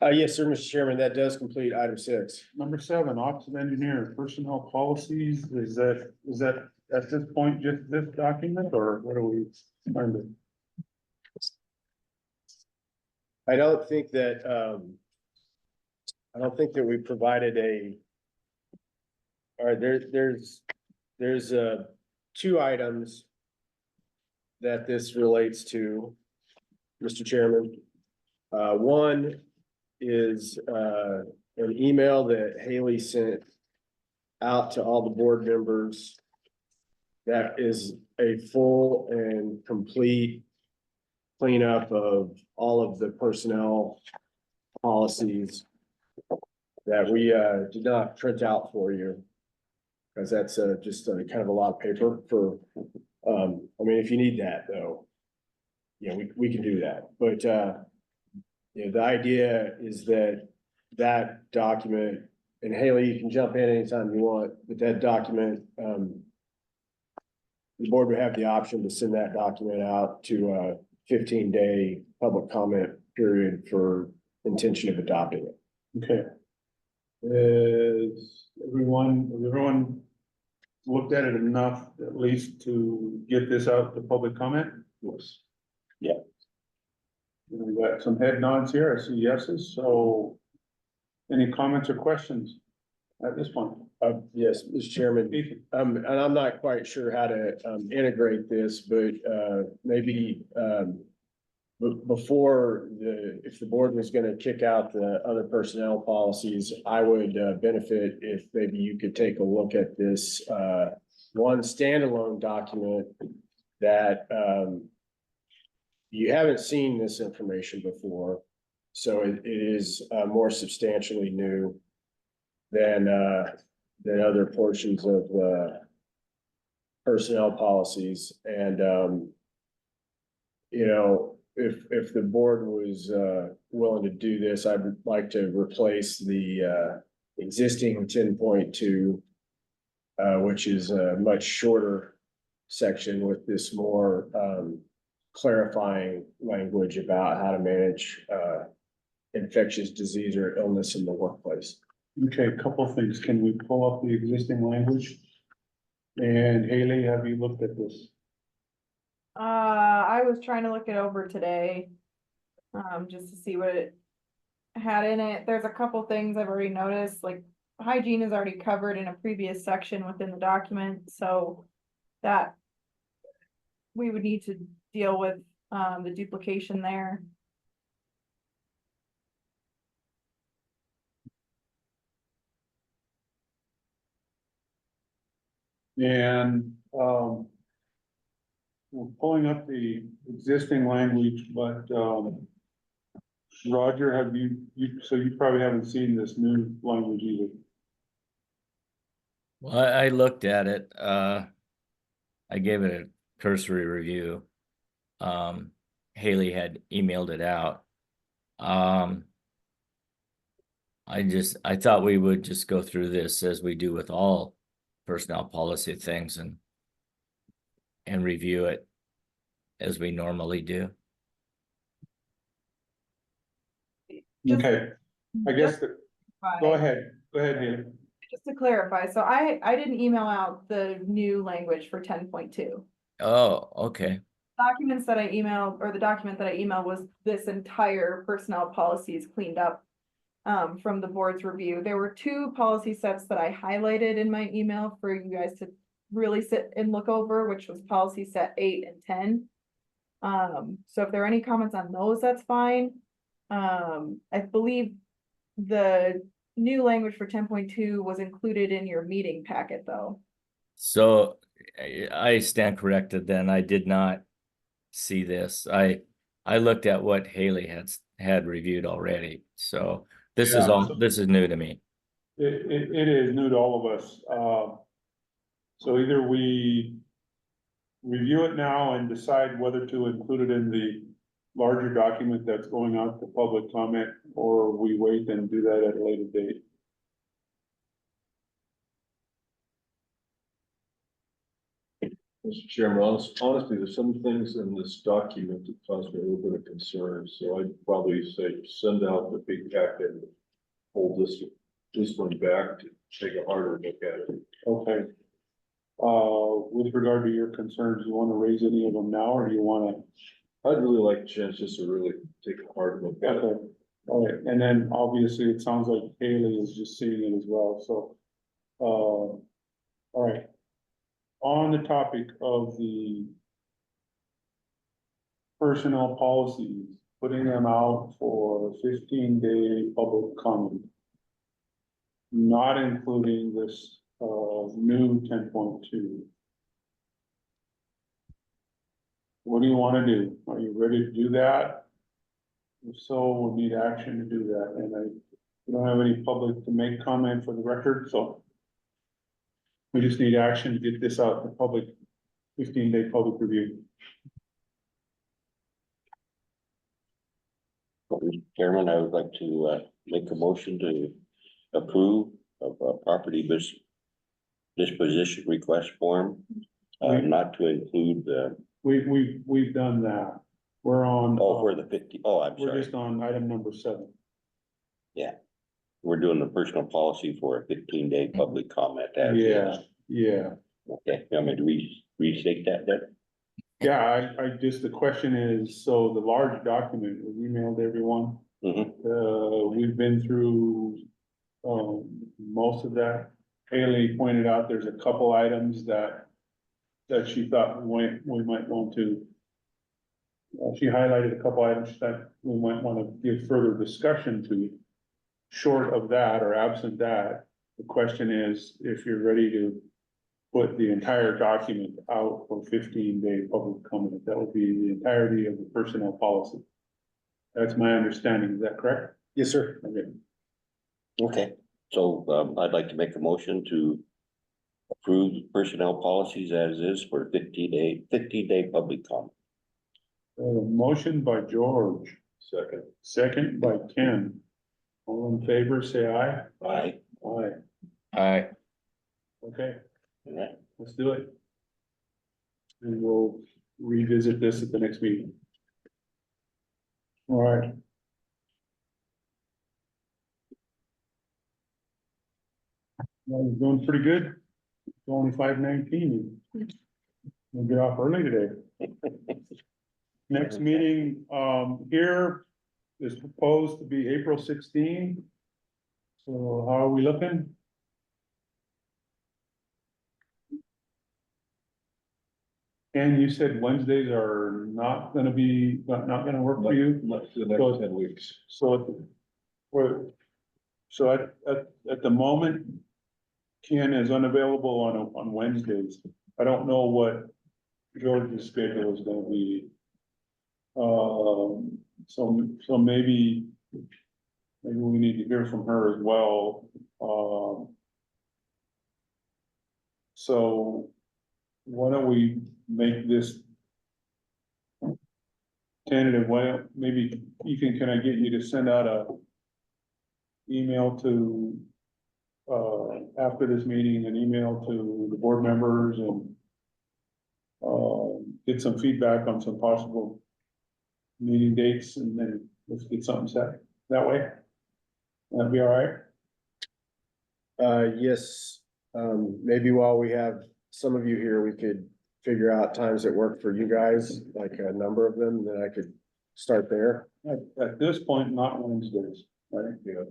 S5: Yes, sir, Mr. Chairman, that does complete item 6.
S1: Number 7, Office of Engineer, personnel policies, is that at this point just this document, or what are we trying to?
S5: I don't think that, we provided all right, there's 2 items that this relates to, Mr. Chairman. One is, an email that Haley sent out to all the board members. That is a full and complete cleanup of all of the personnel policies that we did not print out for you. Because that's just kind of a lot of paper for, I mean, if you need that though, yeah, we can do that. But you know, the idea is that that document, and Haley, you can jump in anytime you want, but that document, the board would have the option to send that document out to a 15-day public comment period for intention of adopting it.
S1: Okay. Has everyone looked at it enough at least to get this out to public comment? Yes.
S2: Yeah.
S1: We got some head nods here, I see yeses, so any comments or questions at this point?
S5: Yes, Mr. Chairman, and I'm not quite sure how to integrate this, but maybe before if the board was gonna kick out the other personnel policies, I would benefit if maybe you could take a look at this one standalone document that you haven't seen this information before, so it is more substantially new than other portions of the personnel policies. And you know, if the board was willing to do this, I would like to replace the existing 10.2, which is a much shorter section, with this more clarifying language about how to manage infectious disease or illness in the workplace.
S1: Okay, a couple of things. Can we pull up the existing language? And Haley, have you looked at this?
S8: I was trying to look it over today, just to see what it had in it. There's a couple things I've already noticed, like hygiene is already covered in a previous section within the document, so that we would need to deal with, the duplication there.
S1: And, we're pulling up the existing language, but, Roger, have so you probably haven't seen this new language either.
S4: Well, I looked at it, I gave it a cursory review. Haley had emailed it out. I thought we would just go through this as we do with all personnel policy things and review it as we normally do.
S1: Okay, I guess, go ahead, Haley.
S8: Just to clarify, so I didn't email out the new language for 10.2.
S4: Oh, okay.
S8: Documents that I emailed, or the document that I emailed, was this entire personnel policies cleaned up from the board's review. There were 2 policy sets that I highlighted in my email for you guys to really sit and look over, which was policy set 8 and 10. So if there are any comments on those, that's fine. I believe the new language for 10.2 was included in your meeting packet though.
S4: So I stand corrected then. I did not see this. I looked at what Haley had reviewed already, so this is
S1: Yeah.
S4: this is new to me.
S1: It is new to all of us. So either we review it now and decide whether to include it in the larger document that's going out to public comment, or we wait and do that at a later date.
S7: Mr. Chairman, honestly, there's some things in this document that cause me a little bit of concern, so I'd probably say send out the big packet and hold this one back to take a harder look at it.
S1: Okay. With regard to your concerns, you want to raise any of them now, or do you want to?
S7: I'd really like a chance just to really take a hard look at it.
S1: Okay, all right, and then obviously it sounds like Haley is just seeing it as well, so. All right. On the topic of the personnel policies, putting them out for 15-day public comment. Not including this, new 10.2. What do you want to do? Are you ready to do that? If so, we'll need action to do that, and we don't have any public to make comment for the record, so. We just need action to get this out to public, 15-day public review.
S2: Mr. Chairman, I would like to make a motion to approve of a property disposition request form. Not to include the,
S1: We've done that. We're on.
S2: for the 50, I'm
S1: We're
S2: sorry.
S1: just on item number 7.
S2: Yeah. We're doing the personal policy for a 15-day public comment. As
S1: Yeah,
S2: is.
S1: yeah.
S2: Okay, you want me to restate that then?
S1: Yeah, I just, the question is, so the large document was emailed to everyone. We've been through, most of that. Haley pointed out there's a couple items that she thought we might want to. She highlighted a couple items that we might want to give further discussion to. Short of that or absent that, the question is if you're ready to put the entire document out for 15-day public comment. That will be the entirety of the personnel policy. That's my understanding. Is that correct?
S5: Yes, sir.
S1: Okay.
S2: Okay, so I'd like to make a motion to approve personnel policies as is for 15-day public comment.
S1: Motion by George. Second by Ken. All in favor, say aye.
S2: Aye.
S1: Aye.
S4: Aye.
S1: Okay,
S2: All right.
S1: let's do it. And we'll revisit this at the next meeting. All right. Well, you're doing pretty good. It's only 5:19. We'll get off early today. Next meeting, here is proposed to be April 16. So how are we looking? And you said Wednesdays are not gonna work for you?
S7: Not for the next 10 weeks.
S1: So, at the moment, Ken is unavailable on Wednesdays. I don't know what George's schedule is gonna be. So maybe we need to hear from her as well. So why don't we make this tentative? Well, maybe Ethan, can I get you to send out a email to, after this meeting, an email to the board members and get some feedback on some possible meeting dates, and then let's get something set that way. That'd be all right.
S5: Yes, maybe while we have some of you here, we could figure out times that work for you guys, like a number of them, then I could start there.
S1: At this point, not Wednesdays, right?
S5: Yeah.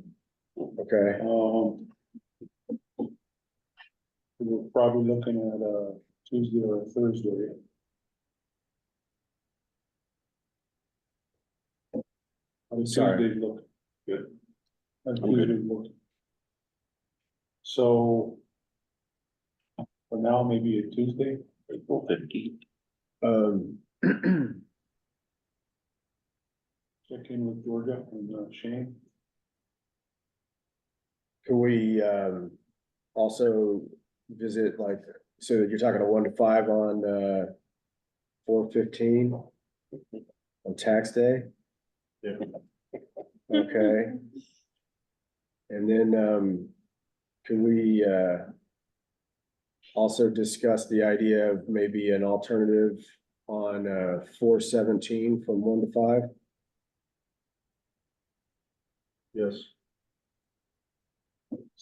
S5: Okay.
S1: We're probably looking at a Tuesday or a Thursday.
S5: Sorry.
S1: Tuesday look good. Tuesday look. So for now, maybe a Tuesday.
S2: April 15th.
S1: check in with Georgia and Shane.
S5: Can we, also visit like, so you're talking a 1 to 5 on, 4/15 on tax day?
S7: Yeah.
S5: Okay. And then, can we, also discuss the idea of maybe an alternative on, 4/17 from 1 to 5?
S7: Yes.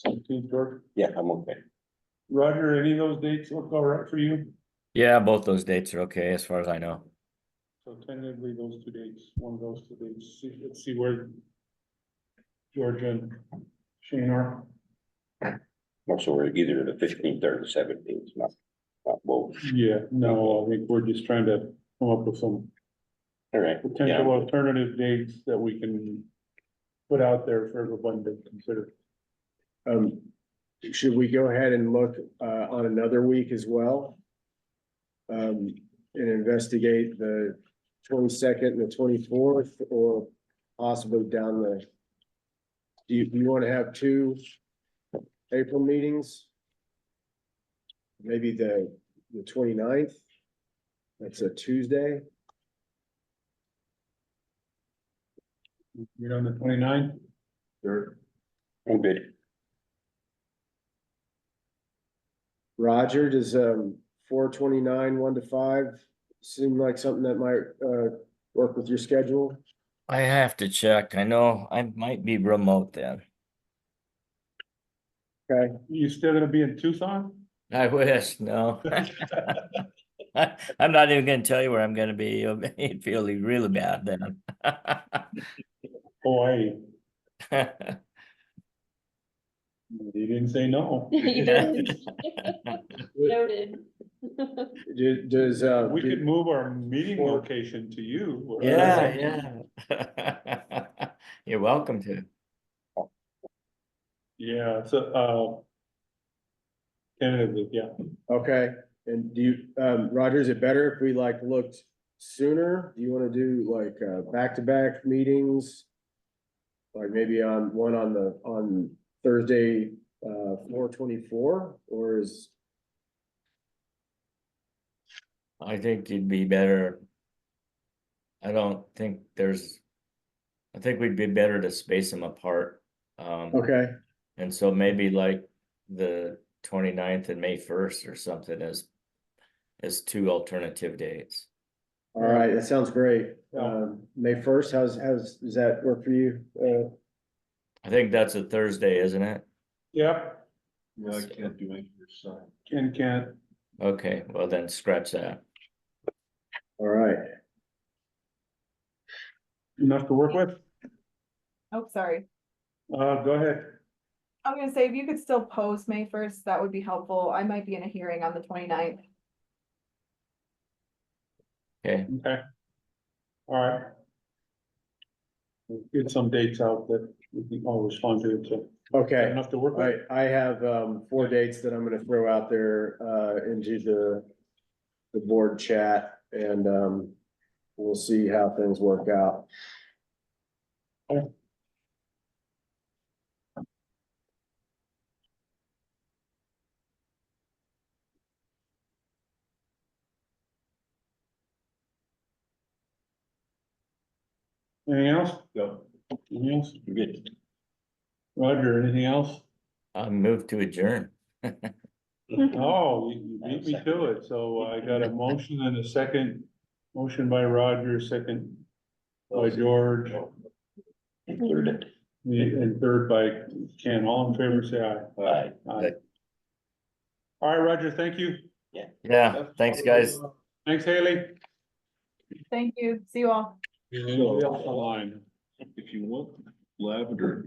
S1: 17th, George.
S2: Yeah, I'm okay.
S1: Roger, any of those dates look all right for you?
S4: Yeah, both those dates are okay as far as I know.
S1: So tentatively, those 2 dates, one of those 2 dates, let's see where Georgia and Shane are.
S2: Also, we're either the 15th or the 17th, not both.
S1: Yeah, no, I think we're just trying to come up with some
S2: All right.
S1: potential
S2: Yeah.
S1: alternative dates that we can put out there for everyone to consider.
S5: Should we go ahead and look, on another week as well? And investigate the 22nd and the 24th, or possibly down the. Do you want to have 2 April meetings? Maybe the 29th? That's a Tuesday.
S1: You're on the 29th?
S7: Sure.
S2: I'm good.
S5: Roger, does 4/29, 1 to 5 seem like something that might work with your schedule?
S4: I have to check. I know I might be remote then.
S5: Okay,
S1: You still gonna be in Tucson?
S4: I wish, no. I'm not even gonna tell you where I'm gonna be. You'll feel really bad then.
S1: Hawaii. You didn't say no.
S3: You didn't. Noted.
S5: does
S1: We could move our meeting location to you.
S4: Yeah, yeah. You're welcome to.
S1: Yeah, so, tentatively, yeah.
S5: Okay, and do you, Roger, is it better if we like looked sooner? Do you wanna do like, back-to-back meetings? Like maybe on Thursday, 4/24, or is,
S4: I think you'd be better. I don't think I think we'd be better to space them apart.
S5: okay,
S4: And so maybe like the 29th and May 1st or something as 2 alternative dates.
S5: all right, that sounds great.
S1: Yeah.
S5: May 1st, does that work for you?
S4: I think that's a Thursday, isn't it?
S1: Yep,
S7: Yeah, I can't do any of your side.
S1: Ken can't.
S4: Okay, well then scratch that.
S5: All right,
S1: Enough to work with?
S8: Oh, sorry.
S1: Go ahead.
S8: I'm gonna say if you could still post May 1st, that would be helpful. I might be in a hearing on the 29th.
S4: Okay,
S1: Okay. All right. We'll get some dates out that we can all respond to, so.
S5: okay.
S1: Enough to work with?
S5: I have 4 dates that I'm gonna throw out there into the board chat, and we'll see how things work out.
S1: Anything else?
S7: No.
S1: Anything else?
S2: Good.
S1: Roger, anything else?
S4: I move to adjourn.
S1: Oh, you beat me to it, so I got a motion and a second, motion by Roger, second by George,
S2: Included.
S1: and third by Ken, all in favor, say aye.
S2: Aye.
S1: Aye. All right, Roger, thank you.
S4: Yeah, thanks, guys.
S1: Thanks, Haley.
S8: Thank you. See you all.
S1: Anybody else online?
S7: If you want lavender.